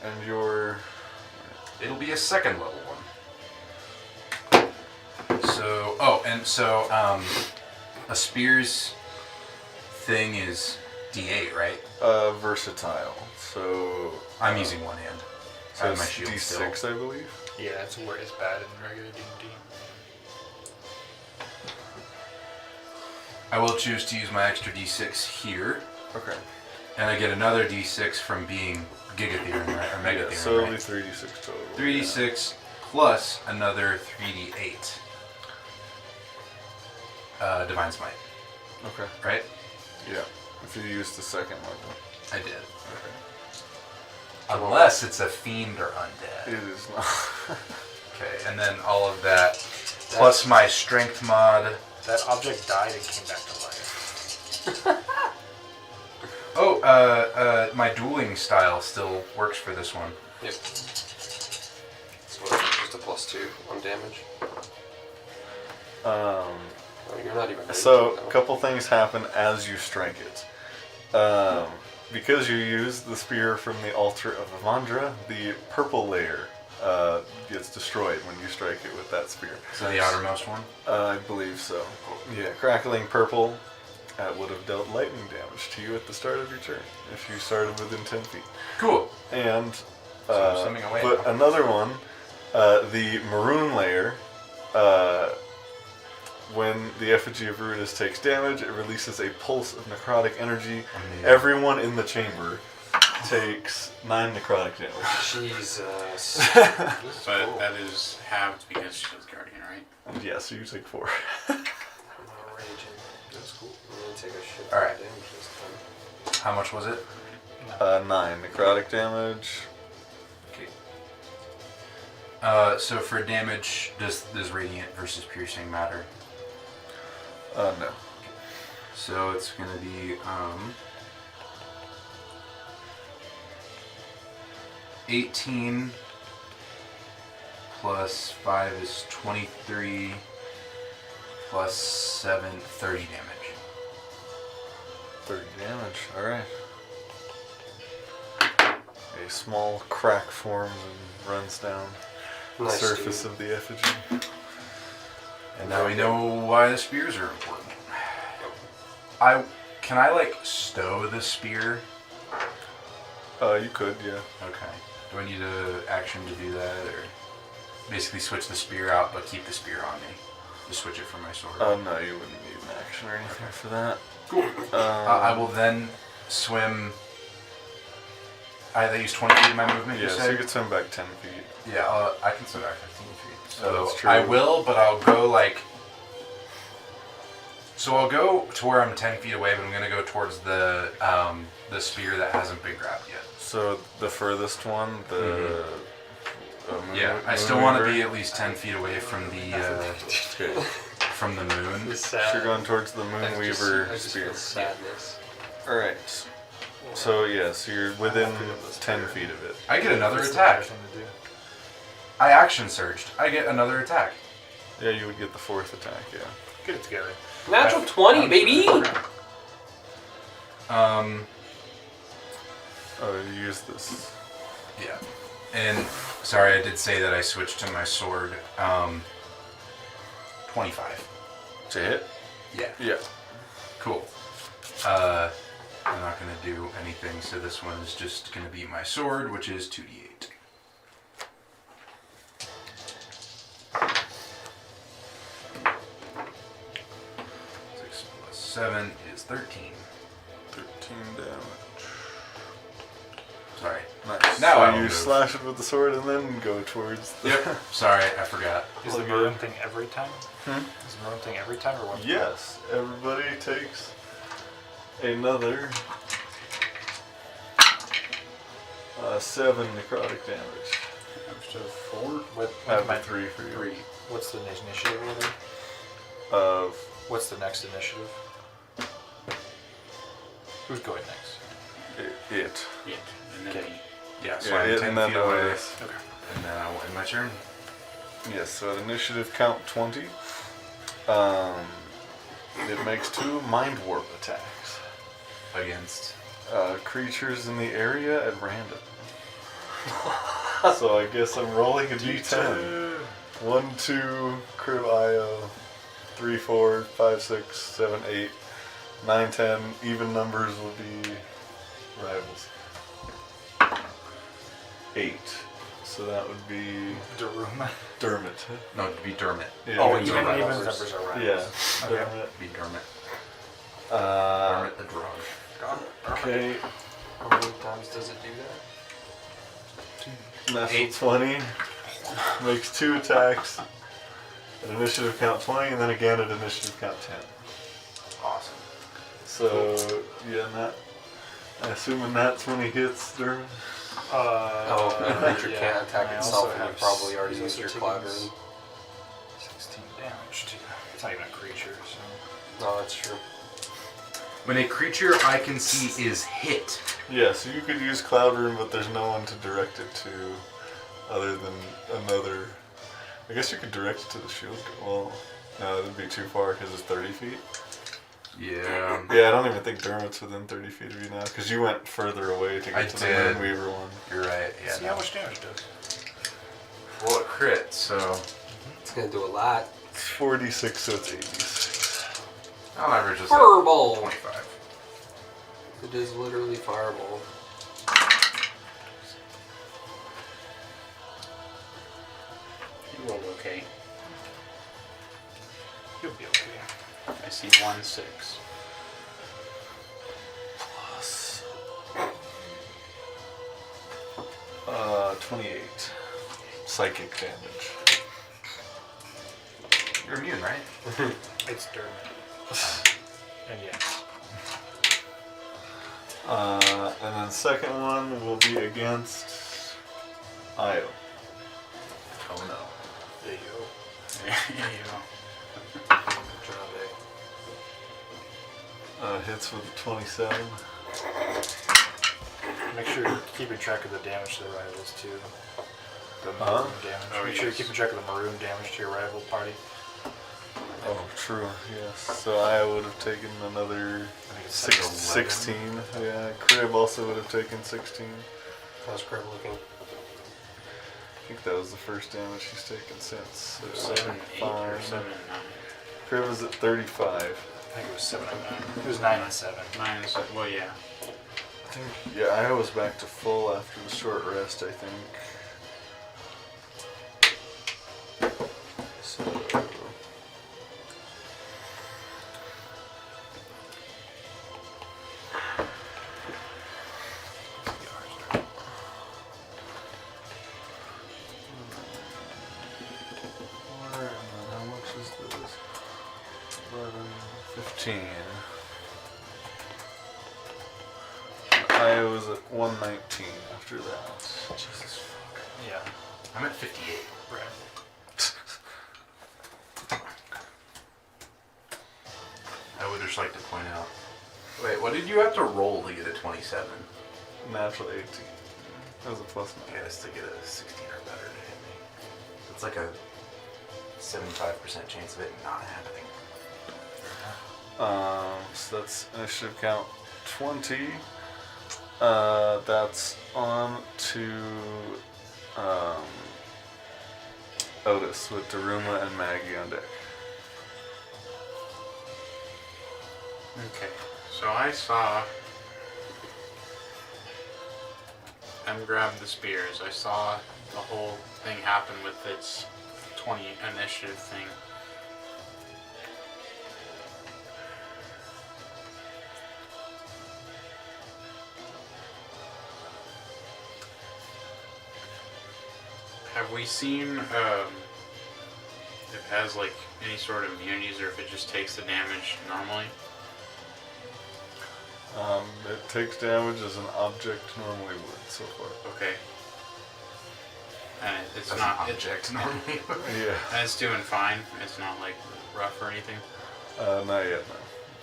And your It'll be a second level one. and so a spear's thing is D8, right? Versatile. So I'm using one hand. I so have my it's shield D6, still. I believe. Yeah, that's where it's bad in regular D&D. I will choose to use my extra D6 here, Okay. and I get another D6 from being Gigatheron, right? Or Megatheron, So it'll be right? 3d6 total. 3d6 plus another 3d8. Divine Smite, Yeah. Okay. right? Yeah. If you use the second weapon. I did. Okay. Unless it's a fiend or undead. It is not. Okay, and then all of that plus my strength mod. That object died and came back to life. Oh, my dueling style still works for this one. Yep. So just a +2 on damage. Oh, you're not even. So, raging, a though. couple things happen as you strike it. Because you use the spear from the altar of Avandra, the purple layer gets destroyed when you strike it with that spear. So the outermost one? I believe so. Yeah, crackling purple would have dealt lightning damage to you at the start of your turn if you started within 10 feet. Cool. And So I'm swimming away but now. another one, the maroon layer, when the effigy of Ruinous takes damage, it releases a pulse of necrotic energy. Amazing. Everyone in the chamber takes 9 necrotic damage. Jesus. But that is halved because she's the guardian, right? Yeah, so you take 4. I'm not raging. That's cool. I'm gonna take a shit ton Alright. of damage this time. How much was it? 9 necrotic damage. Okay. So for damage, does radiant versus piercing matter? No. So it's gonna be 18 plus 5 is 23 plus 7, 30 damage. 30 damage, alright. A small crack forms and runs down the Nice, surface dude. of the effigy. And now we know why the spears are important. Can I like stow the spear? You could, yeah. Okay. Do I need an action to do that, or basically switch the spear out but keep the spear on me? Just switch it for my sword. No, you wouldn't need an action or anything for that. Cool. I will then swim. I use 20 feet of my movement. Yeah, you so said? you could swim back 10 feet. Yeah, I can swim back 15 feet. So that's true. I will, but I'll go like. So I'll go to where I'm 10 feet away, but I'm gonna go towards the spear that hasn't been grabbed yet. So the furthest one, the Yeah, I still want to be at least 10 feet away from the Okay. from the moon. So you're going towards the Moonweaver I just spear. feel sadness. Alright. So yeah, so you're within 10 feet of it. I get another attack. I action surged. I get another attack. Yeah, you would get the 4th attack, yeah. Get it together. Natural 20, baby! Oh, you use this. Yeah. And sorry, I did say that I switched to my sword. 25. To hit? Yeah. Yeah. Cool. I'm not gonna do anything, so this one is just gonna be my sword, which is 2d8. 6 plus 7 is 13. 13 damage. Sorry. Nice. Now so I will you move. slash it with the sword and then go towards the... Yep. Sorry, I forgot. Is the maroon thing every time? Hmm? Is the maroon thing every time or one? Yes, everybody takes another 7 necrotic damage. So 4? What, Have my, the 3 for you. 3. What's the next initiative order? Of What's the next initiative? Who's going next? it. Yeah. And then Okay. Yeah, so Yeah, I'm it 10 and then feet away, us. Okay. and then I will end my turn. Yes, so at initiative count 20. It makes 2 mind warp attacks. Against. Creatures in the area at random. So I guess I'm rolling a d10. 1, 2, Crib IO, 3, 4, 5, 6, 7, 8, 9, 10. Even numbers will be rivals. 8. So that would be Daruma. Dermot. No, it'd be Dermot. Yeah. Oh, Even even numbers. numbers are right. Yeah. Okay. Dermot. It'd be Dermot. Uh, Dermot the drug. okay. How many times does it do that? Natural 20. Makes 2 attacks. At initiative count 20, and then again at initiative count 10. Awesome. So, yeah, Nat. I assume a nat 20 hits Dermot. Oh, the creature yeah. can't attack I itself, also and you have probably already he's used also your taking cloud rune. 16 damage too. It's not even a creature, so. No, that's true. When a creature I can see is hit, Yeah, so you could use Cloud Rune, but there's no one to direct it to other than another. I guess you could direct it to the shield. Well, no, that'd be too far because it's 30 feet. yeah. Yeah, I don't even think Dermot's within 30 feet of you now because you went further away to get I to the did. Moonweaver one. You're right. Yeah. See how much damage it does. Well, it crit, so It's gonna do a lot. It's 46, so it's 86. I'll average this at Fireball! 25. It is literally fireball. You rolled okay. You'll be okay. I see 1, 6. Plus. 28. Psychic damage. You're immune, right? It's Dermot. And yes. And then second one will be against Io. Oh no. There you go. There you go. Hits with a 27. Make sure you're keeping track of the damage to the rivals too. The maroon Uh-huh. damage. Oh, Make sure you're yes. keeping track of the maroon damage to your rival party. Oh, true. Yes. So I would have taken another I think it's 16. Yeah. Crib also would have taken 16. How's Crib looking? I think that was the first damage he's taken since. 7, 8, or 5. 7, 9. Crib is at 35. I think it was 7 and 9. It was 9 and 7. 9 and 7. Well, yeah. I think. Yeah, I was back to full after the short rest. I think. So. How much is this? 11, 15. I was at 119 after that. Jesus fuck. Yeah. I'm at 58. Right. I would just like to point out. Wait, what did you have to roll to get a 27? Natural 18. That was a plus I 9. guess to get a 16 or better to hit me. It's like a 75% chance of it not happening. So that's initiative count 20. That's on to Otis with Daruma and Maggie on deck. Okay. So I saw them grab the spears. I saw the whole thing happen with its 20 initiative thing. Have we seen if it has like any sort of immunities or if it just takes the damage normally? It takes damage as an object normally would so far. Okay. And it's As not an object normally. Yeah. and it's doing fine. It's not like rough or anything. Not yet,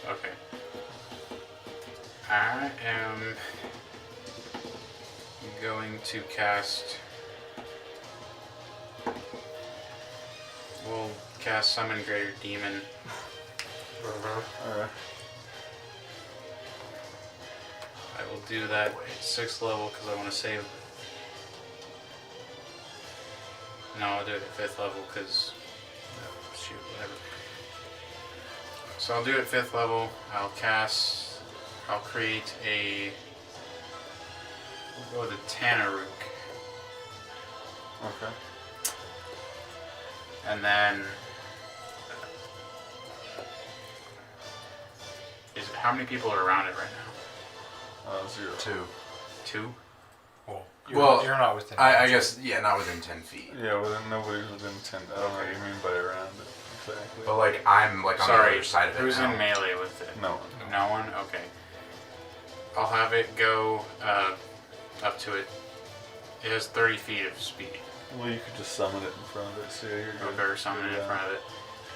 no. Okay. I am going to cast. We'll cast Summon Greater Demon. Alright. I will do that at 6th level because I want to save. No, I'll do it at 5th level because. Shoot, whatever. So I'll do it 5th level. I'll create a, we'll go with a Tanaruk. Okay. And then, how many people are around it right now? 0. 2. 2? Well, you're not within. I guess, yeah, not within 10 feet. Yeah, nobody's within 10. I don't know what you mean by around it exactly. But like, I'm like on the Sorry, other side of it who's now. in melee with it? No. No one? Okay. I'll have it go up to it. It has 30 feet of speed. Well, you could just summon it in front of it, so yeah, you're good. Okay, or summon it in Yeah. front of it.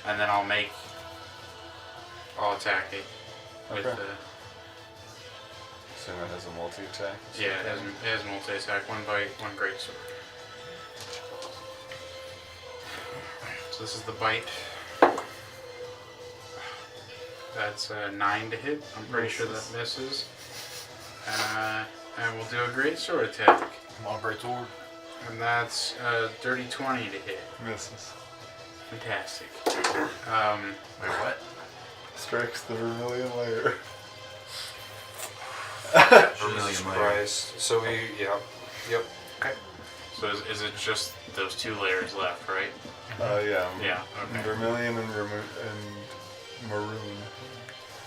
And then I'll attack it with Okay. the... Assume it has a multi-attack. Yeah, it has multi-attack, 1 bite, 1 greatsword. So this is the bite. That's 9 to hit. I'm pretty sure that misses. And we'll do a greatsword attack. Come on, great sword. And that's dirty 20 to hit. Misses. Fantastic. Wait, what? Strikes the vermilion layer. Vermilion Jesus layer. Christ. So we, yeah. Yep. So is it just those 2 layers left, right? Yeah. Yeah, okay. Vermilion and maroon.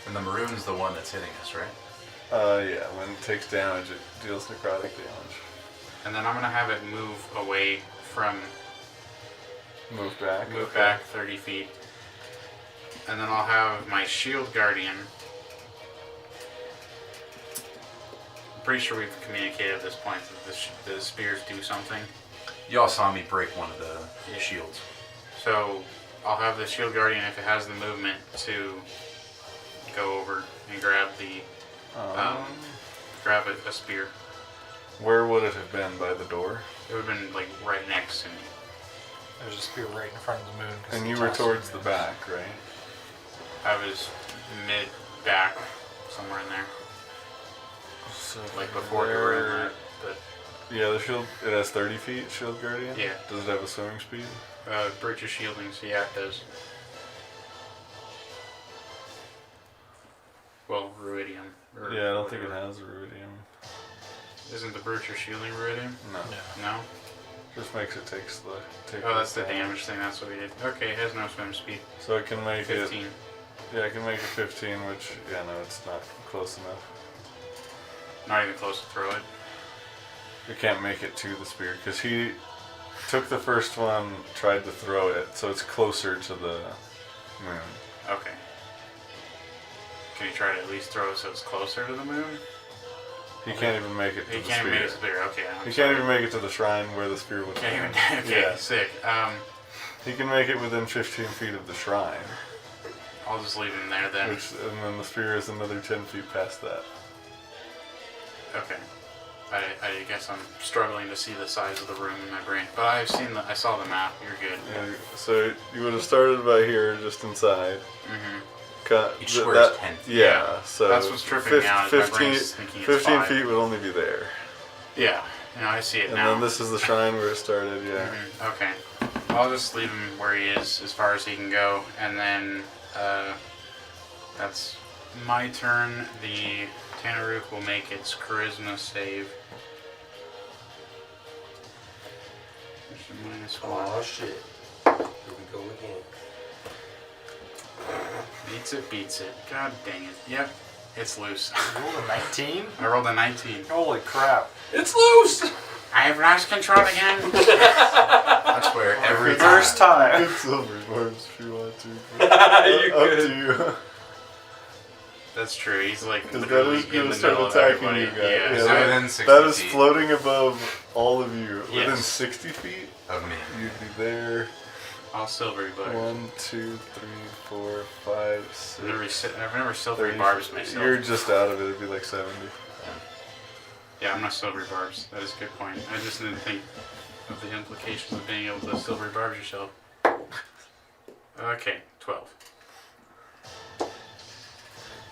And the maroon's the one that's hitting us, right? Yeah. When it takes damage, it deals necrotic damage. And then I'm going to have it move away from... Move back. Move okay. back 30 feet. And then I'll have my shield guardian. I'm pretty sure we've communicated at this point that the spears do something. Y'all saw me break one of the shields. So I'll have the shield guardian, if it has the movement, to go over and grab grab a spear. Where would it have been? By the door? It would have been like right next to me. There's a spear right in front of the moon. 'cause And the you were toss towards is- the back, right? I was mid back, somewhere in there. So Like before you were in that. Yeah, the shield. It has 30 feet. Shield guardian. Yeah. Does it have a swimming speed? Breach of shielding, so yeah, it does. Well, ruidium. Yeah, I don't think it has a ruidium. Isn't the breach of shielding ruidium? No. No? Just makes it take Oh, that's the damage thing, that's what we did. Okay, it has no swim speed. So it can make 15. it. Yeah, I can make it 15, which yeah, no, it's not close enough. Not even close to throw it. You can't make it to the spear because he took the first one, tried to throw it, so it's closer to the moon. Okay. Can you try to at least throw it so it's closer to the moon? He can't even make it to He the can't spear. even make it to the spear, okay. He can't even make it to the shrine where the spear would Can't land. even, okay, Yeah. sick. He can make it within 15 feet of the shrine, I'll just leave him there then. and then the spear is another 10 feet past that. Okay. I guess I'm struggling to see the size of the room in my brain. But I saw the map, you're good. Yeah, so you would have started by here, just inside. Mm-hmm. Cut, Each square is 10 feet. Yeah, so That's what's tripping me out, is my brain's thinking it's 15 5. feet would only be there. Yeah, I see it And now. then this is the shrine where it started, yeah. Mhm, okay. I'll just leave him where he is as far as he can go, and then that's my turn. The Tanaruk will make its charisma save. There's a -1. Oh shit. Here we go again. Beats it. God dang it. Yep, it's loose. You rolled a 19? I rolled a 19. Holy crap. It's loose! I have lost control again. I swear, every time. First time. Good silver barbs if you want to. You Up could. to you. That's true. He's like Because that literally is in going the to start middle of attacking everybody. you guys. Yeah. So that- within 60 that is feet. floating above all of you. Within Yes. 60 feet, Of me. you'd be there. All silvery barbs. 1, 2, 3, 4, 5, 6. I've never silvery 30. barbs myself. You're just out of it. It'd be like 70. Yeah, I'm not silvery barbs. That is a good point. I just didn't think of the implications of being able to silvery barbs yourself. Okay, 12.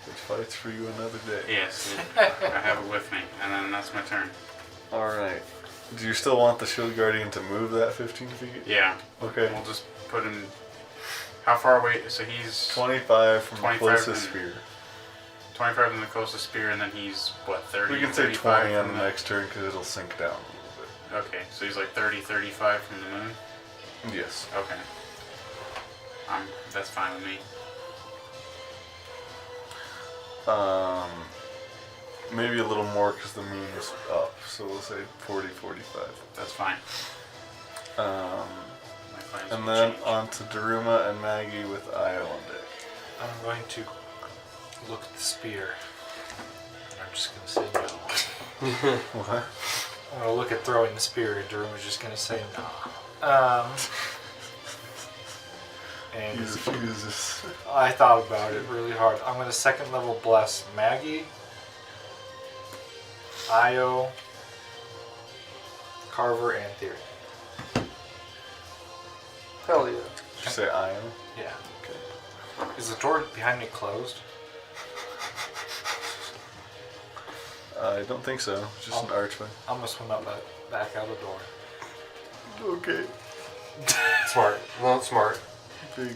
It fights for you another day. Yes, I have it with me, and then that's my turn. Alright. Do you still want the shield guardian to move that 15 feet? Yeah, Okay. we'll just put him How far away? So he's 25 from the 25 closest from- spear. 25 from the closest spear, and then he's what, 30? We can say 35 20 on from the next turn because it'll sink down a little Okay, so he's like 30, 35 from the moon. bit. Yes. Okay. That's fine with me. Maybe a little more because the moon is up, so we'll say 40, 45. That's fine. Um, My plans and will then change. on to Daruma and Maggie with Io on deck. I'm going to look at the spear. And I'm just going to say no. What? I'm going to look at throwing the spear, and Daruma's just going to say no. And He refuses. I thought about it really hard. I'm going to second level bless Maggie, Io, Carver, and Theory. Hell yeah. Did you say Io? Yeah. Okay. Is the door behind me closed? I don't think so. Just an archway. I'm going to swim out back out the door. Okay. Smart. Well, smart. Big.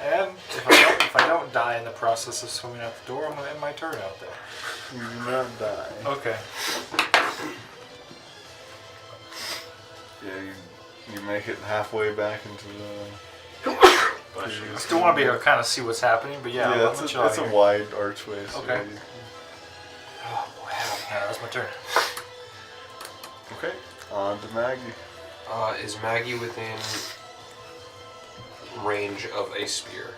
And if I don't die in the process of swimming out the door, I'm going to end my turn out there. You do not die. Okay. Yeah, you make it halfway back into the. I still want to be able to kind of see what's happening, but yeah, Yeah, I'm it's gonna a chill here. wide archway. So Okay. you- Oh boy, yeah, that's my turn. Okay. On to Maggie. Is Maggie within range of a spear?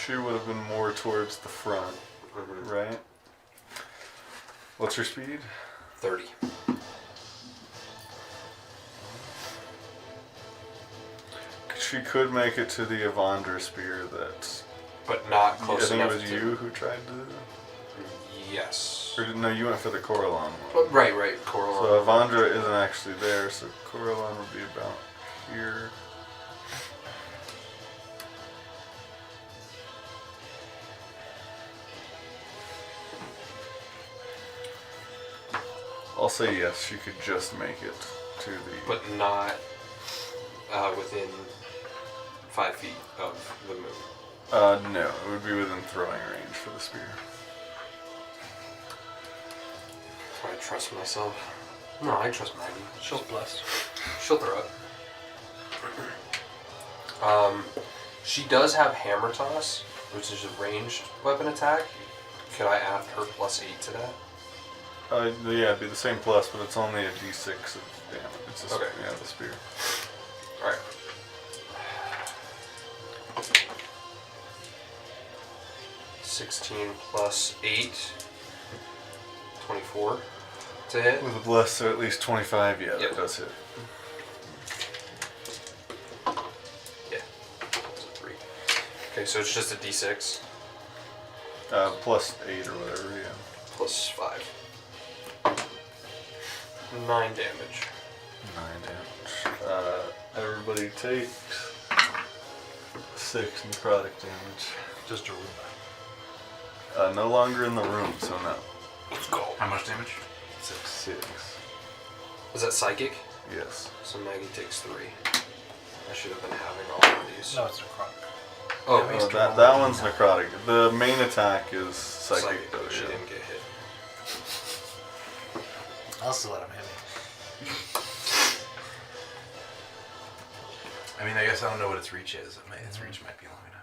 She would have been more towards the front, right? What's her speed? 30. She could make it to the Avandra spear that's... But not I close think it enough was to... you who tried to... Yes. Or no, you went for the Coralon one. Right, Coral. So Avandra isn't actually there, so Coralon would be about here. I'll say yes, she could just make it to the... But not within 5 feet of the moon. No, it would be within throwing range for the spear. Do I trust myself? No, I trust Maggie. She's blessed. She'll throw it. She does have hammer toss, which is a ranged weapon attack. Could I add her +8 to that? Yeah, it'd be the same plus, but it's only a d6 of damage. It's just, Okay. yeah, the spear. All right. +8, 24 to hit. With a bless, so at least 25, yeah, Yep. that does hit. Yeah. It's a 3. Okay, so it's just a d6 Plus 8 or whatever, yeah. +5. 9 damage. 9 damage. Everybody takes 6 necrotic damage. Just Daruma. No longer in the room, so no. Let's go. How much damage? 6. Is that psychic? Yes. So Maggie takes 3. I should have been having all of these. No, it's necrotic. Oh, Yeah, That one's necrotic. The main attack is psychic, though. She Yeah. didn't get hit. I'll still let him hit me. I mean, I guess I don't know what its reach is. Its reach might be long enough.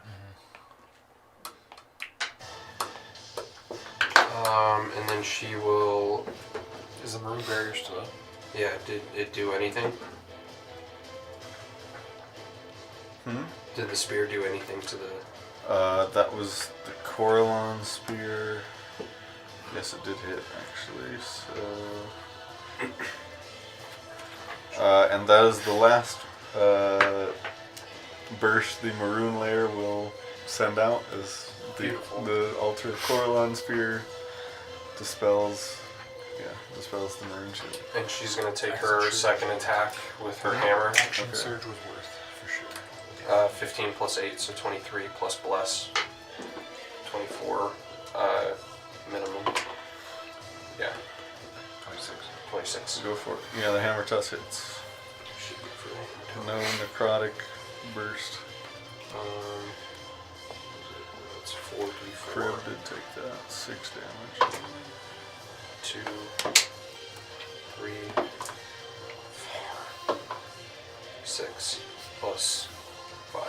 And then she will. Is the maroon barrier still up? Yeah, did it do anything? Did the spear do anything to the... That was the Coralon spear. Yes, it did hit, actually, so... and that is the last burst the maroon layer will send out as the altar Coralon spear dispels the maroon shield. And she's going to take her second attack with her hammer. Action Okay. surge was worth, for sure. 15 +8, so 23 plus bless. 24 minimum. Yeah, 26. 26. Go for it. Yeah, the hammer toss hits. Should be No necrotic burst. That's 4d4. Crib did take that. 6 damage. 2, 3, 4, 6, plus 5.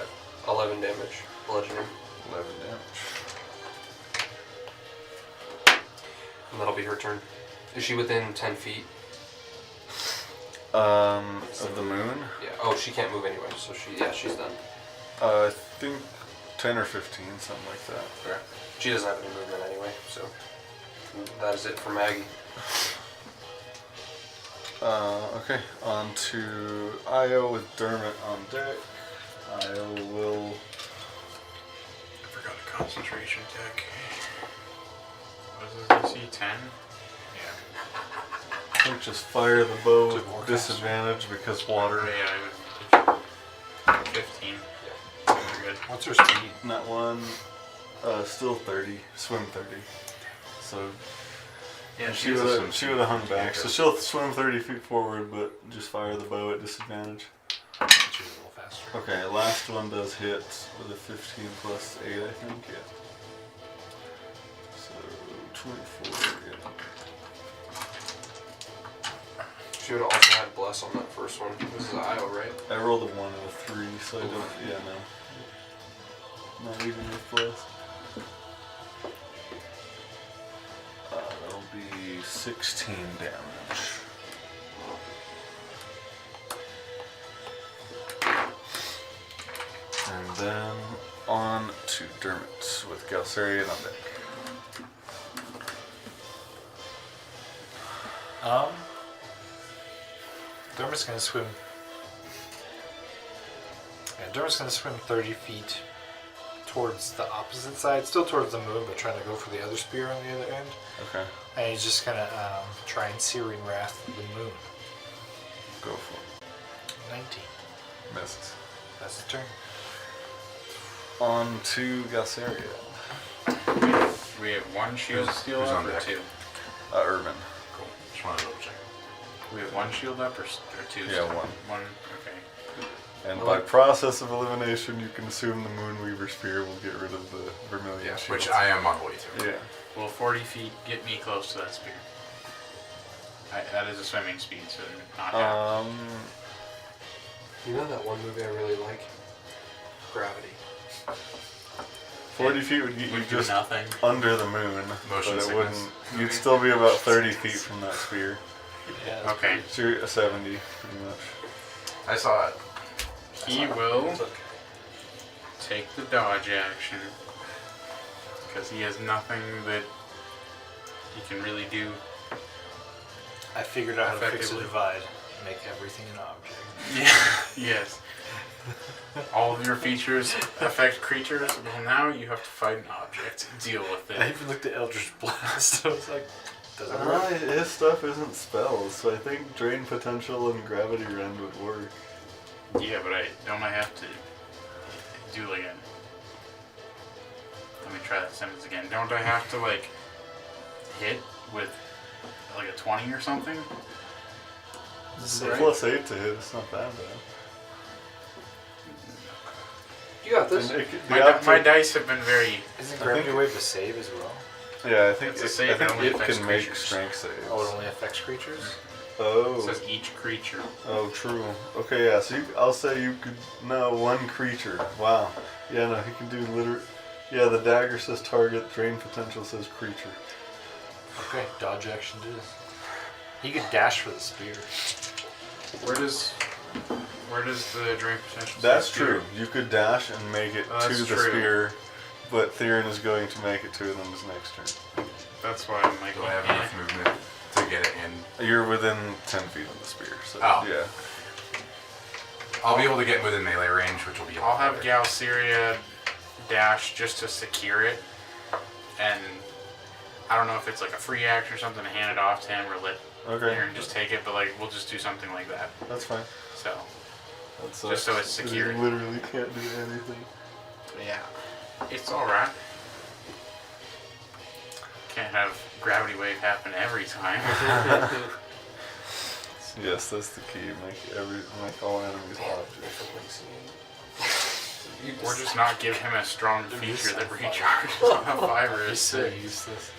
11 damage. Bludgeoning. 11 damage. And that'll be her turn. Is she within 10 feet? Of the moon? Yeah. Oh, she can't move anyway, so she's done. I think 10 or 15, something like that. Okay. She doesn't have any movement anyway, so that is it for Maggie. Okay, on to Io with Dermot on deck. Io will... I forgot a concentration tech. What is this DC? 10? I think just fire the bow Took more with disadvantage because water. Yeah, I would 15. Yeah. We're good. What's her speed? Not one. Still 30. Swim 30. So Yeah, she would have hung back. So she'll swim 30 feet forward, but just fire the bow at disadvantage. She's a little faster. Okay, last one does hit with a 15 plus 8, I think. Yeah. So 24. Yeah. She would have also had bless on that first one. This is Io, right? I rolled a 1 and a 3, so I don't. Yeah, no. Not even with bless. That'll be 16 damage. And then on to Dermot with Galcerian on deck. Dermot's gonna swim. Yeah, Dermot's gonna swim 30 feet towards the opposite side, still towards the moon, but trying to go for the other spear on the other end. Okay, And he's just gonna try and Searing Wrath the moon. go for it. 19. Misses. That's the turn. On to Galceria. We have one shield steel who's up on or deck? 2? Urban. Cool. Just wanted to double check. We have one shield up or 2? Yeah, one. One, okay. And by process of elimination, you can assume the Moonweaver Spear will get rid of the Vermilion Yeah, shield. which I am on the way to. Yeah. Will 40 feet get me close to that spear? That is a swimming speed, so not half. You know that one movie I really like? Gravity. 40 feet would get you Would do just nothing. under the moon, Motion but it sickness. wouldn't. You'd still be about 30 feet from that spear. Yeah. Okay. So you're a 70, pretty much. I saw it. He will take the dodge action because he has nothing that he can really do. I figured out how to fix a Effectively. divide. Make everything an object. Yeah. Yes. All of your features affect creatures. Well, now you have to fight an object. Deal with I it. even looked at Eldritch Blast. I was like, doesn't work. His stuff isn't spells, so I think Drain Potential and Gravity Rend would work. Yeah, but don't I have to do like a... Let me try that sentence again. Don't I have to like hit with like a 20 or something? It's Right. plus 8 to hit, it's not that bad. You got this. And it could- My dice have been very... Isn't I Gravity think- Wave a save as well? Yeah, I think It's a it, save, I it think only it affects can make creatures. strength saves. Oh, it only affects creatures? It Oh, says each creature. oh, true. Okay, yeah. So I'll say you could one creature. Wow. Yeah, no, he can do Yeah, the dagger says target. Drain Potential says creature. Okay, dodge action it is. He could dash for the spear. Where does the drain potential? That's say true. You could dash and make it Oh, to that's the true. spear, but Theron is going to make it to them his next turn. That's why I'm like, Do I have enough movement to get it in? You're within 10 feet of the spear, so Oh. yeah. I'll be able to get within melee range, which will be a lot I'll have better. Galceria dash just to secure it, and I don't know if it's like a free action or something to hand it off to him or let Okay, Aaron just take it, but like we'll just do something like that. that's fine. So That's Just so it's You secured. literally can't do anything. yeah, it's all right. Can't have gravity wave happen every time. So Yes, that's the key. Make all enemies objects. Or just not give him a strong feature that recharges on a fiber. He's so useless.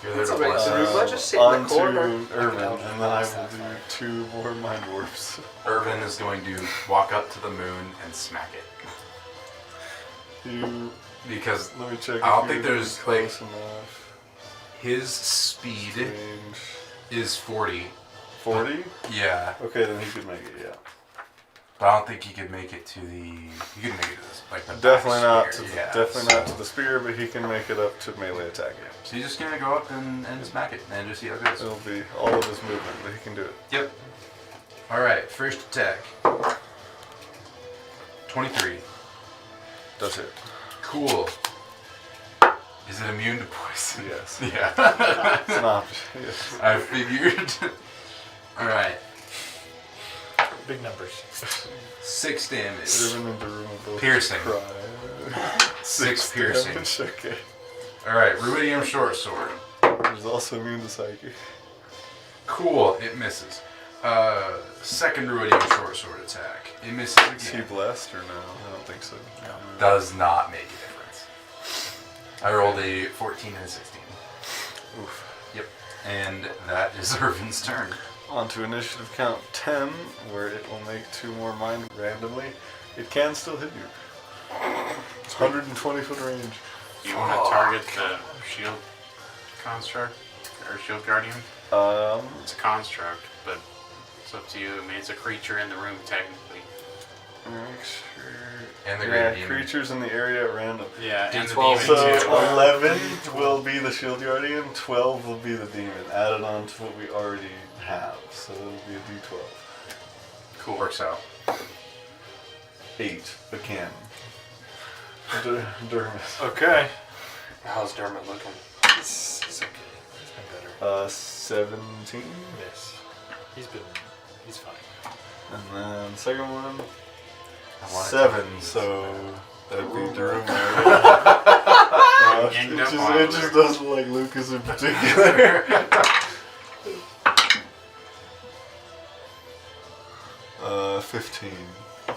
You're there to That's bless amazing. us. Let's just sit in On the to corner. Irvin, and then I will do 2 more mind warps. Irvin is going to walk up to the moon and smack it. Because Let me check. I don't if think you're there's, close enough. his speed Range is 40. 40. Yeah. Okay, then he could make it. Yeah. But I don't think he could make it to the. He could make it to this, like the Definitely back not. spear. To Yeah, definitely so- not to the spear, but he can make it up to melee attack. So he's just gonna go up and smack it and just see how it goes. It'll be all of his movement, but he can do it. Yep. All right. First attack. 23. Does it? Cool. Is it immune to poison? Yes. Yeah. It's an option. Yes. I figured. All right. Big numbers. 6 damage. Irvin and Daruma both Piercing. cry. 6 piercing. damage, okay. All right. Rubidium short sword. There's also immune to psychic. Cool. It misses. Second Rubidium short sword attack. It misses Is he again. blessed or no? I don't think so. No. Does not make a difference. I rolled a 14 and a 16. Oof. Yep. And that is Irvin's turn. On to initiative count 10, where it will make 2 more mind randomly. It can still hit you. 120 foot range. You want to target the shield construct or shield guardian? It's a construct, but it's up to you. I mean, it's a creature in the room technically. Make sure. And the Yeah, great demon. creatures in the area at random. Yeah, and the D12. demon So too. 11 will be the shield guardian, 12 will be the demon, added on to what we already have. So it'll be a d12. Cool. Works out. 8 again. Dermot. Okay. How's Dermot looking? It's okay. He's been better. 17. Yes. He's fine. And then second one, I want it to 7. be So that'd be Daruma. Ganged It up just, on it him. just doesn't like Lucas in particular. 15. I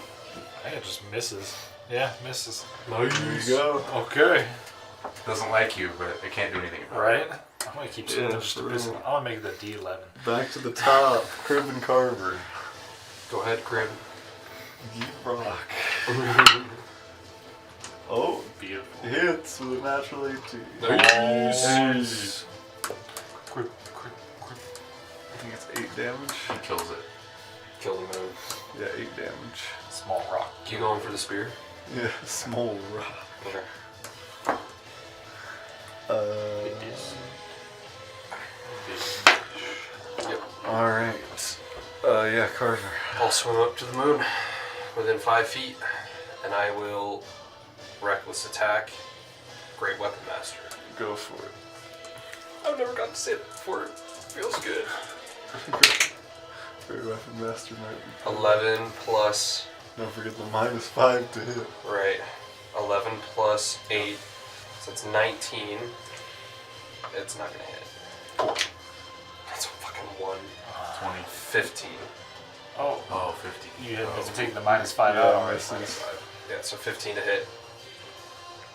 think it just misses. Yeah, misses. There you go. Okay. Doesn't like you, but it can't do anything about Right? I'm gonna keep Yeah, just a for missing. real. I'm gonna make the D11. Back to the top. Crib and Carver. Go ahead, Crib. You rock. Oh, Beautiful. hits with a natural 18. Nice. Quick. I think it's 8 damage. it. He kills it. Kill the moon. Yeah, 8 damage. Small rock. You going for the spear? Yeah, small rock. Okay. Yep. Alright. Yeah, Carver. I'll swim up to the moon within 5 feet, and I will reckless attack Great Weapon Master. Go for it. I've never got to say that before. It feels good. Great Weapon Master might be. 11 plus, Don't forget the -5 to hit. right, 11 plus 8, so it's 19. It's not gonna hit. That's a fucking 1. 20. 15. Oh, Oh, 50. you have to take the -5 Yeah, out. misses. Yeah, so 15 to hit.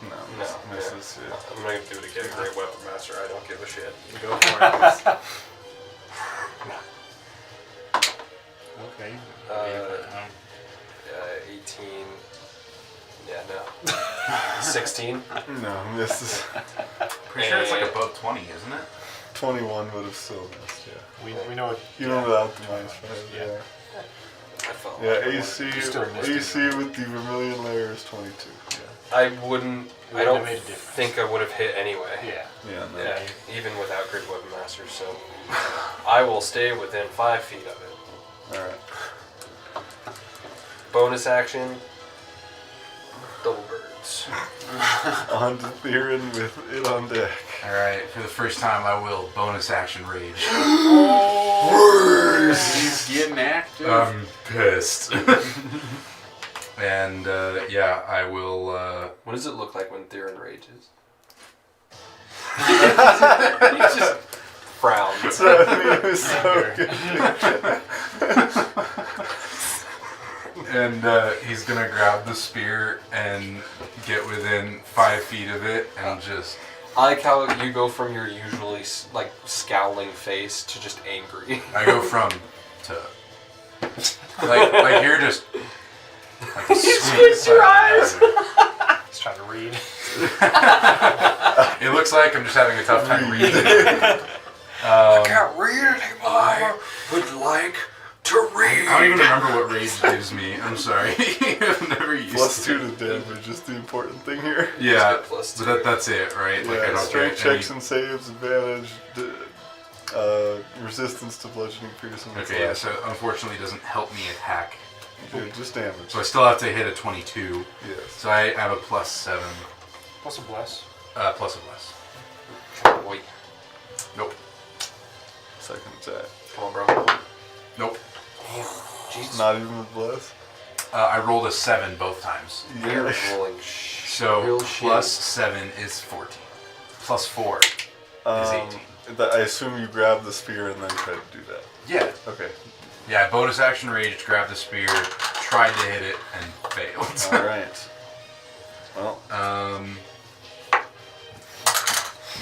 No, No, misses. Yeah. I'm gonna do it again. Great Weapon Master. I don't give a shit. Go for it. Okay. 18. Yeah, no. 16. No, misses. Pretty sure it's like above 20, isn't it? 21 would have still missed. Yeah. We know what. Even without the -5. Yeah. Yeah. I felt Yeah, like I AC You still missed it. AC with the vermilion layer is 22. Yeah. I wouldn't. I Wouldn't don't have made a difference. think I would have hit anyway. Yeah. Yeah, no. Yeah, even without Great Weapon Master. So I will stay within 5 feet of it. Alright. Bonus action. Double birds. On to Theron with it on deck. Alright, for the first time I will bonus action rage. He's getting active. I'm pissed. And yeah, I will. What does it look like when Theron rages? He's just frowns. It was so good. And he's gonna grab the spear and get within 5 feet of it and just. I like how you go from your usually like scowling face to just angry. I go from to like you're just. Like a squint your eyes. He's trying to read. It looks like I'm just having a tough time reading. I can't read anymore. I would like to read. I don't even remember what rage gives me. I'm sorry. I've never used +2 it. to damage is the important thing here. Yeah, Plus but 2. that's it, right? Like I Yeah, don't strength get any... checks and saves, advantage, resistance to bludgeoning, piercing. and Okay, yeah, slash. so unfortunately it doesn't help me attack. Yeah, just damage. So I still have to hit a 22. Yes. So I have a +7, What's a bless? plus a less. Wait, Nope. Second attack. come on, bro. Nope. Jesus. Not even with bless. I rolled a 7 both times. We're Yeah. rolling So real +7 is 14. +4 is 18. I assume you grab the spear and then try to do that. Yeah. Okay. Yeah, bonus action rage, grabbed the spear, tried to hit it, and failed. All right. Well,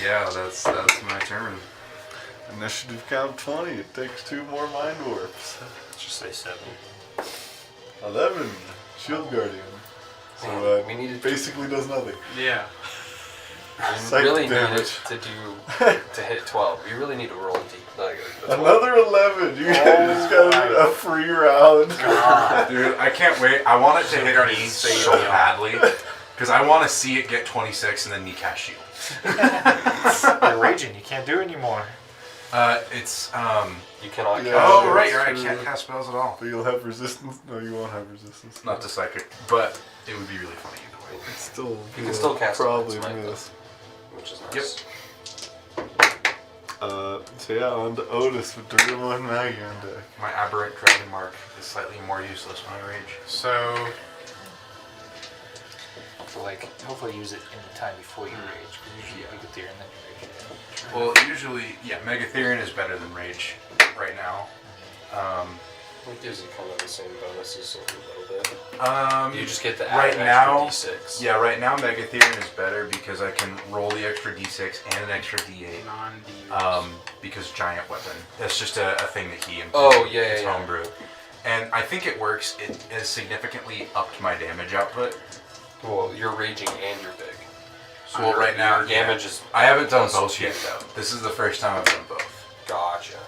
Yeah, that's my turn. initiative count 20. It takes 2 more mind warps. Let's just say 7. 11. Shield Guardian. So Man, we needed basically does nothing. Yeah. We Psych really need damage. it to hit 12. We really need to roll a D. Like a 12. Another 11. You just got a free round. Dude, I can't wait. I want it to hit me so badly. Because I want to see it get 26 and then me cast shield. You're raging. You can't do it anymore. It's, You cannot Yeah. cast oh, shields. right, I true. can't cast spells at all. But you'll have resistance. No, you won't have resistance. Not to psychic, but it would be really funny either way. It's still. You can still cast it, probably it's fine, miss. Which is nice. So yeah, on to Otis with Duramo and Maggie on deck. My aberrant dragon mark is slightly more useless when I rage. So So like, hopefully use it in the time before you rage, because usually you get there and then you rage. Well, usually, yeah, Megatherion is better than rage right now. It gives you kind of the same bonuses a little bit. You just get the right add now, extra D6. yeah, right now Megatherion is better because I can roll the extra D6 and an extra D8. non-D. Because giant weapon. That's just a thing that he Oh, yeah, It's yeah. homebrew. And I think it works. It has significantly upped my damage output. Well, you're raging and you're big. So Well, right now, your damage is. I haven't done plus both 2. yet, though. This is the first time I've done both. Gotcha.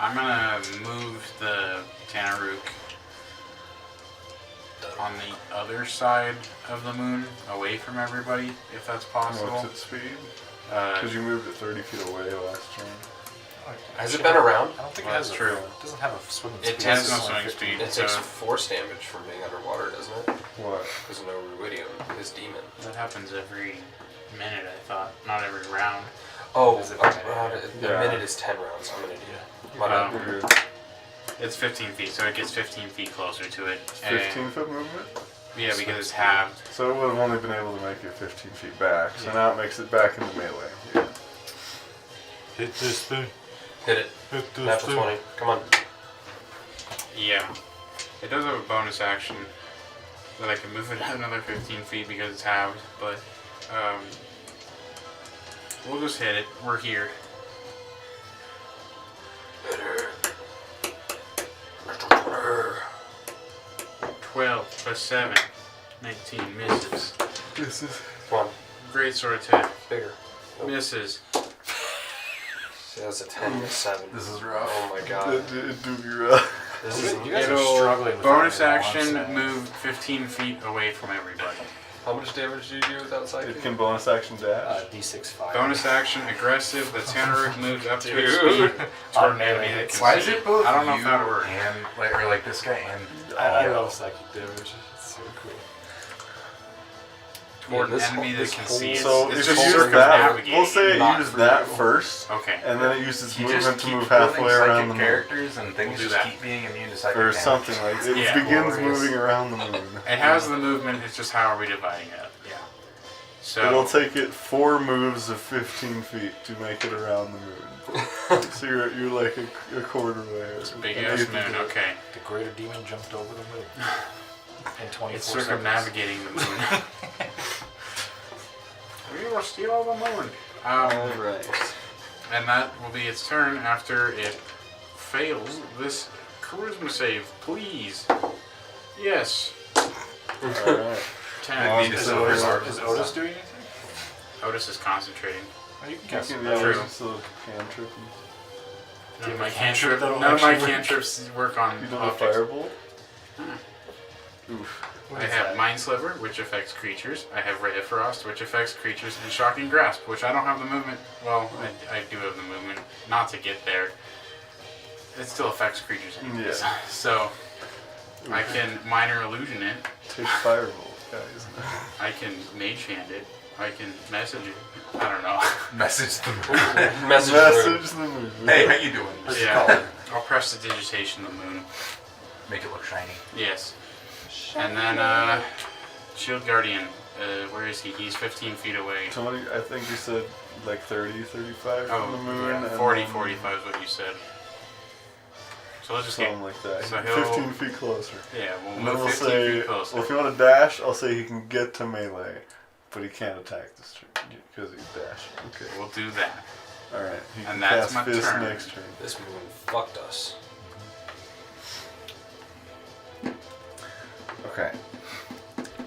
I'm gonna move the Tanaruk on the other side of the moon, away from everybody, if that's possible. What's its speed? Uh, Because you moved it 30 feet away last turn. Has it been around? I don't think Well, it has that's a, true. It doesn't have a swimming It speed. it has takes no It's only swimming 50. speed. It so takes force damage from being underwater, doesn't it? What? Because of no Ruidium, his demon. that happens every minute, I thought. Not every round. Oh, Is it a minute? round, the Yeah. minute is 10 rounds. I'm an idiot. My Um, bad. You're good. It's 15 feet, so it gets 15 feet closer to it. 15-foot movement? Yeah, because it's halved. So it would have only been able to make it 15 feet back. So now it makes it back into melee. Yeah. Hit this thing. Hit it. Hit this Natural 20. Come on. Yeah. It does have a bonus action that I can move it another 15 feet because it's halved, but we'll just hit it. We're here. 12 plus 7. 19 misses. This is. Come on. Great sword attack. Bigger. Misses. See, that's a 10 and a 7. This is rough. Oh my god. It do be rough. This is. You guys are It'll struggling with bonus that, action, I'm saying. move 15 feet away from everybody. How much damage do you do without psychic? It can bonus action dash. D6 fire. Bonus action, aggressive. The Tanaruk moves up to its Dude. speed toward an enemy that can Why is see it both I don't know you if that works. and like this guy and I love psychic damage. It's so cool. Toward Yeah, an this enemy whole- that this can whole- see. So It's if just you use that, circumnavigating. we'll say it not used for that you. first, Okay. and then it uses he movement just to keeps move building halfway around psychic the moon. characters and things do just that. keep being immune to psychic Or damage. something like it. Yeah. begins Glorious. moving around the moon. It has the movement, it's just how are we dividing it up? Yeah. So It'll take it 4 moves of 15 feet to make it around the moon. So you're like a quarter way. it's a big ass moon. Okay. The greater demon jumped over the moon. In 24 It's seconds. circumnavigating the moon. We will steal the moon. Alright. And that will be its turn after it fails this charisma save. Please. Yes. Alright. 10. need Is to Otis, Silver is Otis doing anything? Otis is concentrating. Oh, you can You cast can it. True. just a little cantrip. None of you my have a cantrip that'll none of my actually work? cantrips work on You do a objects. firebolt? Oof. What I is have that? Mind Sliver, which affects creatures. I have Ray of Frost, which affects creatures, and Shocking Grasp, which I don't have the movement. Well, I do have the movement, not to get there. It still affects creatures anyways. Yeah. So I can Minor Illusion it. Take firebolt, guys. I can Mage Hand it. I can Message it. I don't know. Message the moon. Message room. Message the moon. Hey, how you doing? Yeah. I'll press the digitation of the moon. Make it look shiny. Yes. And then Shield Guardian. Where is he? He's 15 feet away. 20, I think you said like 30, 35 from the moon. yeah, and 40, then 45 is what you said. So let's just get, something like that. so he'll- 15 feet closer. yeah, we'll And then move we'll 15 say, feet closer. well, if you want to dash, I'll say he can get to melee, but he can't attack this turn because he's dashing. Okay. We'll do that. All right. He can And that's cast my Fist turn. next turn. This moon fucked us. Okay.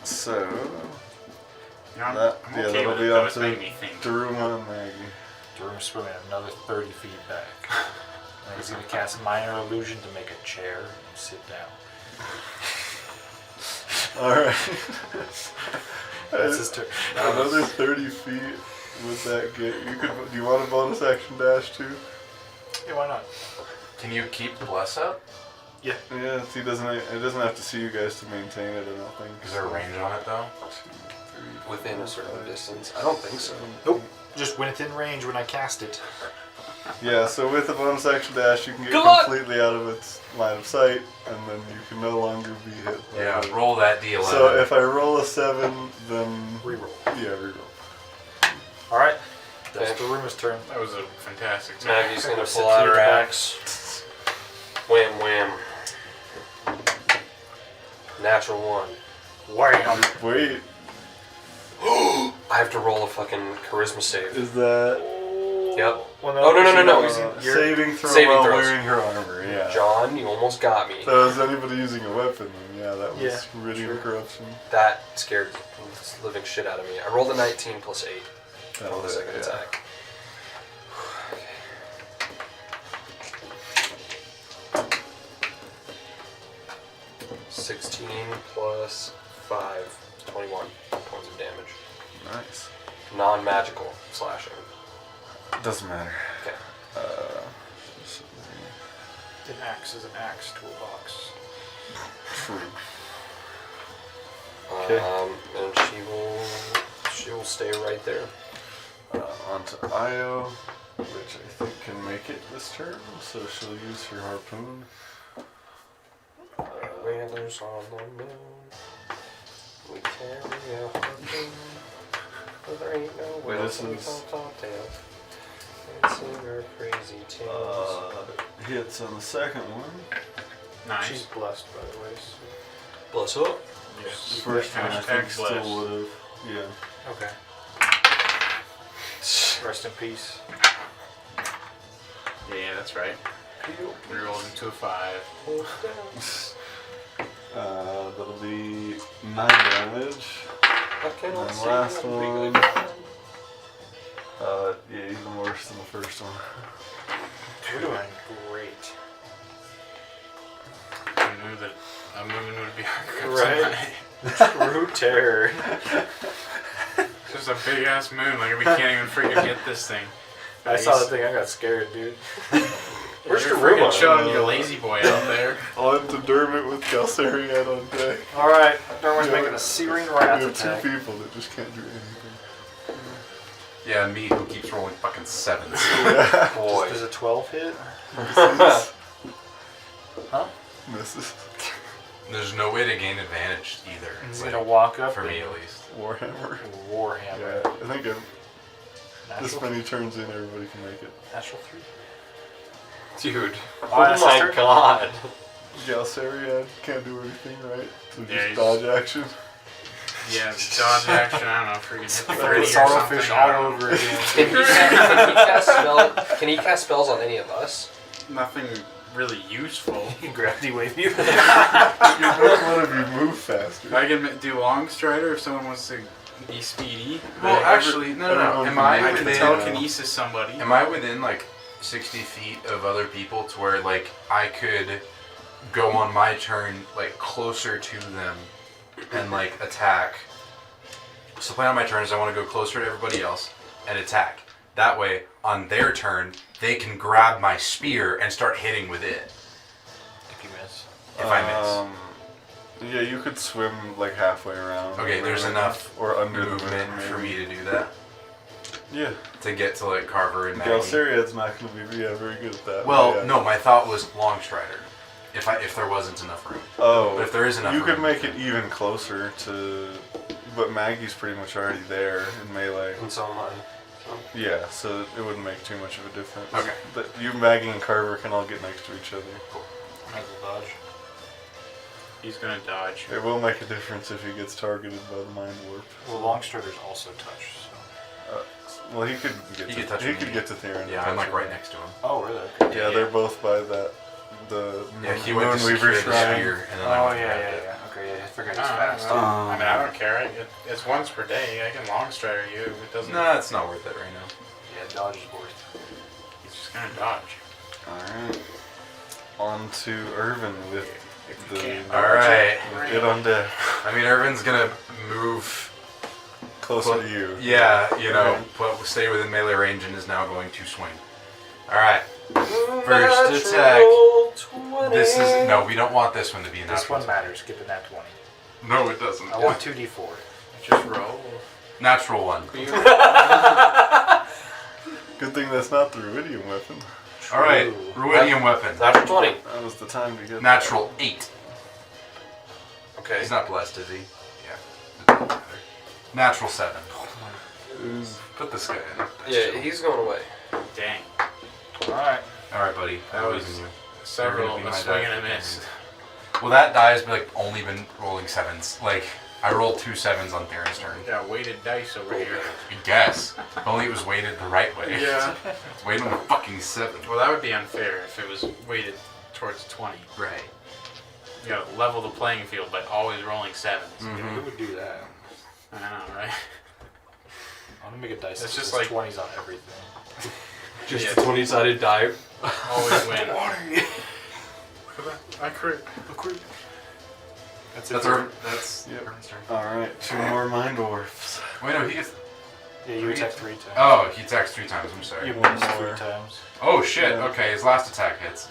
So You know, That- I'm yeah, okay that'll with be it though. up It's to making me think. Daruma and Maggie. Durham's swimming another 30 feet back. And he's going to cast Minor Illusion to make a chair and sit down. All right. That's his turn. Another 30 feet. Would that get you? Could. Do you want a bonus action dash too? Yeah, why not? Can you keep Bless up? Yeah. He doesn't. It doesn't have to see you guys to maintain it. I don't think. Is there a range on it though? 2, 3, Within 4, a certain 5, distance. 6, I don't think so. 7, Nope. Just within range when I cast it. Yeah. So with a bonus action dash, you can get Good luck! completely out of its line of sight, and then you can no longer be hit. by Yeah, it. roll that D11. So if I roll a 7, then Reroll. yeah, reroll. Alright. That's Okay. Daruma's turn. That was a fantastic turn. Maggie's gonna Sit pull out to her the back. axe. Wham wham. Natural 1. Wham! Wait, I have to roll a fucking charisma save. is that Yep. Well, Oh, no. saving throw Saving while throws. wearing her armor? Yeah. John, you almost got me. So is anybody using a weapon? Then yeah, that was Yeah, ridding sure. corruption. That scared the living shit out of me. I rolled a 19 plus 8 That'll on the hit, second yeah. attack. 16 plus 5, 21 points of damage. Nice. Non-magical slashing. Doesn't matter. Okay. An axe is an axe to a box. True. Okay. And she will stay right there. On to Io, which I think can make it this turn, so she'll use her harpoon. Whalers on the moon. We carry a harpoon. But there ain't no whales This and we is- don't talk tails. And sing our crazy tales. Hits on the second one. Nice. She's blessed, by the way. So. Bless up. The first one I think Hashtag still blessed. would have. Yeah. Okay. Rest in peace. Yeah, that's right. We rolled into a 5. That'll be 9 damage. I And cannot then see. last I'm pretty one. good. Yeah, even worse than the first one. You're doing great. I knew that a moon would be our Right. kryptonite. True terror. It's just a big ass moon. Like we can't even freaking get this thing. I saw the thing, I got scared, dude. Where's You're Daruma? freaking showing your lazy boy out there. On to Dermot with Calcariad on deck. Alright, Darwin's Yeah. making a Searing We Wrath have attack. 2 people that just can't do anything. Yeah, me who keeps rolling fucking 7s. Boy. Does a 12 hit? Misses. Huh? Misses. There's no way to gain advantage either. He's like, gonna walk up for me and at least. Warhammer. Warhammer. Yeah, I think this Natural, many turns in, everybody can make it. natural 3. Dude. Oh, Oh that's my fair. god. Galceria can't do anything, right? So just Yeah, he's- dodge action. Yeah, dodge action. I don't know. Freaking hit the Like gritty or Sorrowfish something. all over again. Can he cast spells on any of us? Nothing really useful. Gravity wave you. You don't want to be move faster. I can do long strider if someone wants to be speedy. Well, I- actually, no. everyone Am can I make I it can within? telekinesis somebody. Am I within like 60 feet of other people to where like I could go on my turn like closer to them and like attack? So plan on my turn is I want to go closer to everybody else and attack. That way, on their turn, they can grab my spear and start hitting with it. If you miss. If I miss. Yeah, you could swim like halfway around. Okay, there's enough or under the movement moon, for maybe. me to do that. Yeah, To get to like Carver and Maggie. Galceria's not going to be very good at that. Well, but yeah. no, my thought was long strider. If there wasn't enough room. Oh, But if there is enough you room, could make it even closer to. But Maggie's pretty much already there in melee. And so am I. Yeah, so it wouldn't make too much of a difference. Okay. But you, Maggie, and Carver can all get next to each other. Might as well dodge. He's gonna dodge. It will make a difference if he gets targeted by the mind warp. Well, long strider's also touch, so. Well, he could get. He to, could touch he me. could get to Theron. Yeah, I'm like right next to him. Oh, really? Okay. Yeah, they're both by the Yeah, he went to secure Moonweaver the Shrine. spear, and then Oh, I yeah, went and yeah, grabbed it. yeah. Okay, yeah, I figured I it's don't fast. know. I mean, I don't care. It's once per day. I can long strider you. If it doesn't. Nah, it's not worth it right now. Yeah, dodge is worth. He's just gonna dodge. Alright. On to Irvin with the. can't Alright. with it on deck. I mean, Irvin's gonna move. Closer to you. Yeah, you know, stay within melee range and is now going to swing. Alright. First attack. This is. No, we don't want this one to be a This natural. one matters. Get the nat 20. No, it doesn't. I want 2d4. Just roll. Natural one. Good thing that's not the Ruidium weapon. Alright, True. Ruidium weapon. Natural 20. That was the time to get Natural 8. Okay. He's not blessed, is he? Yeah. Natural 7. Put this guy in. Yeah, he's going away. Dang. Alright. Alright, buddy. That I was believe in you. several You're gonna be a my swing die and a for miss. Well, that die has like only been rolling 7s. Like, I rolled 2 7s on Theron's turn. Got weighted dice over here. I guess. If only it was weighted the right way. Yeah. It's weighted on a fucking 7. Well, that would be unfair if it was weighted towards 20. Right. You gotta level the playing field by always rolling 7s. Who would do that? I know, right? I'm gonna make a dice. It's that just says like- 20s on everything. Just Yeah. a 20-sided die. Always win. I crit. That's That's it. our. That's. Yep. Irvin's turn. Alright, 2 more mind dwarfs. Wait, no, he gets. Yeah, you attack 3 times. Oh, he attacks 3 times. I'm sorry. You One miss more. 3 times. Oh shit. Yeah. Okay, his last attack hits.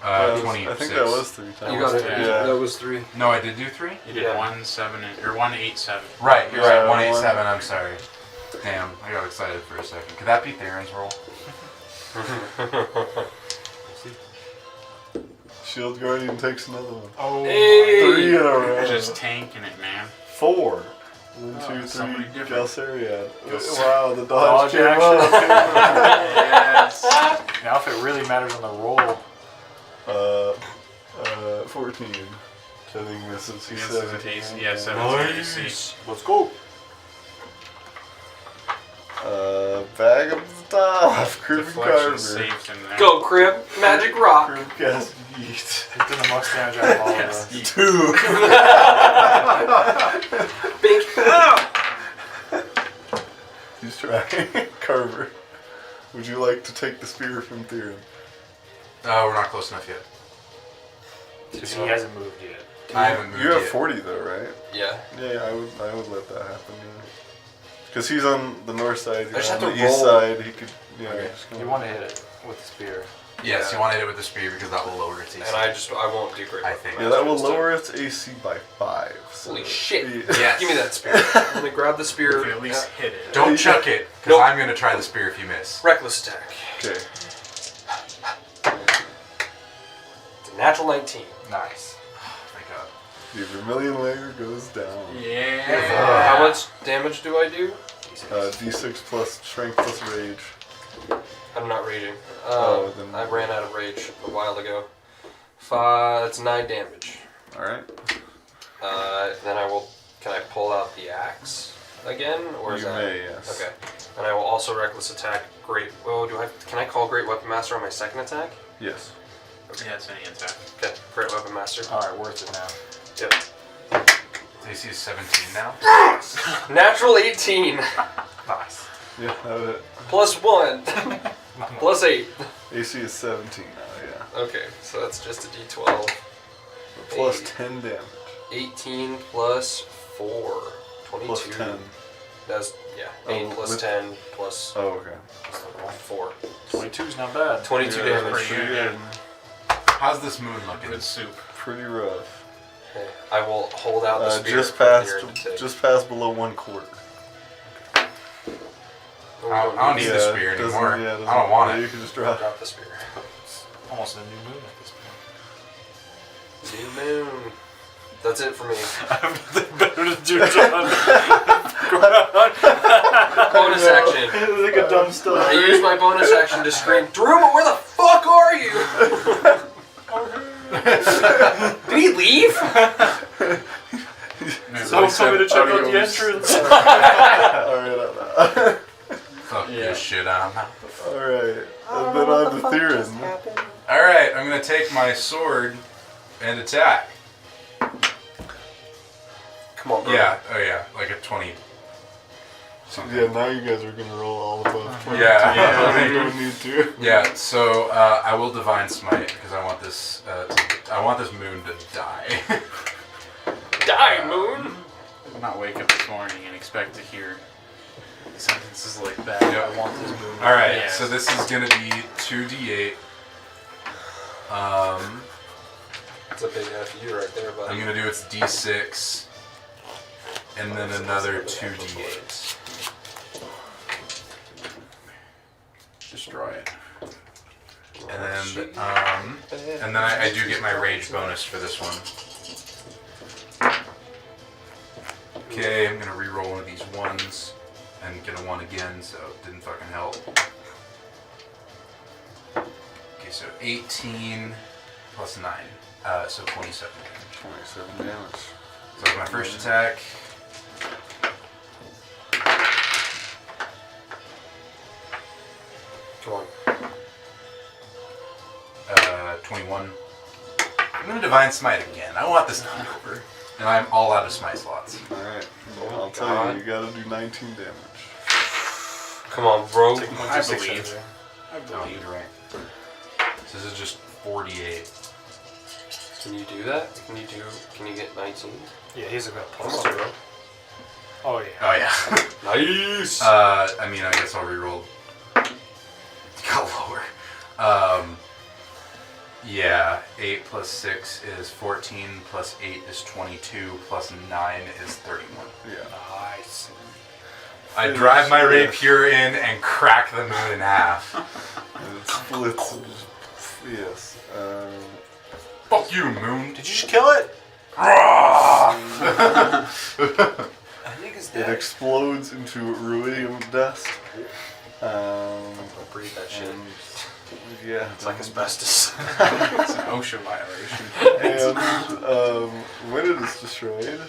That was- 26. I think that was 3 times. You got it. Yeah. That was 3. No, I did do 3. You did Yeah. 1 7 or 1 8 7. Right, you're Yeah, right. 187. one- I'm sorry. Damn, I got excited for a second. Could that be Theron's roll? Shield Guardian takes another one. Oh, 3 in a row. Just tanking it, man. 4. 1, Oh, 2, 3. somebody different. Galceria. Wow, the dodge Dodge came action. up. Yes. now if it really matters on the roll, 14. I think misses. He's Against the 7. taste. Yeah, 7 AC. let's go. Bag of stuff. Crib Deflection Carver. saves him there. Go, Crib. Magic Rock. Crib cast yeet. You've done the most damage out of all of Yes. us. 2. Bink. He's trying. Carver. Would you like to take the spear from Theron? We're not close enough yet. Because he hasn't moved yet. I haven't moved You have yet. 40 though, right? Yeah. Yeah, I would let that happen. Yeah. Because he's on the north side, I just he's on have the to east roll. side. He could, yeah. Okay. just You kinda- want to hit it with the spear. Yes, Yeah. you want to hit it with the spear because that will lower its AC. And I won't do great. I with think. my Yeah, that will master lower its AC by 5. So Holy shit. Yeah. Yes. Give me that spear. I'm gonna grab the If spear. you at least hit it. Don't chuck it, because Nope. I'm going to try the spear if you miss. Reckless attack. Okay. It's a natural 19. Nice. Thank God. The vermilion layer goes down. Yeah. How much damage do I do? D6 plus strength plus rage. I'm not raging. Then- I ran out of rage a while ago. That's 9 damage. Alright. Then I will. Can I pull out the axe again, or is You that? may, yes. Okay. And I will also reckless attack. Great. Oh, can I call Great Weapon Master on my second attack? Yes. Yeah, it's any attack. Okay. Great Weapon Master. Alright, worth it now. Yep. AC is 17 now. Natural 18 Nice. Yeah, that would hit. plus 1 plus 8. AC is 17 now, yeah. Okay, so that's just a D12. Plus Eight. 10 damage. 18 plus 4. 22. Plus 10. That's, yeah, Oh, 8 plus with- 10 plus Oh, okay. 4. 22's not bad. 22 Yeah, damage. that's pretty good. How's this moon looking? Good soup. Pretty rough. Okay, I will hold out the spear. Just from past, here and take- just past below 1/4. Oh, I don't need the spear doesn't- anymore. yeah, I don't want You it. can just drop. Drop the spear. It's almost a new moon at this point. New moon. That's it for me. I have nothing better to do, John. Bonus action. It's like a dumb stuff. I use my bonus action to scream, Daruma, where the fuck are you? Did he leave? Someone told me to check out the entrance. Alright, Fuck this shit, I'm out. alright. And then on to Theron. Alright, I'm gonna take my sword and attack. Come on, bro. Yeah, oh yeah, like a 20. Something. Yeah, now you guys are gonna roll all above 20. Yeah. You don't need to. Yeah, so I will divine smite because I want this. I want this moon to die. Die, moon! I did not wake up this morning and expect to hear sentences like that. Yep. I want this movie. All right, Yeah. so this is gonna be 2d8. That's a big FU right there, buddy. I'm gonna do its d6, and then another 2d8. Destroy it. And then I do get my rage bonus for this one. Okay, I'm gonna re-roll one of these ones and get a 1 again, so it didn't fucking help. Okay, so 18 plus 9, so 27 damage. 27 damage. So that's my first attack. Come on. 21. I'm gonna divine smite again. I want this to be over. And I'm all out of smite slots. Alright. Oh I'll my tell God. you, you gotta do 19 damage. Come on, bro. I believe. I No, believe. you're right. So this is just 48. Can you do that? Can you get 19? Yeah, he's a good Come plus on, 2. bro. Oh, yeah. Oh yeah. Nice! I mean, I guess I'll reroll. Got lower. Yeah, 8 plus 6 is 14, plus 8 is 22, plus 9 is 31. Yeah. Nice. I drive my rapier in and crack the moon in half. And it splits. Yes. Fuck you, moon. Did you just kill it? Rah! I think it's It explodes into ruidium dust. Breathe that shit. And, yeah. It's like asbestos. It's an OSHA violation. And when it is destroyed,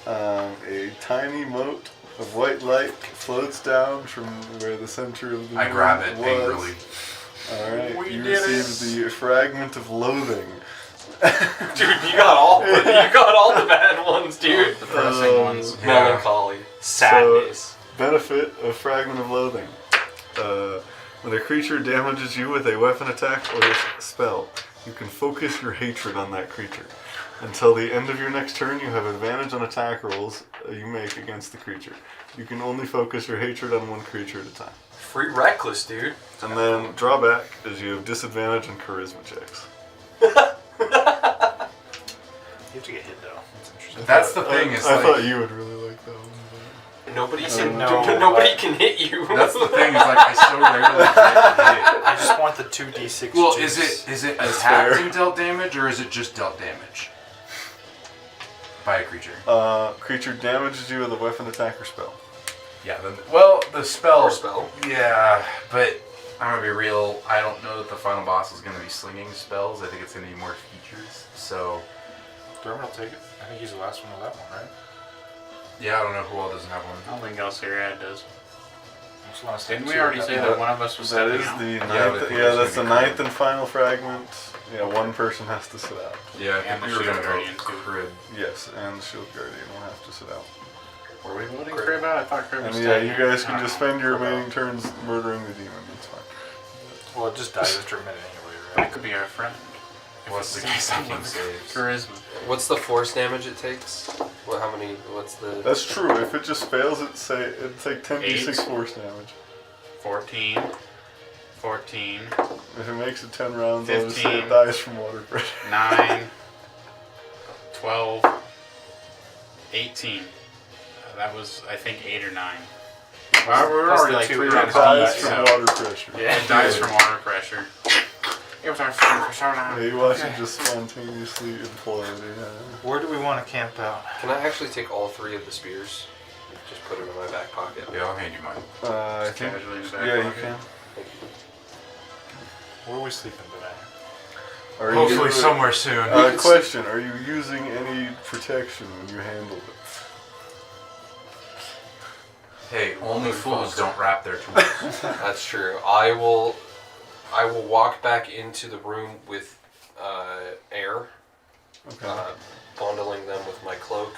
a tiny mote of white light floats down from where the center of the I moon grab it was. angrily. Alright, We you did receive the fragment of loathing. Dude, you got all the bad ones, dude. Depressing ones. Yeah. Melancholy. Sadness. Benefit of fragment of loathing. When a creature damages you with a weapon attack or a spell, you can focus your hatred on that creature. Until the end of your next turn, you have advantage on attack rolls you make against the creature. You can only focus your hatred on one creature at a time. Free reckless, dude. And then drawback is you have disadvantage on charisma checks. You have to get hit, though. That's interesting. That's the thing, is I like... thought you would really like that one. Nobody No, can. Nobody can hit you. That's the thing, is like, I so rarely get I just want the 2d6 hit. Well, juice. is it That's attacked fair. and dealt damage, or is it just dealt damage? By a creature. Creature damages you with a weapon, attack, or spell. Yeah. Well, the spell. Or spell. Yeah, but I'm gonna be real. I don't know that the final boss is gonna be slinging spells. I think it's gonna be more features. So. Dermot will take it. I think he's the last one with that one, right? Yeah, I don't know who all doesn't have one. I don't think Elsiriad does. Just wanna stay Didn't we two already with say that. that one of us was That stepping is out? the but I ninth. think Yeah, it's that's the gonna be ninth and final fragment. Yeah, one person has to sit out. Yeah, I And think the we were Shield gonna Guardian, go too. crib. Yes, and the shield guardian will have to sit out. Were we voting Crib out? I thought Crib And was yeah, staying you out. guys can I don't just know. spend your remaining turns murdering the demon. That's fine. Well, it just dies after a minute anyway, It right? could be our friend. If What's it's the someone keeping with saves? Charisma. What's the force damage it takes? Well, how many? What's the? That's true. If it just fails, it'd take 10d6 Eight. force damage. 14. 14. If it makes it 10 rounds, I'll just say 15. it dies from water pressure. 9. 12. 18. That was, I think, 8 or 9. Well, we're Plus already the like two 3 rounds rounds It combat, dies deep, from so water pressure. Yeah. it dies from water pressure. It was our friend for so long. Yeah, you watch it just spontaneously implode. Yeah. Where do we want to camp out? Can I actually take all 3 of the spears? Just put them in my back pocket. Yeah, I'll hand you mine. I think. Casually in the back Yeah, you pocket. can. Where are we sleeping tonight? Are Hopefully you, somewhere soon. Question: are you using any protection when you handle it? Hey, only fools don't wrap their tools. That's true. I will walk back into the room with air, Okay. bundling them with my cloak,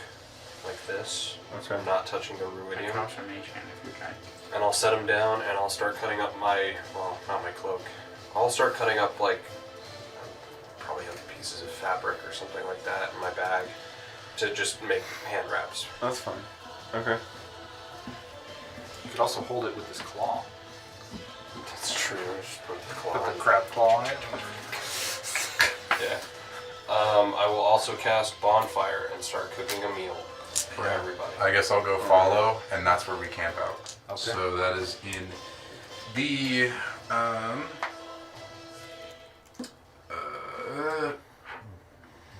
like this. So Okay. I'm not touching the I ruidium. can also mage hand if you try. And I'll set them down, and I'll start cutting up my, well, not my cloak. I'll start cutting up, like, probably like pieces of fabric or something like that in my bag to just make hand wraps. That's fine. Okay. You could also hold it with this claw. That's true. Just put the claw Put the on. crab claw on it. Yeah. I will also cast Bonfire and start cooking a meal for Yeah. everybody. I guess I'll go follow, and that's where we camp out. Okay. So that is in the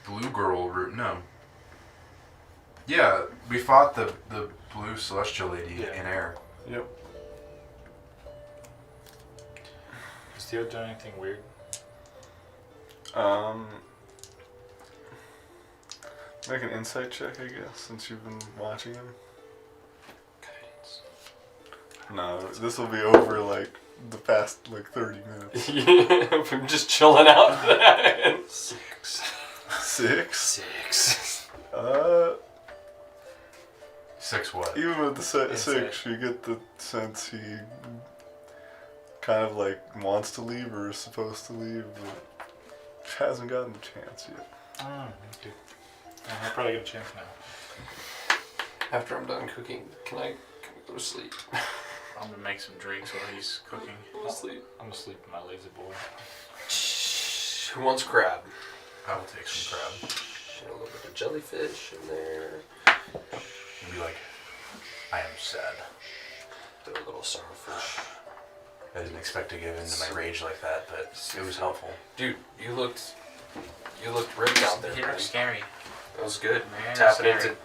blue girl route. No. Yeah, we fought the blue celestial lady Yeah. in air. Yep. Has Theo done anything weird? Make an insight check, I guess, since you've been watching him. No, this will be over like the past like 30 minutes. Yeah, I'm just chilling out. 6. 6. 6. 6 what? Even with the Insight. 6, you get the sense he kind of like wants to leave or is supposed to leave, but hasn't gotten the chance yet. Okay. I'll probably get a chance now. After I'm done cooking, can we go to sleep? I'm gonna make some drinks while he's cooking. Go to sleep. I'm gonna sleep in my lazy boy. Who wants crab? I will take some crab. And a little bit of jellyfish in there. And be like, I am sad. Throw a little summerfish. I didn't expect to give in to my rage like that, but it was helpful. Dude, you looked ripped out there. He man. looks scary. That was good. Man, Tapping that's into,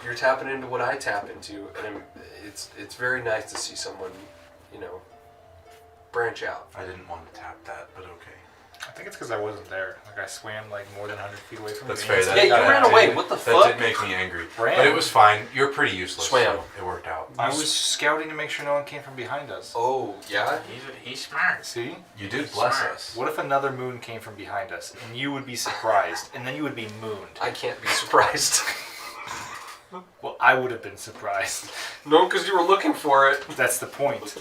you're tapping into what I tap into, and it's very nice to see someone, branch out. I didn't want to tap that, but okay. I think it's because I wasn't there. Like I swam like more than 100 feet away from That's the fair. inside. That- Yeah, you that ran did- away. What the That fuck? did make me angry. Ran. But it was fine. You're pretty useless. Swam. So it worked out. I was scouting to make sure no one came from behind us. Oh, yeah? He's smart. See? You did bless Smart. us. What if another moon came from behind us and you would be surprised and then you would be mooned? I can't be surprised. Well, I would have been surprised. No, because you were looking for it. That's the point.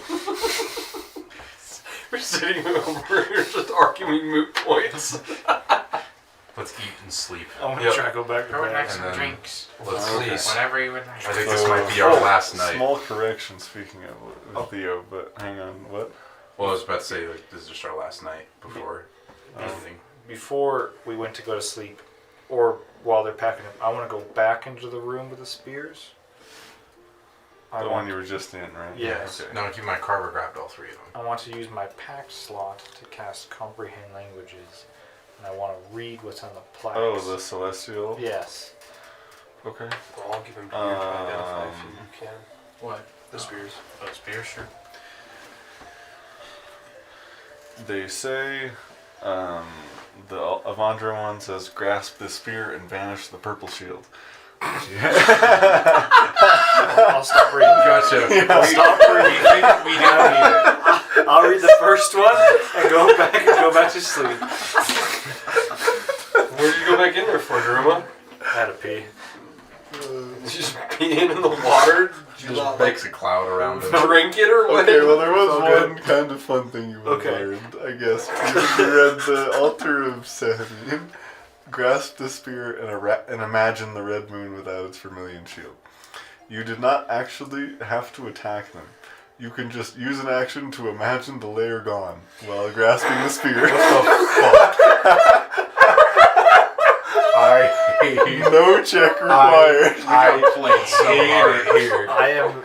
We're sitting over here just arguing moot points. Let's eat and sleep. I want to Yep. try to go back to Go bed. make And some then- drinks. Let's Please. Whatever you would like. I think this might be our last night. Small correction, speaking of with Theo, but hang on, what? Well, I was about to say, like, this is just our last night before anything. Before we went to go to sleep, or while they're packing up, I want to go back into the room with the spears. I The want, one you were just in, right? Yes. Okay. No, keep my Carver grabbed all 3 of them. I want to use my pact slot to cast Comprehend Languages, and I want to read what's on the plaques. Oh, the celestial. Yes. Okay. Well, I'll give him to you to identify if you can. What? The spears. Oh, spear, sure. They say, the Avandra one says, grasp the spear and vanish the purple shield. I'll stop reading. Gotcha. Stop reading. We don't need it. I'll read the first one and go back to sleep. What did you go back in there for, Daruma? I had to pee. Just peeing in the water? Did you Just not makes a cloud around it. drink it or what? Okay, well there was All one kind of fun thing you Okay. learned, I guess. You read the Altar of Saturn, grasp the spear and imagine the red moon without its vermilion shield. You did not actually have to attack them. You can just use an action to imagine the layer gone while grasping the spear. I hate No check required. I played so hard here. I am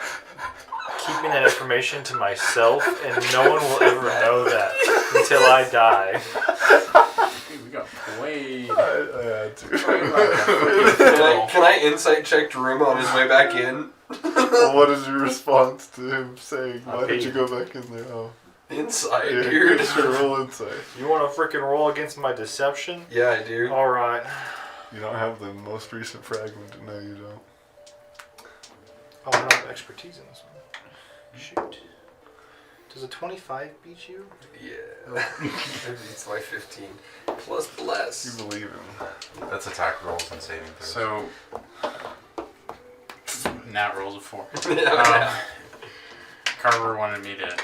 keeping that information to myself, and no one will ever know that until I die. Dude, we got played. I had to. Can I insight check Daruma on his way back in? Well, what is your response to him saying, I why did peed. you go back in there? Oh, Insight, yeah, dude. sure, roll insight. You want to freaking roll against my deception? Yeah, I do. All right. You don't have the most recent fragment. No, you don't. Oh, I don't have expertise in this one. Shoot. Does a 25 beat you? Yeah. It's my 15. Plus bless. You believe him. That's attack rolls and saving throws. So, now rolls a 4. Yeah. Carver wanted me to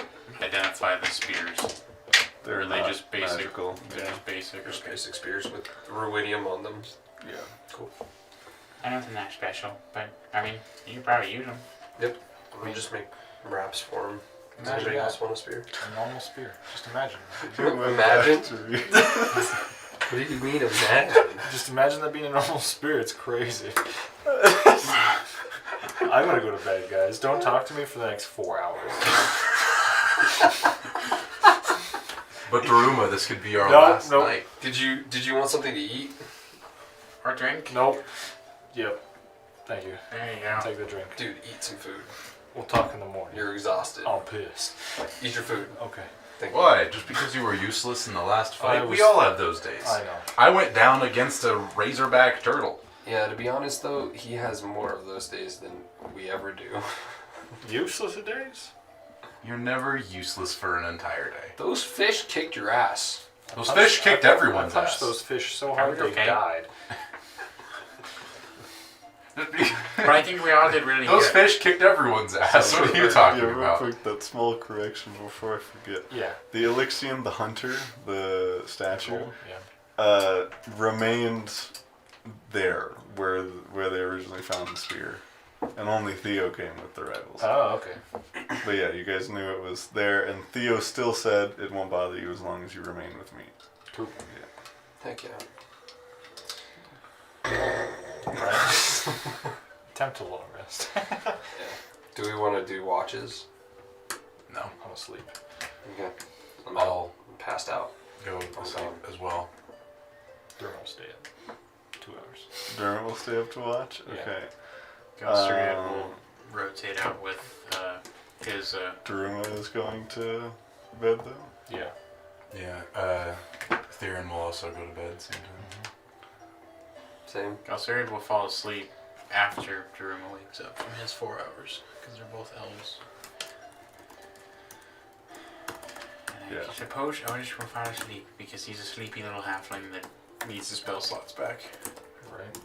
identify the spears. They're Are they not just basic? magical. They're just basic. Just basic spears with ruidium on them. Yeah. Cool. I don't think that's special, but I mean, you can probably use them. Yep. We just make wraps for them. Does Imagine anybody that. else want a spear? A normal spear. Just imagine. Imagine? What do you mean imagine? Just imagine that being a normal spear. It's crazy. I'm gonna go to bed, guys. Don't talk to me for the next 4 hours. But Daruma, this could be our No, last no. night. Did you want something to eat? Or drink. Nope. Yep. Thank you. There you go. Take the drink. Dude, eat some food. We'll talk in the morning. You're exhausted. I'm pissed. Eat your food. Okay. Thank you. Why? Just because you were useless in the last fight? was- We all have those days. I know. I went down against a razorback turtle. Yeah, to be honest though, he has more of those days than we ever do. Useless of days? You're never useless for an entire day. Those fish kicked your ass. Those fish kicked everyone's I punched ass. those fish so hard they Okay. died. But I think we all did really Those good. fish kicked everyone's ass. What are you talking Yeah, real about? quick, that small correction before I forget. Yeah. The Elixian, the hunter, the statue, Yeah. remained there where they originally found the spear. And only Theo came with the rivals. Oh, okay. But yeah, you guys knew it was there, and Theo still said it won't bother you as long as you remain with me. Cool. Heck yeah. Right. Attempt a long rest. Do we want to do watches? No. I'm asleep. Okay. I'm I'll passed out. go to sleep as well. Durham will stay up. 2 hours. Dermot will stay up to watch? Yeah. Okay. Ghostriad will rotate out with his. Daruma is going to bed though? Yeah. Yeah. Theron will also go to bed same time. Same. Ghostriad will fall asleep after Daruma wakes up from his 4 hours because they're both elves. And Yeah. I suppose Onish will fall asleep because he's a sleepy little halfling that needs the spell slots back. Right.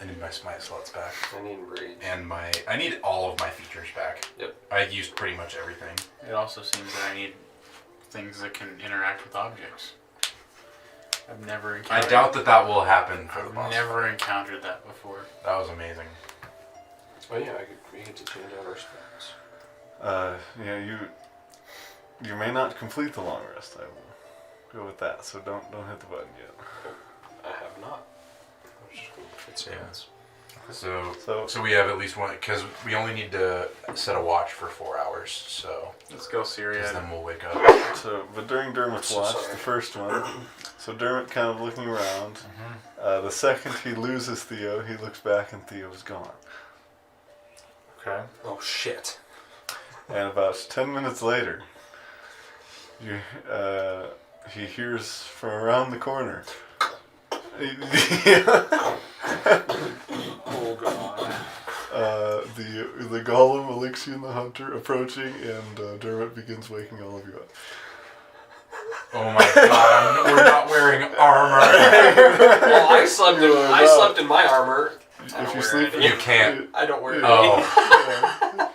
I need my smite slots back. I need rage. And I need all of my features back. Yep. I used pretty much everything. It also seems that I need things that can interact with objects. I've never I encountered. doubt that will happen for the I've boss. never encountered that before. That was amazing. Oh yeah, we get to change out our spells. Yeah, you may not complete the long rest. I will go with that. So don't hit the button yet. I have not. I was just going to fit spells. So we have at least one, because we only need to set a watch for 4 hours, so Let's go, 'cause Syria. then we'll wake up. So, but during Dermot's So watch, sorry. the first one, So Dermot kind of looking around. The second he loses Theo, he looks back and Theo's gone. Okay. Oh shit. And about 10 minutes later, he hears from around the corner. Oh god. The golem, Elixir, and the hunter approaching, and Dermot begins waking all of you up. Oh my god, we're not wearing armor. Well, I slept in my armor. If you sleep, You can't. I don't wear it. Oh.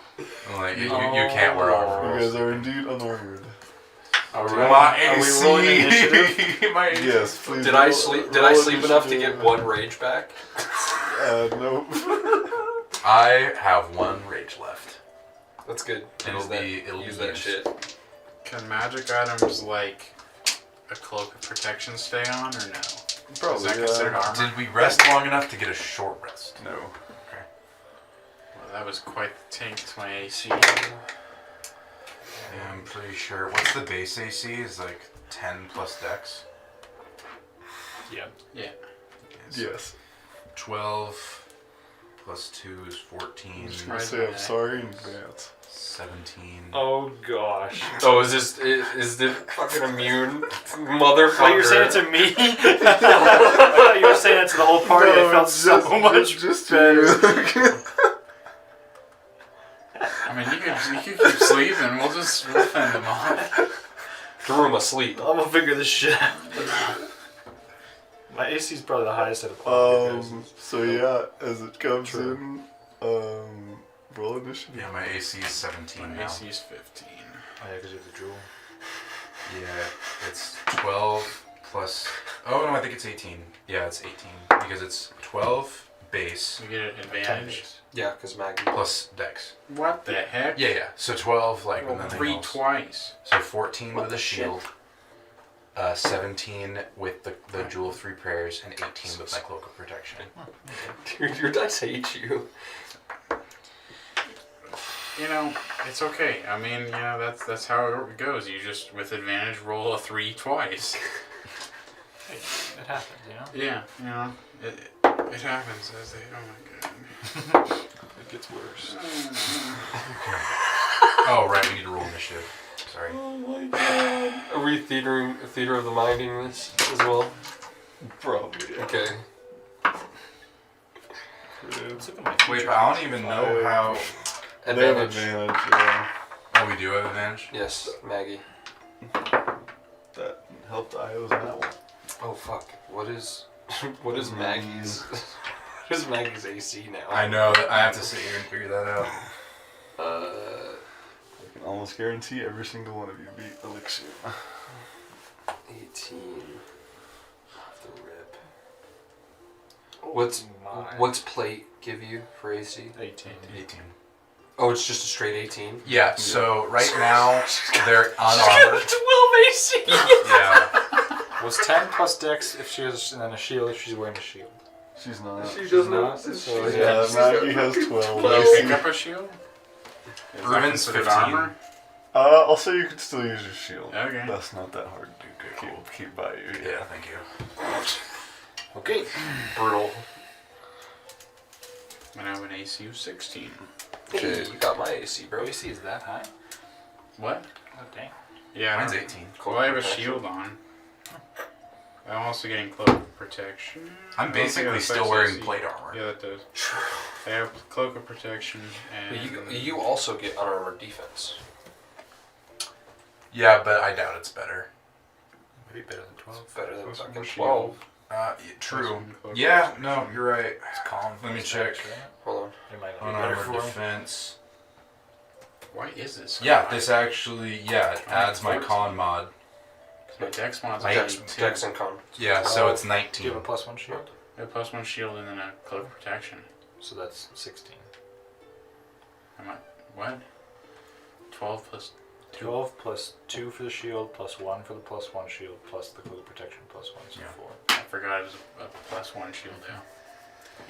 Like, you can't wear armor. You guys are indeed unarmored. My Are we rolling AC. My AC. Yes, please. Did I sleep enough to get one rage back? Nope. I have 1 rage left. That's good. It'll Use that- be use that used. shit. Can magic items like a cloak of protection stay on or no? Probably. Is that considered armor? Did we rest long enough to get a short rest? No. Well, that was quite the tank to my AC. Yeah, I'm pretty sure. What's the base AC? Is like 10 plus dex? Yeah. Yeah. Yes. 12 plus 2 is 14. I'm just gonna say I'm sorry in advance. 17. Oh gosh. Oh, is the fucking immune motherfucker? Oh, you're saying it to me? I thought you were saying it to the whole party. I felt it's so much just better. I mean, you could keep sleeping. We'll fend them off. Threw him asleep. I'm gonna figure this shit out. My AC is probably the highest out of all of you guys. So yeah, as it comes in, roll initiative. Yeah, my AC is 17 My now. AC is 15. Oh yeah, because you have the jewel. Yeah, it's 12 plus... Oh no, I think it's 18. Yeah, it's 18. Because it's 12 base You get an advantage. Yeah, because Maggie. plus dex. What the heck? Yeah. So 12, like, with Rolled nothing 3 else. twice. So 14 What with the a shield. 17 with the Jewel of 3 Prayers, and 18 with my Cloak of Protection. Dude, your dice hate you. You know, it's okay. I mean, you know, that's how it goes. You just, with advantage, roll a 3 twice. Hey, it happens, you know? Yeah, you know, it happens as they. Oh my god. It gets worse. Oh, right, we need to roll initiative. Sorry. Oh my god. Are we theater of the minding this as well? Probably. Okay. Let's look at my Wait, future. but I don't even know how... They have Advantage. advantage, yeah. Oh, we do have advantage? Yes, Maggie. That helped Io's in that one. Oh fuck. What is Maggie's what is Maggie's AC now? I know that I have to sit here and figure that out. I can almost guarantee every single one of you beat Elixir. 18. Off the rip. My. What's plate give you for AC? 18. 18. Oh, it's just a straight 18. Yeah, so right now, they're unarmored. 12 AC. Yeah. Was 10 plus dex if she has, and then a shield if she's wearing a shield. She's not. She does not. not. So, Yeah, Maggie has 12. Can you pick up a shield? Is that Ruben's considered 15. armor? I'll say you could still use your shield. Okay. That's not that hard to do. Cool. Keep by you. Yeah, thank you. Okay. Brutal. And I have an AC of 16. Hey, you got my AC, bro. AC is that high? What? Oh, dang. Yeah. Mine's 18. Well, I have a shield on. I'm also getting cloak of protection. I'm I don't think basically that still affects wearing AC. plate armor. Yeah, that does. I have cloak of protection and. But you also get unarmored defense. Yeah, but I doubt it's better. Maybe better than 12. It's better than Plus fucking one 12. True. Plus one cloak of Yeah, protection. no, you're right. It's calm. Let me check. Hold on. It might not be better Unarmored for him. defense. Why is this? so Yeah, high? this actually, it adds my con mod. My dex mod's Like, 18 too. Dex and con. Yeah, so it's Do 19. you have a plus 1 shield? I have plus 1 shield and then a cloak of protection. So that's 16. Am I what? 12 plus 2. 12 plus 2 for the shield, plus 1 for the plus 1 shield, plus the cloak protection plus 1, so Yeah. 4. I forgot it was a plus 1 shield now.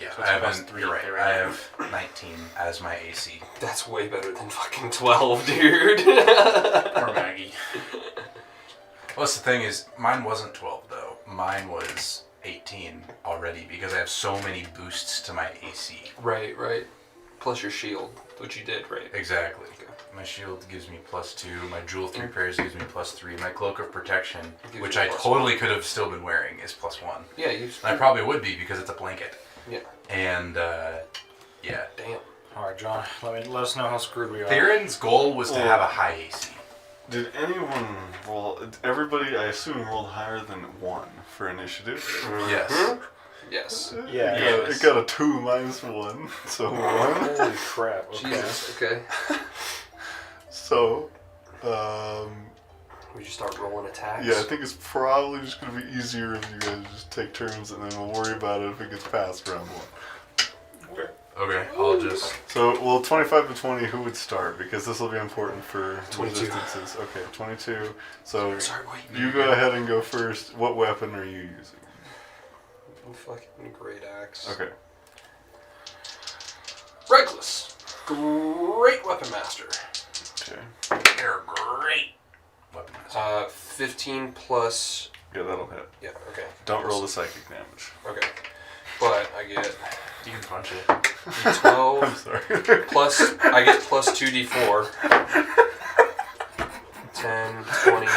Yeah, So I it's plus haven't. 3 You're right. there, I right? have 19 as my AC. That's way better than fucking 12, dude. Poor Maggie. Well, that's the thing is, mine wasn't 12 though. mine was 18 already because I have so many boosts to my AC. Right. Plus your shield, which you did, right? Exactly. My shield gives me +2. My Jewel 3 pairs gives me +3. My Cloak of Protection, Gives which you I +1. totally could have still been wearing, is +1. Yeah, you. And I probably would be because it's a blanket. Yeah. And yeah. Damn. All right, John. Let us know how screwed we are. Theron's goal was to have a high AC. Did anyone roll? Everybody, I assume, rolled higher than 1 for initiative. Yes. Yes. Yeah. It got a 2 minus 1, so 1. Holy crap. Okay. Jesus. Okay. So, We just start rolling attacks. yeah, I think it's probably just going to be easier if you guys just take turns, and then we'll worry about it if it gets past round 1. Okay, I'll just... So, well, 25 to 20, who would start? Because this will be important for 22. resistances. Okay, 22. So, Sorry, wait. you go ahead and go first. What weapon are you using? Fucking great axe. Okay. Reckless. Great weapon master. Okay. They're great. Weapon master. 15 plus. Yeah, that'll hit. Yeah. Okay. Don't roll the psychic damage. Okay. But I get You can punch it. I'm D12 sorry. plus. I get plus 2d4. 10, 20.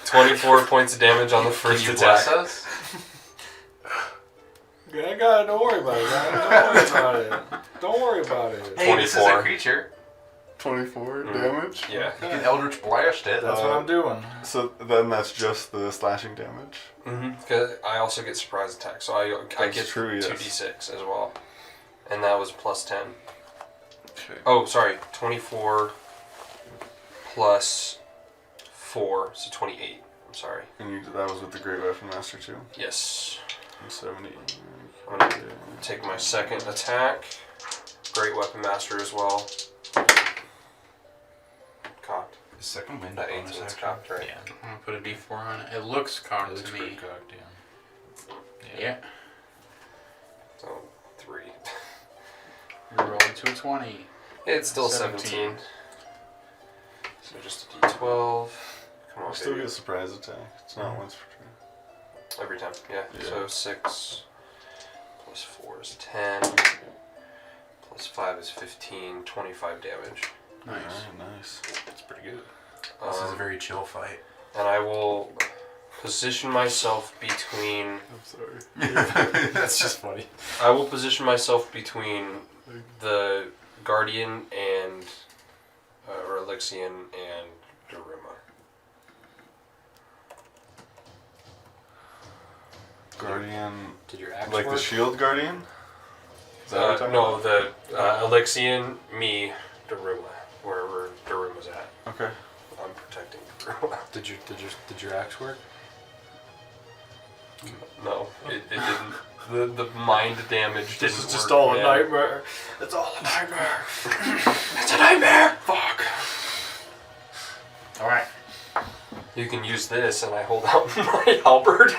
24 points of damage on the first Can you attack. bless us? I got it. Don't worry about it. Don't worry about it. Don't worry about it. Hey, this is a 24. creature. 24 damage? Yeah. You can Eldritch Blast it. That's what I'm doing. So then that's just the slashing damage? Because I also get surprise attack, so I That's get true, yes. 2d6 as well, and that was plus 10. Okay. Oh, sorry, 24 plus 4, so 28. I'm sorry. And that was with the Great Weapon Master too? Yes. 70. I'm gonna take my second attack. Great weapon master as well. Cocked. The second wind That bonus 18's action. cocked, right? Yeah. I'm gonna put a D4 on it. It looks cocked It looks to me. pretty cocked, yeah. Yeah. So 3. You're rolling to a 20. It's still 17. So just a d12. Come on, You still baby. get surprise attack. It's not once per turn. Every time, yeah. Yeah. So 6 plus 4 is 10. Plus 5 is 15. 25 damage. Nice. Alright, nice. That's pretty good. This is a very chill fight. And I will position myself between. I'm sorry. That's just funny. I will position myself between the Guardian and or Elixian and Daruma. Guardian. Did your axe Like work? the shield guardian? Is that what you're talking No, about? the Elixian, me, Daruma, wherever Daruma's at. Okay. I'm protecting Daruma. Did your axe work? No, it didn't. The mind damage didn't This is just work, all a man. nightmare. It's all a nightmare. It's a nightmare! Fuck. Alright. You can use this, and I hold out my halberd.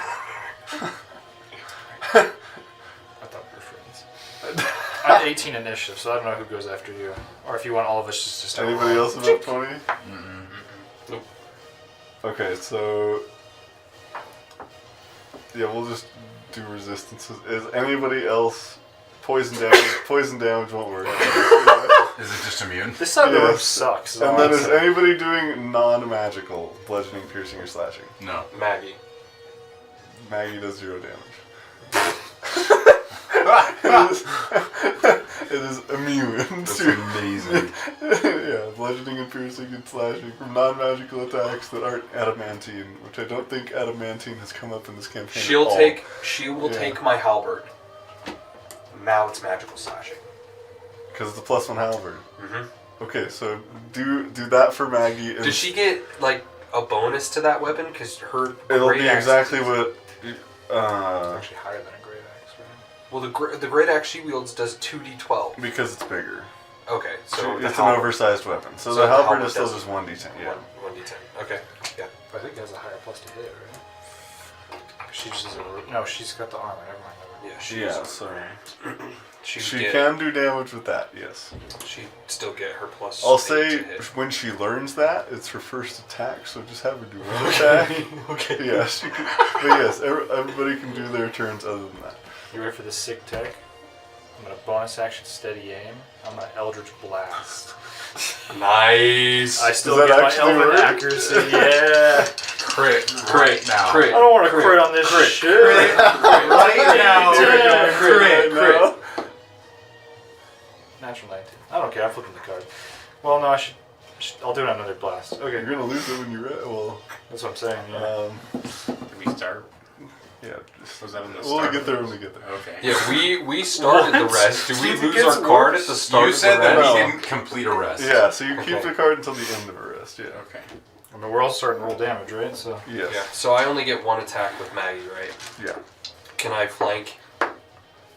I thought we were friends. I have 18 initiative, so I don't know who goes after you. Or if you want all of us just to start. Anybody else about 20? Nope. Okay, so. Yeah, we'll just do resistances. Is anybody else. Poison damage won't work. Is it just immune? This side of the room Yes. sucks. is And all then I'm is saying. anybody doing non-magical bludgeoning, piercing, or slashing? No. Maggie. Maggie does 0 damage. it is immune That's to amazing. yeah, bludgeoning and piercing and slashing from non-magical attacks that aren't adamantine, which I don't think adamantine has come up in this campaign. She will Yeah. take my halberd. Now it's magical slashing. Because it's a +1 halberd. Mm-hmm. Okay, so do that for Maggie. And Does she get like a bonus to that weapon? Because her It'll great be axe- exactly what. It's actually higher than a great axe, right? Well, the great axe she wields does 2d12. Because it's bigger. Okay, so the It's an halberd- oversized weapon. So, So the the halberd halberd is still does just 1d10. Yeah. 1d10. Okay, yeah. I think it has a higher plus to hit, right? She just is a... No, she's got the armor. Never mind. Yeah, she's, Yeah, so she'd she get, can do damage with that, yes. she'd still get her plus. I'll 8 say to hit. when she learns that, it's her first attack, so just have her do one attack. Okay. Yeah, she can, but yes, everybody can do their turns other than that. You ready for the sick tech? I'm gonna bonus action steady aim. I'm gonna Eldritch Blast. Nice. I still Does that get my actually elven work? accuracy. Yeah. Crit right now. I don't want to crit on this shit. Right now. Yeah. Crit. Natural 19. I don't care. I'm flipping the card. Well, no, I should I'll do another blast. Okay, You're gonna lose it when you're at. Well, that's what I'm saying. Yeah. Did we start? yeah. Just, Was that on the we'll start? get there when we get there. Okay. Yeah, we started the What? rest. Did we It lose gets our card worse. at the start You of said the that rest? we No. didn't complete a rest. Yeah, so you keep Okay. the card until the end of a rest. Yeah. Okay. I mean, we're all starting to roll damage, right? So. Yes. Yeah. So I only get one attack with Maggie, right? Yeah. Can I flank?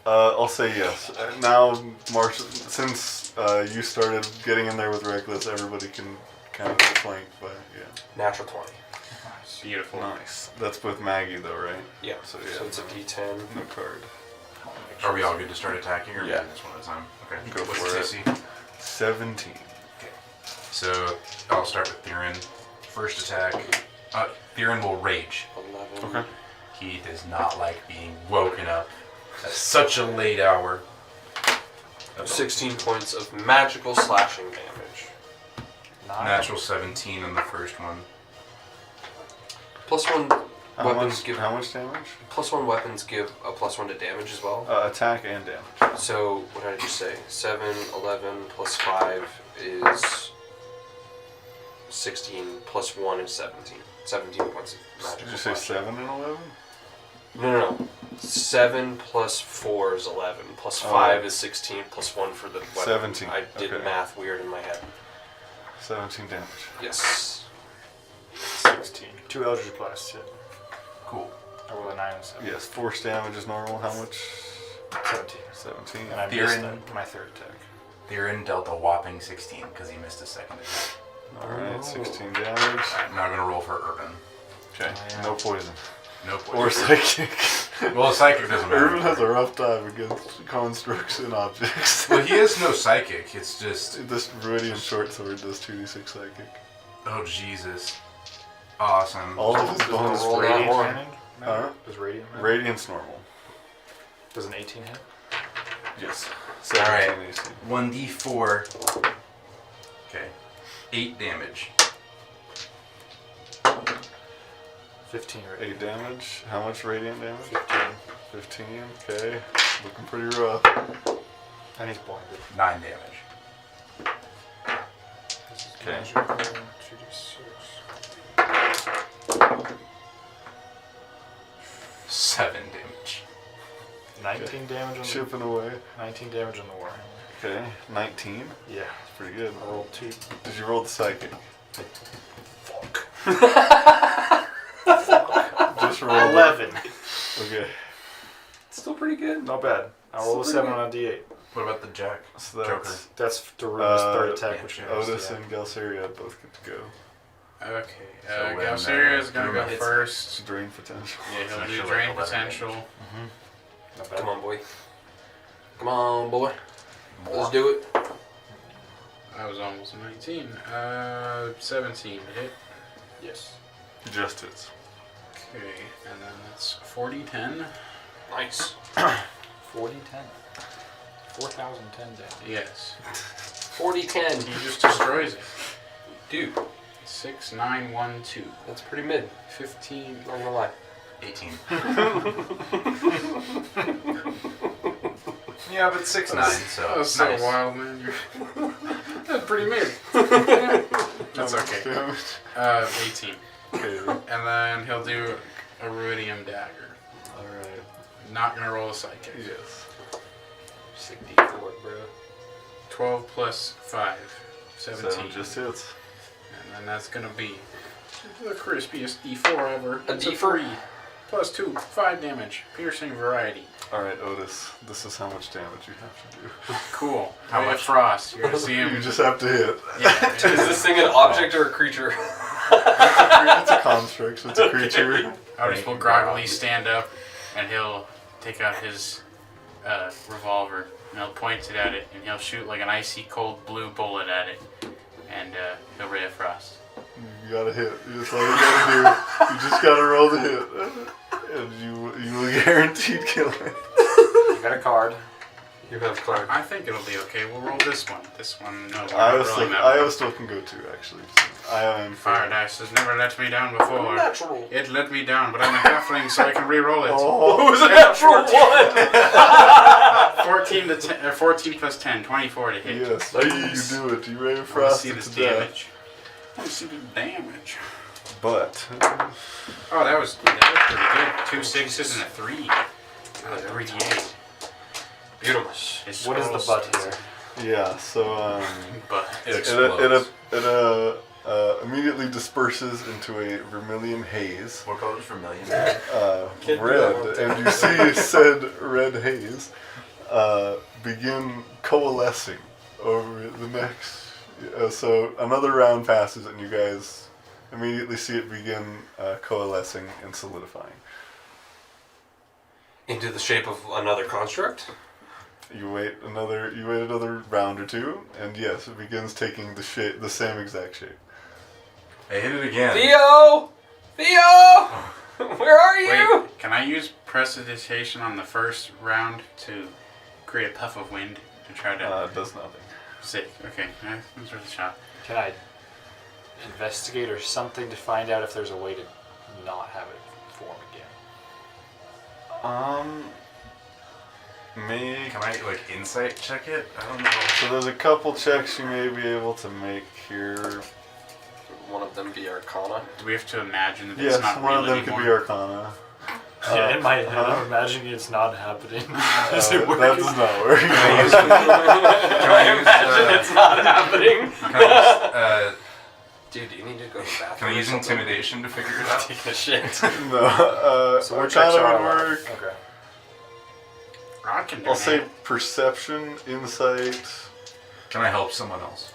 I'll say yes. Now, Marshall, since you started getting in there with Reckless, everybody can kind of flank, but yeah. Natural 20. Beautiful. Nice. That's with Maggie, though, right? Yeah. So, yeah. So it's a D10. No card. Are we all good to start attacking, or Yeah. just one at a time? Okay. Go What's for the it. AC? 17. So I'll start with Theron. First attack. Theron will rage. 11. Okay. He does not like being woken up at such a late hour. 16 points of magical slashing damage. Natural 17 on the first one. +1 weapons give How much damage? +1 weapons give a +1 to damage as well. Attack and damage. So what did I just say? 7, 11 plus 5 is 16 plus 1 is 17. 17 points of magical Did you say slashing. 7 and 11? No. 7 plus 4 is 11. Plus 5 is 16. Plus 1 for the weapon. 17, I did okay. math weird in my head. 17 damage. Yes. 16. 2 Eldritch Blasts, yeah. Cool. I rolled a 9 and 7. Yes, force damage is normal. How much? 17. 17. And I Theron- missed my third attack. Theron dealt a whopping 16 because he missed his second attack. Alright, 16 damage. I'm now gonna roll for Urban. Okay, Yeah. no poison. No Or poison. psychic. Well, psychic doesn't matter. Irvin has a rough time against constructs and objects. Well, he has no psychic. It's just. This Viridian short sword does 2d6 psychic. Oh, Jesus. Awesome. All of his Does bonus roll that radiant. more. Radiant Huh? Does Radiant matter? Radiant's normal. Does an 18 hit? Yes. Alright. 17 AC. 1d4. Okay. 8 damage. 15 Radiant. 8 damage. How much radiant damage? 15. 15. Okay. Looking pretty rough. And he's blinded. 9 damage. This is Okay. magical. 2d6. 7 damage. 19 damage on the... Chipping away. 19 damage on the Warhammer. Okay. 19. Yeah. That's pretty good. I rolled 2. Did you roll the psychic? Fuck. Just roll 11. Okay. Still pretty good. Not bad. I rolled a 7 on a d8. What about the Jack? So Joker. That's Daruna's third attack, yeah, which sure. is Otis yeah. and Galceria both get to go. Okay. So when, Galceria is gonna go Druma hits- first. It's drain potential. Yeah, he'll Actually, do like drain 11 potential. Not bad. Come on, boy. Come on, boy. Let's do it. I was almost 19. 17 to hit. Yes. Just hits. Okay, and then that's 40-10. Nice. 40, 10. 4,010 damage. Yes. 40-10. He just destroys it. Dude, 6, 9, 1, 2. that's pretty mid. 15. Not gonna lie. 18. Yeah, but 6'9", so That was so nice. wild, man. That's pretty mid. That's okay. Damage. 18. Okay. And then he'll do a ruidium dagger. Alright. Not gonna roll a psychic. Yes. Sick D4, bro. 12 plus 5. 17. 7 just hits. And then that's gonna be the crispiest D4 ever. A It's D4? 3. Plus 2. 5 damage. Piercing variety. Alright, Otis. This is how much damage you have to do. Cool. How How much? much frost? You're gonna see him. You just have to hit. Yeah. Is this thing an object or a creature? It's a construct, so it's a creature. Artist will groggily stand up, and he'll take out his revolver, and he'll point it at it, and he'll shoot like an icy cold blue bullet at it, and he'll ray of frost. You gotta hit. That's all you gotta do. You just gotta roll the hit, and you will guaranteed kill it. You got a card. You have a card. I think it'll be okay. We'll roll this one. This one, no, we're I not was rolling still, that one. I still can go too, actually. I am Fire dice has never let me down before. Natural. It let me down, but I'm a halfling, so I can re-roll it. Oh, Who's a natural 14 to 10, 14 plus 10, 24 to hit. yes, Nice. you do it. You ray of I want to frost see it this to death. damage. I want to see the damage. But Oh, that was pretty good. 2 6s and a 3. 3d8. Beautiful. It What is the scrolls- butt here? yeah, so But It it explodes. immediately disperses into a vermilion haze. What color is vermilion? Red, and you see said red haze begin coalescing over the next. So another round passes, and you guys immediately see it begin coalescing and solidifying. Into the shape of another construct? You wait another round or two, and yes, it begins taking the same exact shape. I hit it again. Theo! Theo! Where are you? wait, can I use prestidigitation on the first round to create a puff of wind to try to... It does nothing. Sick. Okay, that's worth a shot. Can I investigate or something to find out if there's a way to not have it form again? Make. Can I like insight check it? I don't know. So there's a couple checks you may be able to make here. One of them be Arcana. Do we have to imagine that Yes, it's not one real of them anymore? could be Arcana. Yeah, in my head, I'm imagining it's not happening. Is it That working? does not work. I imagine it's not happening. Can I use, Dude, do you need to go to the bathroom? can I use or something? intimidation to figure it out? Take a shit. No, So what Arcana checks are would allowed? work. Okay. I can do I'll that. say perception, insight. Can I help someone else?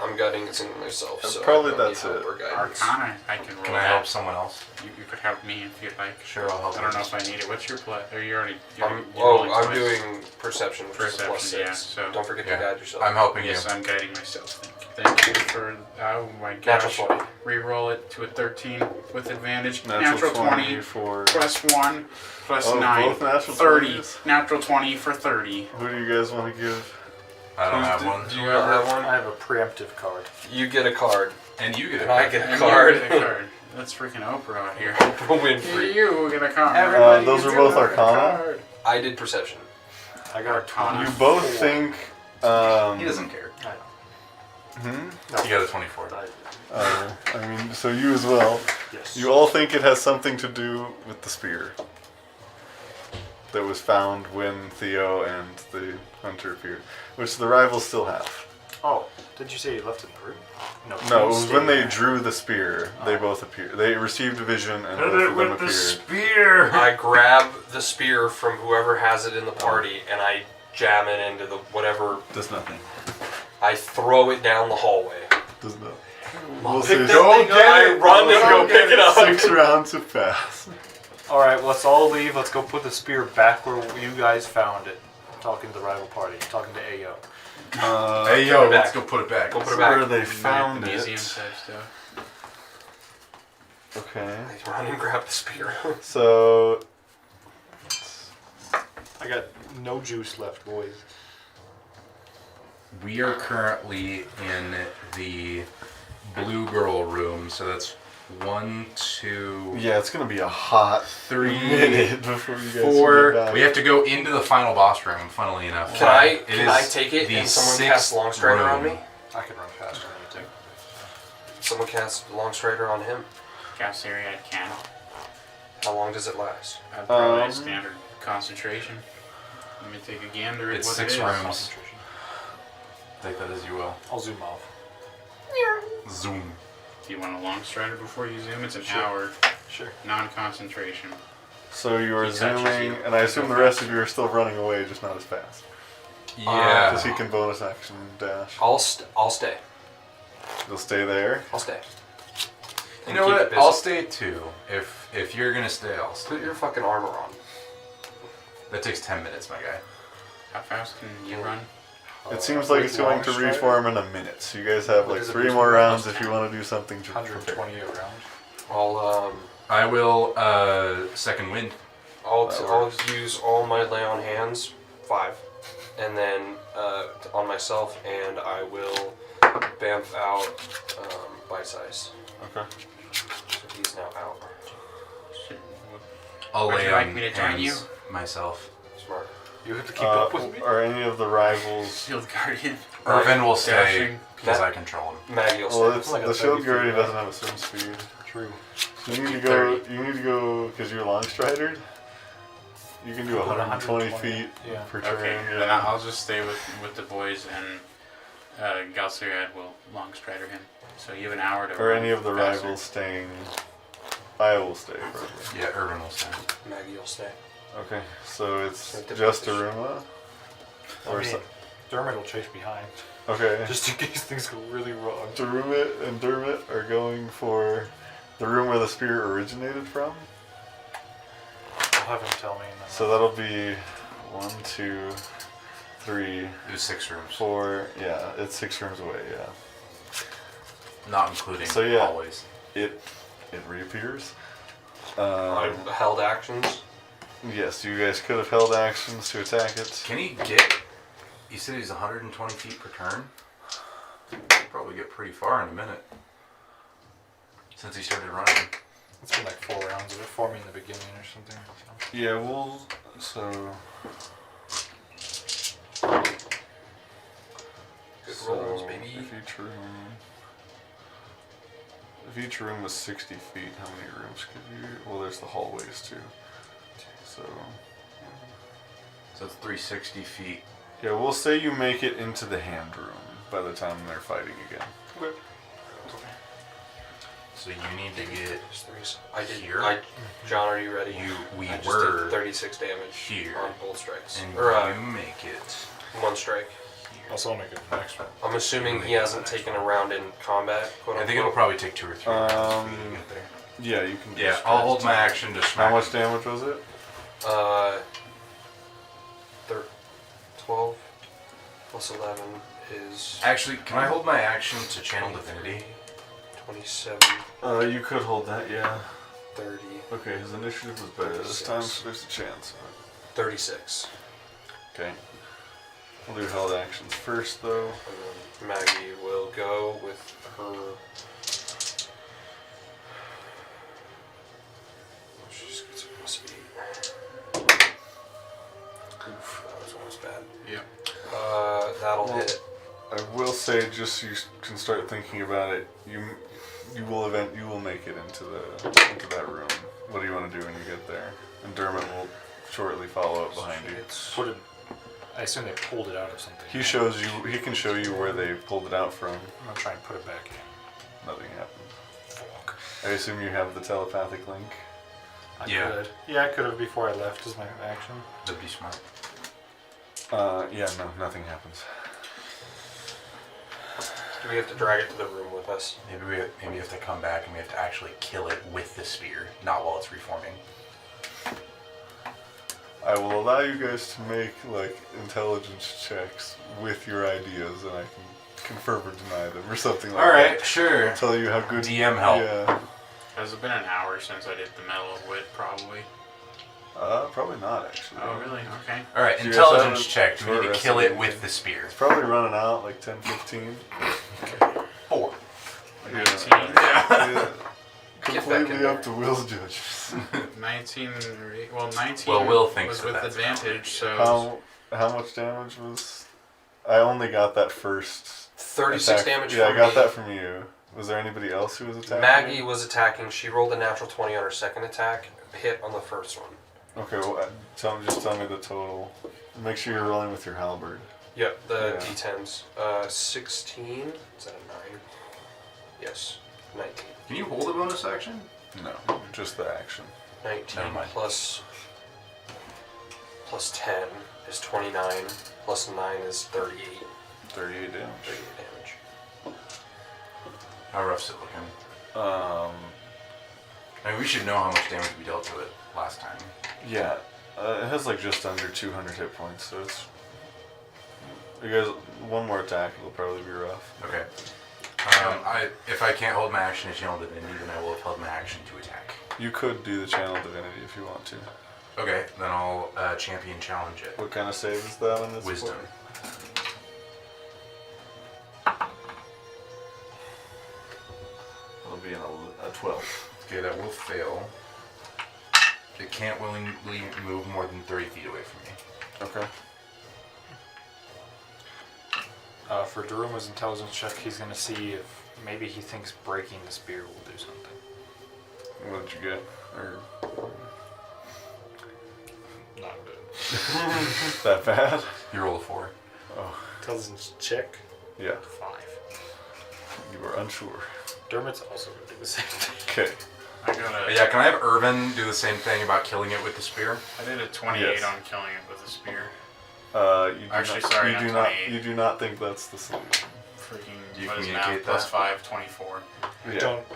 I'm gutting it in myself, so Probably I don't that's need help it. or guidance. Arcana, I can roll Can I that. help someone else? You could help me if you'd like. Sure, I'll help I don't know you. if I need it. What's your play? Or you already? You're I'm rolling twice. doing perception, which is a plus Perception, yeah, 6. so- Don't forget Yeah. to guide yourself. I'm helping Yes, you. I'm guiding myself. Thank you. Thank you for. Oh my Natural gosh. 20. Reroll it to a 13 with advantage. Natural 20 for. plus 1 plus Oh, 9. both natural 30. 20s? Natural 20 for 30. Who do you guys want to give? I don't have one. Do you have one? I have a preemptive card. You get a card. And you get it. And I get a And card. you get a card. That's freaking Oprah out here. Oprah Winfrey. You get a card. Everybody those gets are both a Arcana? Card. I did perception. I got Arcana. You both think. He doesn't care. Hmm? You got a 24. I mean, so you as well. Yes. You all think it has something to do with the spear that was found when Theo and the hunter appeared, which the rivals still have. Oh, did you say you left it in the room? No, it was stayed when they there. drew the spear. They both appeared. They received a vision, and both Hit it of them with the appeared. spear. I grab the spear from whoever has it in the party and I jam it into the whatever. Does nothing. I throw it down the hallway. Does nothing. I'll We'll pick see. that thing up. I run and go pick it up. 6 rounds have passed. All right, let's all leave. Let's go put the spear back where you guys found it. I'm talking to the rival party. I'm talking to Ayo. Hey yo, Put it let's back. go put it back. Go put it Where back. they found the museum it. type stuff. Okay. I run and grab the spear. So I got no juice left, boys. We are currently in the blue girl room, so that's 1, 2, yeah, it's gonna be a hot 3, minute before you guys 4. get back. We have to go into the final boss room. Funnily enough, Can I It can I is take it the and someone 6th cast Longstrider on room. me? I can run faster than you Someone cast Longstrider on him. Cast area I can. How long does it last? Probably standard concentration. Let me take a gander at It's what 6 it is. rooms. Concentration. Take that as you will. I'll zoom off. Zoom. Do you want a long strider before you zoom? It's an Sure. hour, Sure. non-concentration. So you are He touches zooming, you. and I assume the rest of you are still running away, just not as fast. Yeah. Because he can bonus action dash. I'll stay. You'll stay there. I'll stay. You and know keep what? it busy. I'll stay 2. If you're gonna stay, I'll stay. Put your fucking armor on. That takes 10 minutes, my guy. How fast can you run? It seems like it's going to reform in a minute, so you guys have like What is it 3 based more on? rounds if you want to do something to prepare. 120 a round. I will second wind. I'll use all my lay on hands, 5, and then on myself, and I will bamf out bite size. Okay. So he's now out. Should- I'll Would lay you like on me to join hands you? myself. Smart. You have to keep up with me? Are any of the rivals? Shield Guardian. Irvin will stay Dashing. because That- I control him. Maggie will Well, stay. it's, like a the shield 30 already feet doesn't have a swim speed. True. You need to go. You need to go because you're long stridered. You can do Go 120 120, feet yeah. per turn. Okay, yeah. then I'll just stay with the boys, and Galsariad will long strider him. So you have an hour to. Or run any of the faster. rivals staying. I will stay probably. Yeah, Irvin will stay. Maggie will stay. Okay, so it's So different just fish. Aruma. Or I mean, Dermot will chase behind, okay. just in case things go really wrong. Dermot and Dermot are going for the room where the spear originated from. I'll have him tell me. And then So that'll be 1, 2, 3, It was 6 rooms, 4. Yeah, it's 6 rooms away. Yeah, not including So, yeah. hallways. it reappears. I held actions. Yes, you guys could have held actions to attack it. Can he get? You said he's 120 feet per turn. He'll probably get pretty far in a minute. Since he started running. it's been like 4 rounds of it for me in the beginning or something. So. Yeah, we'll. So. Good rolls, baby. If each room was 60 feet, how many rooms could you? Well, there's the hallways too. So. So it's 360 feet. Yeah, we'll say you make it into the hand room by the time they're fighting again. So you need to get I did. here. John, are you ready? We I just were did 36 damage here. on bolt strikes. and Or you make it 1 strike. here. Also, I'll make it the next one. I'm assuming he hasn't taken a round in combat. Quote I think it'll unquote. probably take 2 or 3 rounds for you to get there. Yeah, you can. Yeah, just I'll try hold to my attack. action to smack. How much him. damage was it? 12 plus 11 is Actually, can I hold my action to channel divinity? 27, You could hold that, yeah. 30, Okay, his initiative was better this time, so there's a chance. 36. Okay. We'll do held actions first, though. And then Maggie will go with her. Oh, she's got some plus 8. Oof, that was almost bad. Yep. That'll hit. I will say, just so you can start thinking about it, you will make it into that room. What do you want to do when you get there? And Dermot will shortly follow up behind you. Put it. I assume they pulled it out of something. He shows you. He can show you where they pulled it out from. I'm gonna try and put it back in. Nothing happened. Fuck. I assume you have the telepathic link. I Yeah. could. Yeah, I could have before I left as my action. That'd be smart. Yeah, no, nothing happens. Do we have to drag it to the room with us? Maybe we have to come back and we have to actually kill it with the spear, not while it's reforming. I will allow you guys to make like intelligence checks with your ideas, and I can confirm or deny them or something like All right, that. sure. Tell you how good DM help. Yeah. Has it been an hour since I did the Medal of Wit? Probably. Probably not actually. Oh, really? Okay. All right, So you guys intelligence haven't check. Do we need to short kill rested it with anything? the spear? It's probably running out like 10, 15. 4. 19. Yeah. Get back in Completely there. up to Will's judgment. 19. Well, 19 Well, Will thinks was that with that's advantage, so. How much damage was? I only got that first. 36 attack. damage Yeah, from I got me. that from you. Was there anybody else who was attacking? Maggie was attacking. She rolled a natural 20 on her second attack. Hit on the first one. Okay, well, just tell me the total. Make sure you're rolling with your halberd. Yep, the Yeah. D10s. 16. Is that a 9? Yes, 19. Can you hold a bonus action? No, just the action. 19 Never mind. plus 10 is 29. Plus 9 is 38. 38 damage. 38 damage. How rough's it looking? I mean, we should know how much damage we dealt to it last time. Yeah, it has like just under 200 hit points, so it's. You guys, one more attack, it'll probably be rough. Okay. If I can't hold my action to channel divinity, then I will have held my action to attack. You could do the channel divinity if you want to. Okay, then I'll champion challenge it. What kind of save is that on this? Wisdom. point? It'll be a 12. Okay, that will fail. It can't willingly move more than 30 feet away from me. Okay. For Daruma's intelligence check, he's going to see if maybe he thinks breaking the spear will do something. What did you get? Or Not good. that bad? You roll a 4. Oh, Intelligence check, yeah. 5. You were unsure. Dermot's also going to do the same thing. Okay. I got a. Yeah, can I have Irvin do the same thing about killing it with the spear? I did a 28 Yes. on killing it with a spear. You do Actually, not, sorry, you not do not. 28. You do not think that's the solution. Freaking. Do you What is communicate math? Plus that? 5, 24. Yeah. Don't.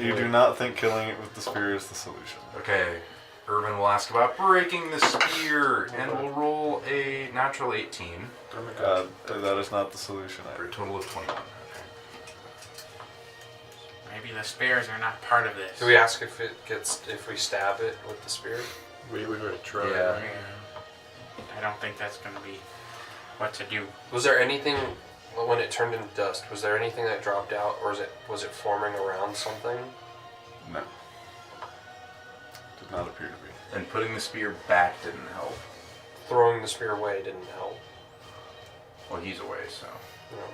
You do not think killing it with the spear is the solution. Okay, Irvin will ask about breaking the spear, and we'll roll a natural 18 Dermot got That is not the solution. for a total of 21. Okay. Maybe the spears are not part of this. Do we ask if we stab it with the spear? we already tried. Yeah. Right? I don't think that's going to be what to do. Was there anything when it turned into dust? Was there anything that dropped out, or was it forming around something? No. Did not appear to be. And putting the spear back didn't help. Throwing the spear away didn't help. Well, he's away, so. You know.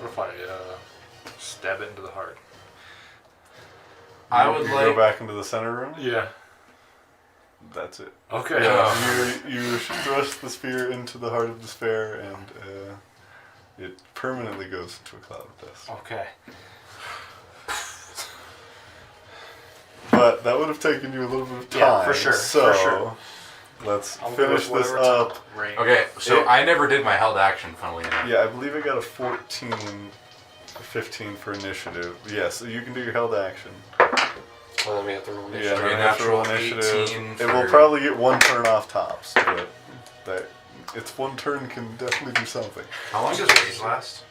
What if I stab it into the heart? I would You like. go back into the center room. Yeah. That's it. Okay. You thrust the spear into the heart of despair, and it permanently goes into a cloud of dust. Okay. But that would have taken you a little bit of time. Yeah, for sure, So for sure. let's I'll go finish with this whatever up. Right. Okay, so It- I never did my held action, funnily enough. Yeah, I believe I got a 14, 15 for initiative. Yeah, so you can do your held action. Well, then we have to roll Yeah, initiative. Okay, and then roll natural initiative. 18 It will for- probably get one turn off tops, but that it's one turn can definitely do something. How long does rage last?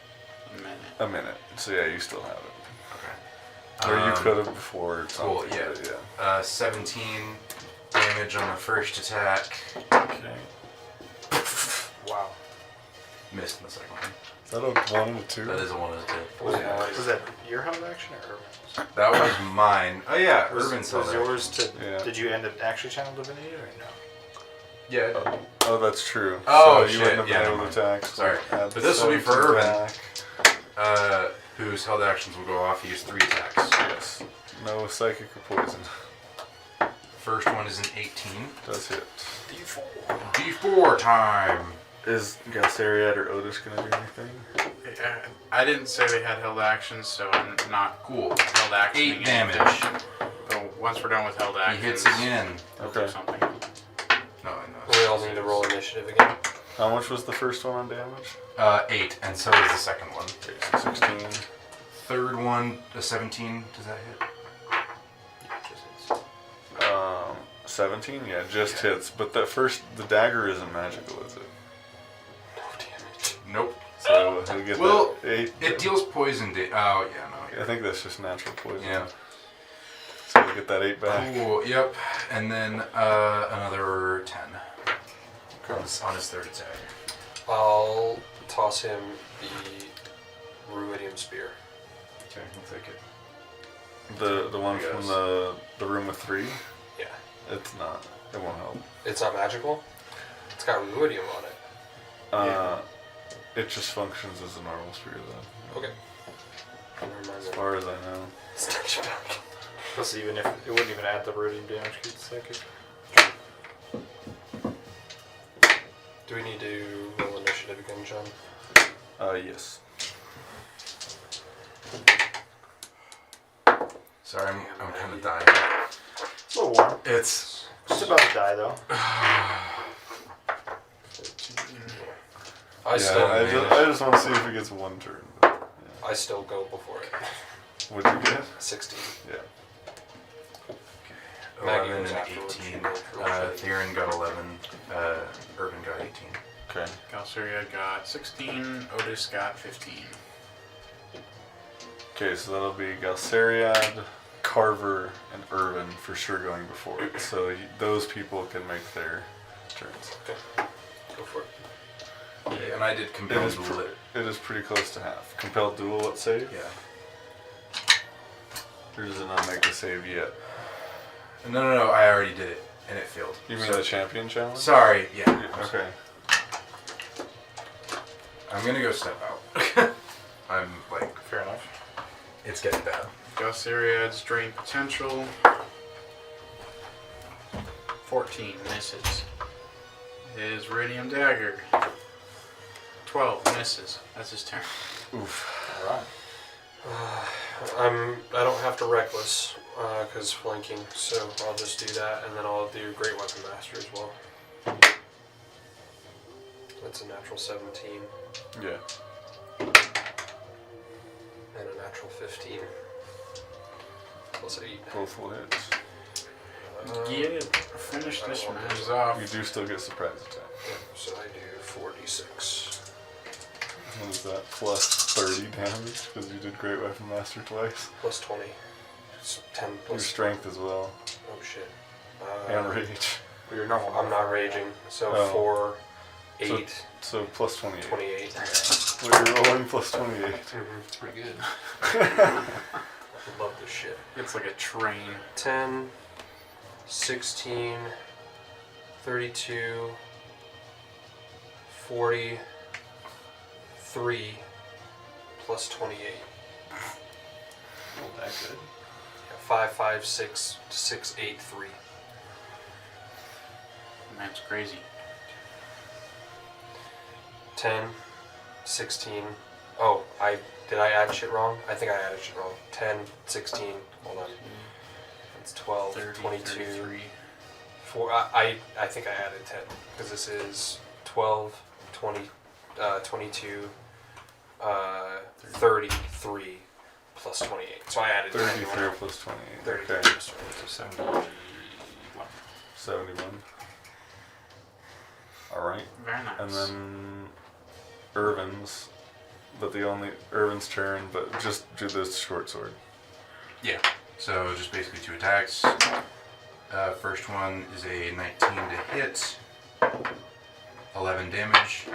A minute. A minute. So yeah, you still have it. Okay. Or you could have before or something. Cool, yeah. but yeah. 17 damage on the first attack. Okay. Wow. Missed in the second one. Is that a 1 and a 2? That is a 1 and a 2. Was that your held action or Urban's? That was mine. Oh yeah, Urban's held was action. yours to? Yeah. Did you end up actually channel divinity or no? Yeah. Oh, that's true. Oh, so you shit. wouldn't have Yeah, been able never to attack. so Sorry. add But this will be for 17 Urban. back. Whose held actions will go off. He has 3 attacks. Yes. No psychic or poison. First one is an 18. Does hit. D4 time. Is Galceriad or Otis gonna do anything? I didn't say they had held actions, so I'm not Cool. held action. 8 damage. So once we're done with held He actions, hits again. I'll Okay. do something. No, I We all need to roll initiative again. How much was the first one on damage? 8, and so is the second one. Okay, so 16. Third one, a 17. Does that hit? 17? Yeah, just hits. But that first, the dagger isn't magical, is it? No damage. Nope. So he'll get Well, that 8. It deals poison. Oh yeah, no. I think that's just natural poison. Yeah. So he'll get that 8 back. Cool. Yep. And then another 10 on his third attack. I'll toss him the ruidium spear. Okay, I'll take it. The one from Yes. the room with 3? Yeah. It's not. It won't help. It's not magical. It's got ruidium on it. It just functions as a normal spear, though. Okay. Never mind As then. far as I know. Let's touch it back. Plus, even if it wouldn't even add the radiant damage to the psychic. Do we need to roll initiative again, John? Yes. Sorry, I'm kind of dying. It's a little warm. It's It's about to die though. I still I just want to see if it gets one turn. But, I still go before it. What'd you get? 16. Yeah. Maggie 11 was and afterwards. 18. Theron got 11. Irvin got 18. Okay. Galceria got 16. Otis got 15. Okay, so that'll be Galceriad, Carver, and Irvin for sure going before it. So those people can make their turns. Go for it. Yeah, and I did It compel is, duel it. it is pretty close to half. Compelled duel, let's save? Yeah. Or does it not make the save yet? No, I already did it, and it failed. You mean So- the champion challenge? Sorry, yeah. Okay. I'm gonna go step out. I'm like, Fair enough. it's getting bad. Galceriad's drain potential. 14 misses. His Iridium Dagger. 12 misses. That's his turn. Oof. All right. I don't have to reckless because flanking, so I'll just do that, and then I'll do Great Weapon Master as well. That's a natural 17 Yeah. and a natural 15 plus 8. Both will hit. Get it. Finish this man's off. You do still get surprise attack. Yeah, so I do 4d6. What is that? Plus 30 damage because you did Great Weapon Master twice. Plus 20. It's 10 Your plus. strength as well. Oh shit. And rage. Well, you're normal. I'm not raging, so Oh. 4, So- 8, So plus 28. 28. Well, you're rolling plus 28. It's pretty good. I love this shit. It's like a train. 10, 16, 32, 40, 3, plus 28. Not that good. Yeah, 5, 5, 6, 6, 8, 3. That's crazy. 10, 16. Oh, did I add shit wrong? I think I added shit wrong. 10, 16. Hold on. It's 12, 30, 22. 33. 4. I think I added 10 because this is 12, 20, 22, 33 plus 28. So I added 10. 33 plus 28. 33 Okay. plus 28. 71. 71. Alright. Very nice. And then Irvin's. But Irvin's turn, but just do this short sword. Yeah. So just basically 2 attacks. First one is a 19 to hit. 11 damage.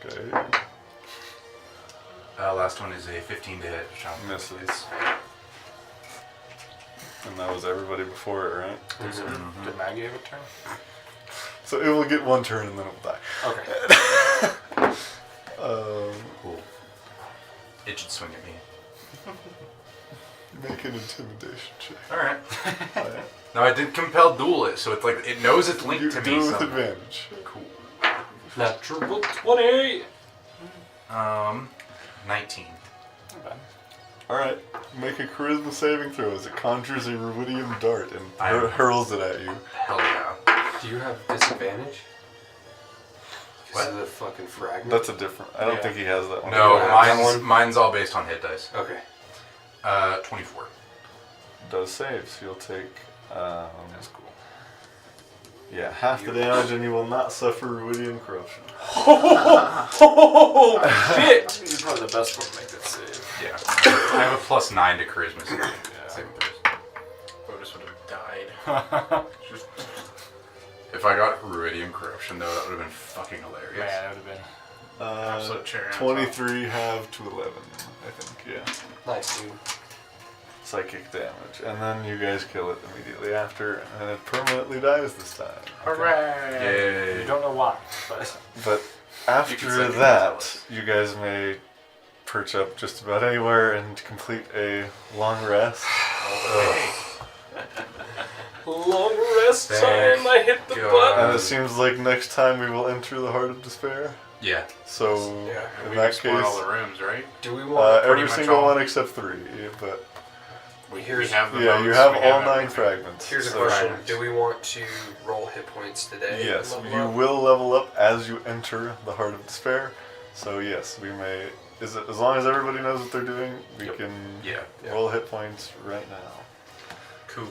Okay. Last one is a 15 to hit, which I'm Misses. And that was everybody before it, right? Mm-hmm. Did Maggie have a turn? So it will get 1 turn and then it will die. Okay. Cool. It should swing at me. Make an intimidation check. Alright. Oh, No, I did compel duel it, so it's like it knows it's yeah. linked You to do me it with somehow. advantage. Cool. Natural 20. 19. Not bad. Alright, make a charisma saving throw as it conjures a ruidium dart and I- hurls it at you. Hell yeah. Do you have disadvantage? Because What? of the fucking fragment? That's a different. I don't Yeah. think he has that one. No, have that one? mine's all based on hit dice. Okay. 24. Does save, so you'll take. That's cool. Yeah, half the damage, and you will not suffer ruidium corruption. Oh shit! You're probably the best one to make that save. Yeah. I have a +9 to charisma saving throws. Otis would have died. If I got ruidium corruption though, that would have been fucking Man, hilarious. that would have been. Absolute cherry on top. 23 half to 11, I think. Yeah. Nice, dude. Psychic damage, and then you guys kill it immediately after, and it permanently dies this time. Hooray! Yay. You don't know why, but But You after can send me that, details. you guys may perch up just about anywhere and complete a long rest. Long rest Thank time, I hit the God. button. And it seems like next time we will enter the Heart of Despair. Yeah. So Yeah. And in we that explore all case, the rooms, right? Do we want every much single all. one except 3. But We Here's- have the yeah, you boats, have we all 9 everything. fragments. Here's a so- question. Fragments. Do we want to roll hit points today? Yes, and level you up? will level up as you enter the Heart of Despair. So yes, we may. Is it as long as everybody knows what they're doing, we Yep. can Yeah. roll hit points right now. Cool.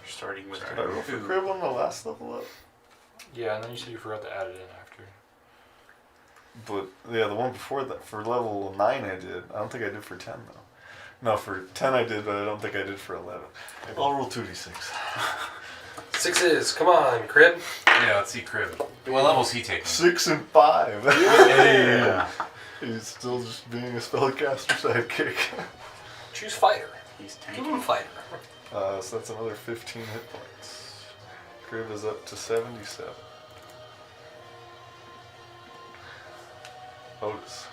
Starting with Did I roll for crib on the last level up? Yeah, and then you said you forgot to add it in after. But yeah, the one before that for level 9 I did. I don't think I did for 10 though. No, for 10 I did, but I don't think I did for 11. I'll roll 2d6. 6s. Come on, Crib. Yeah, let's see Crib. What level's he taking? 6 and 5. Yeah. He's still just being a spellcaster sidekick. Choose fighter. He's Give tanking. him fighter. So that's another 15 hit points. Crib is up to 77. Otis.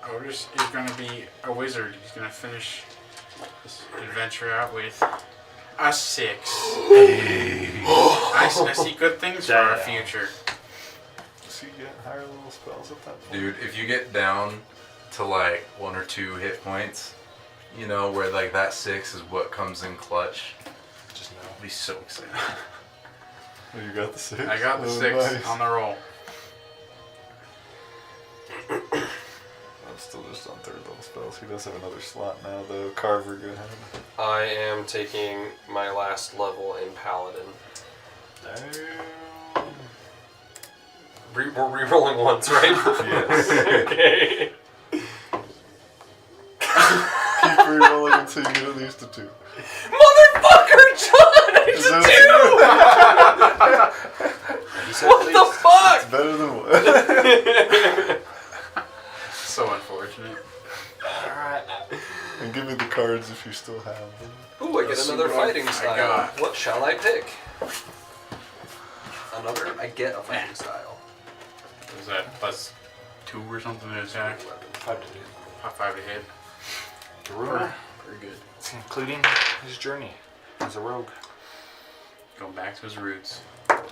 Otis is going to be a wizard. He's going to finish this adventure out with a 6. I see good things for our future. Is he getting higher level spells at that point? Dude, if you get down to like 1 or 2 hit points, you know, where like that 6 is what comes in clutch, Just know. I'll be so excited. Oh, you got the 6? I got the Oh, 6 nice. on the roll. I'm still just on 3rd level spells. He does have another slot now, though. Carver, go ahead. I am taking my last level in Paladin. We're re-rolling once, right? Yes. Okay. Keep rerolling until you get at least a 2. Motherfucker, John! Is It's a that 2! What the fuck? It's better than 1. So unfortunate. Alright. And give me the cards if you still have them. Ooh, I get Let's see another what fighting I style. got. What shall I pick? I get a fighting style. Was that plus 2 or something to attack? 5 to do. 5 to hit. The rogue, Pretty good. including his journey as a rogue. Going back to his roots. Oh,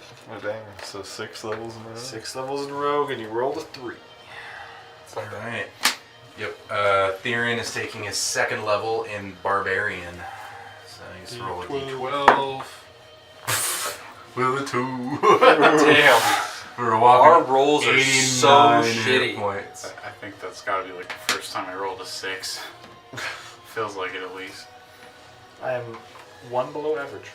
dang. So 6 levels in a row? 6 levels in rogue, and you rolled a 3. Alright. Yep. Theron is taking his 2nd level in Barbarian. So he's rolling D12. With a 2. Damn. For a Our whopping rolls are 89 so hit shitty. points. I think that's got to be like the first time I rolled a 6. Feels like it at least. I am 1 below average.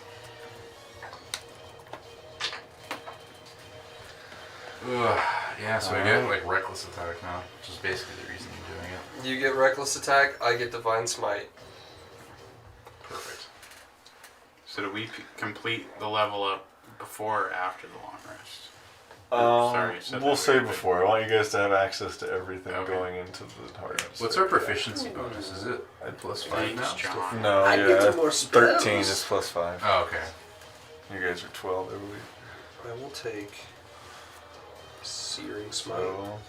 Ugh. Yeah, so I get like reckless attack now, which is basically the reason I'm doing it. You get reckless attack, I get divine smite. Perfect. So do we complete the level up before or after the long rest? Sorry, you said we'll that say very before. I want you guys to have access to everything Okay. going into the harvest. What's our proficiency bonus? Is it at +5 Thanks, now? John. No, I yeah. get some more 13 spells. is +5. Oh, okay. You guys are 12, I believe. I will take Searing Smite. So,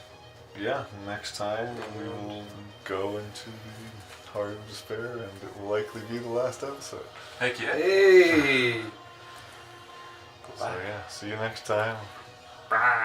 yeah, next time we will go into the Heart of Despair, and it will likely be the last episode. Heck yeah. Hey! So, yeah, see you next time. Bye.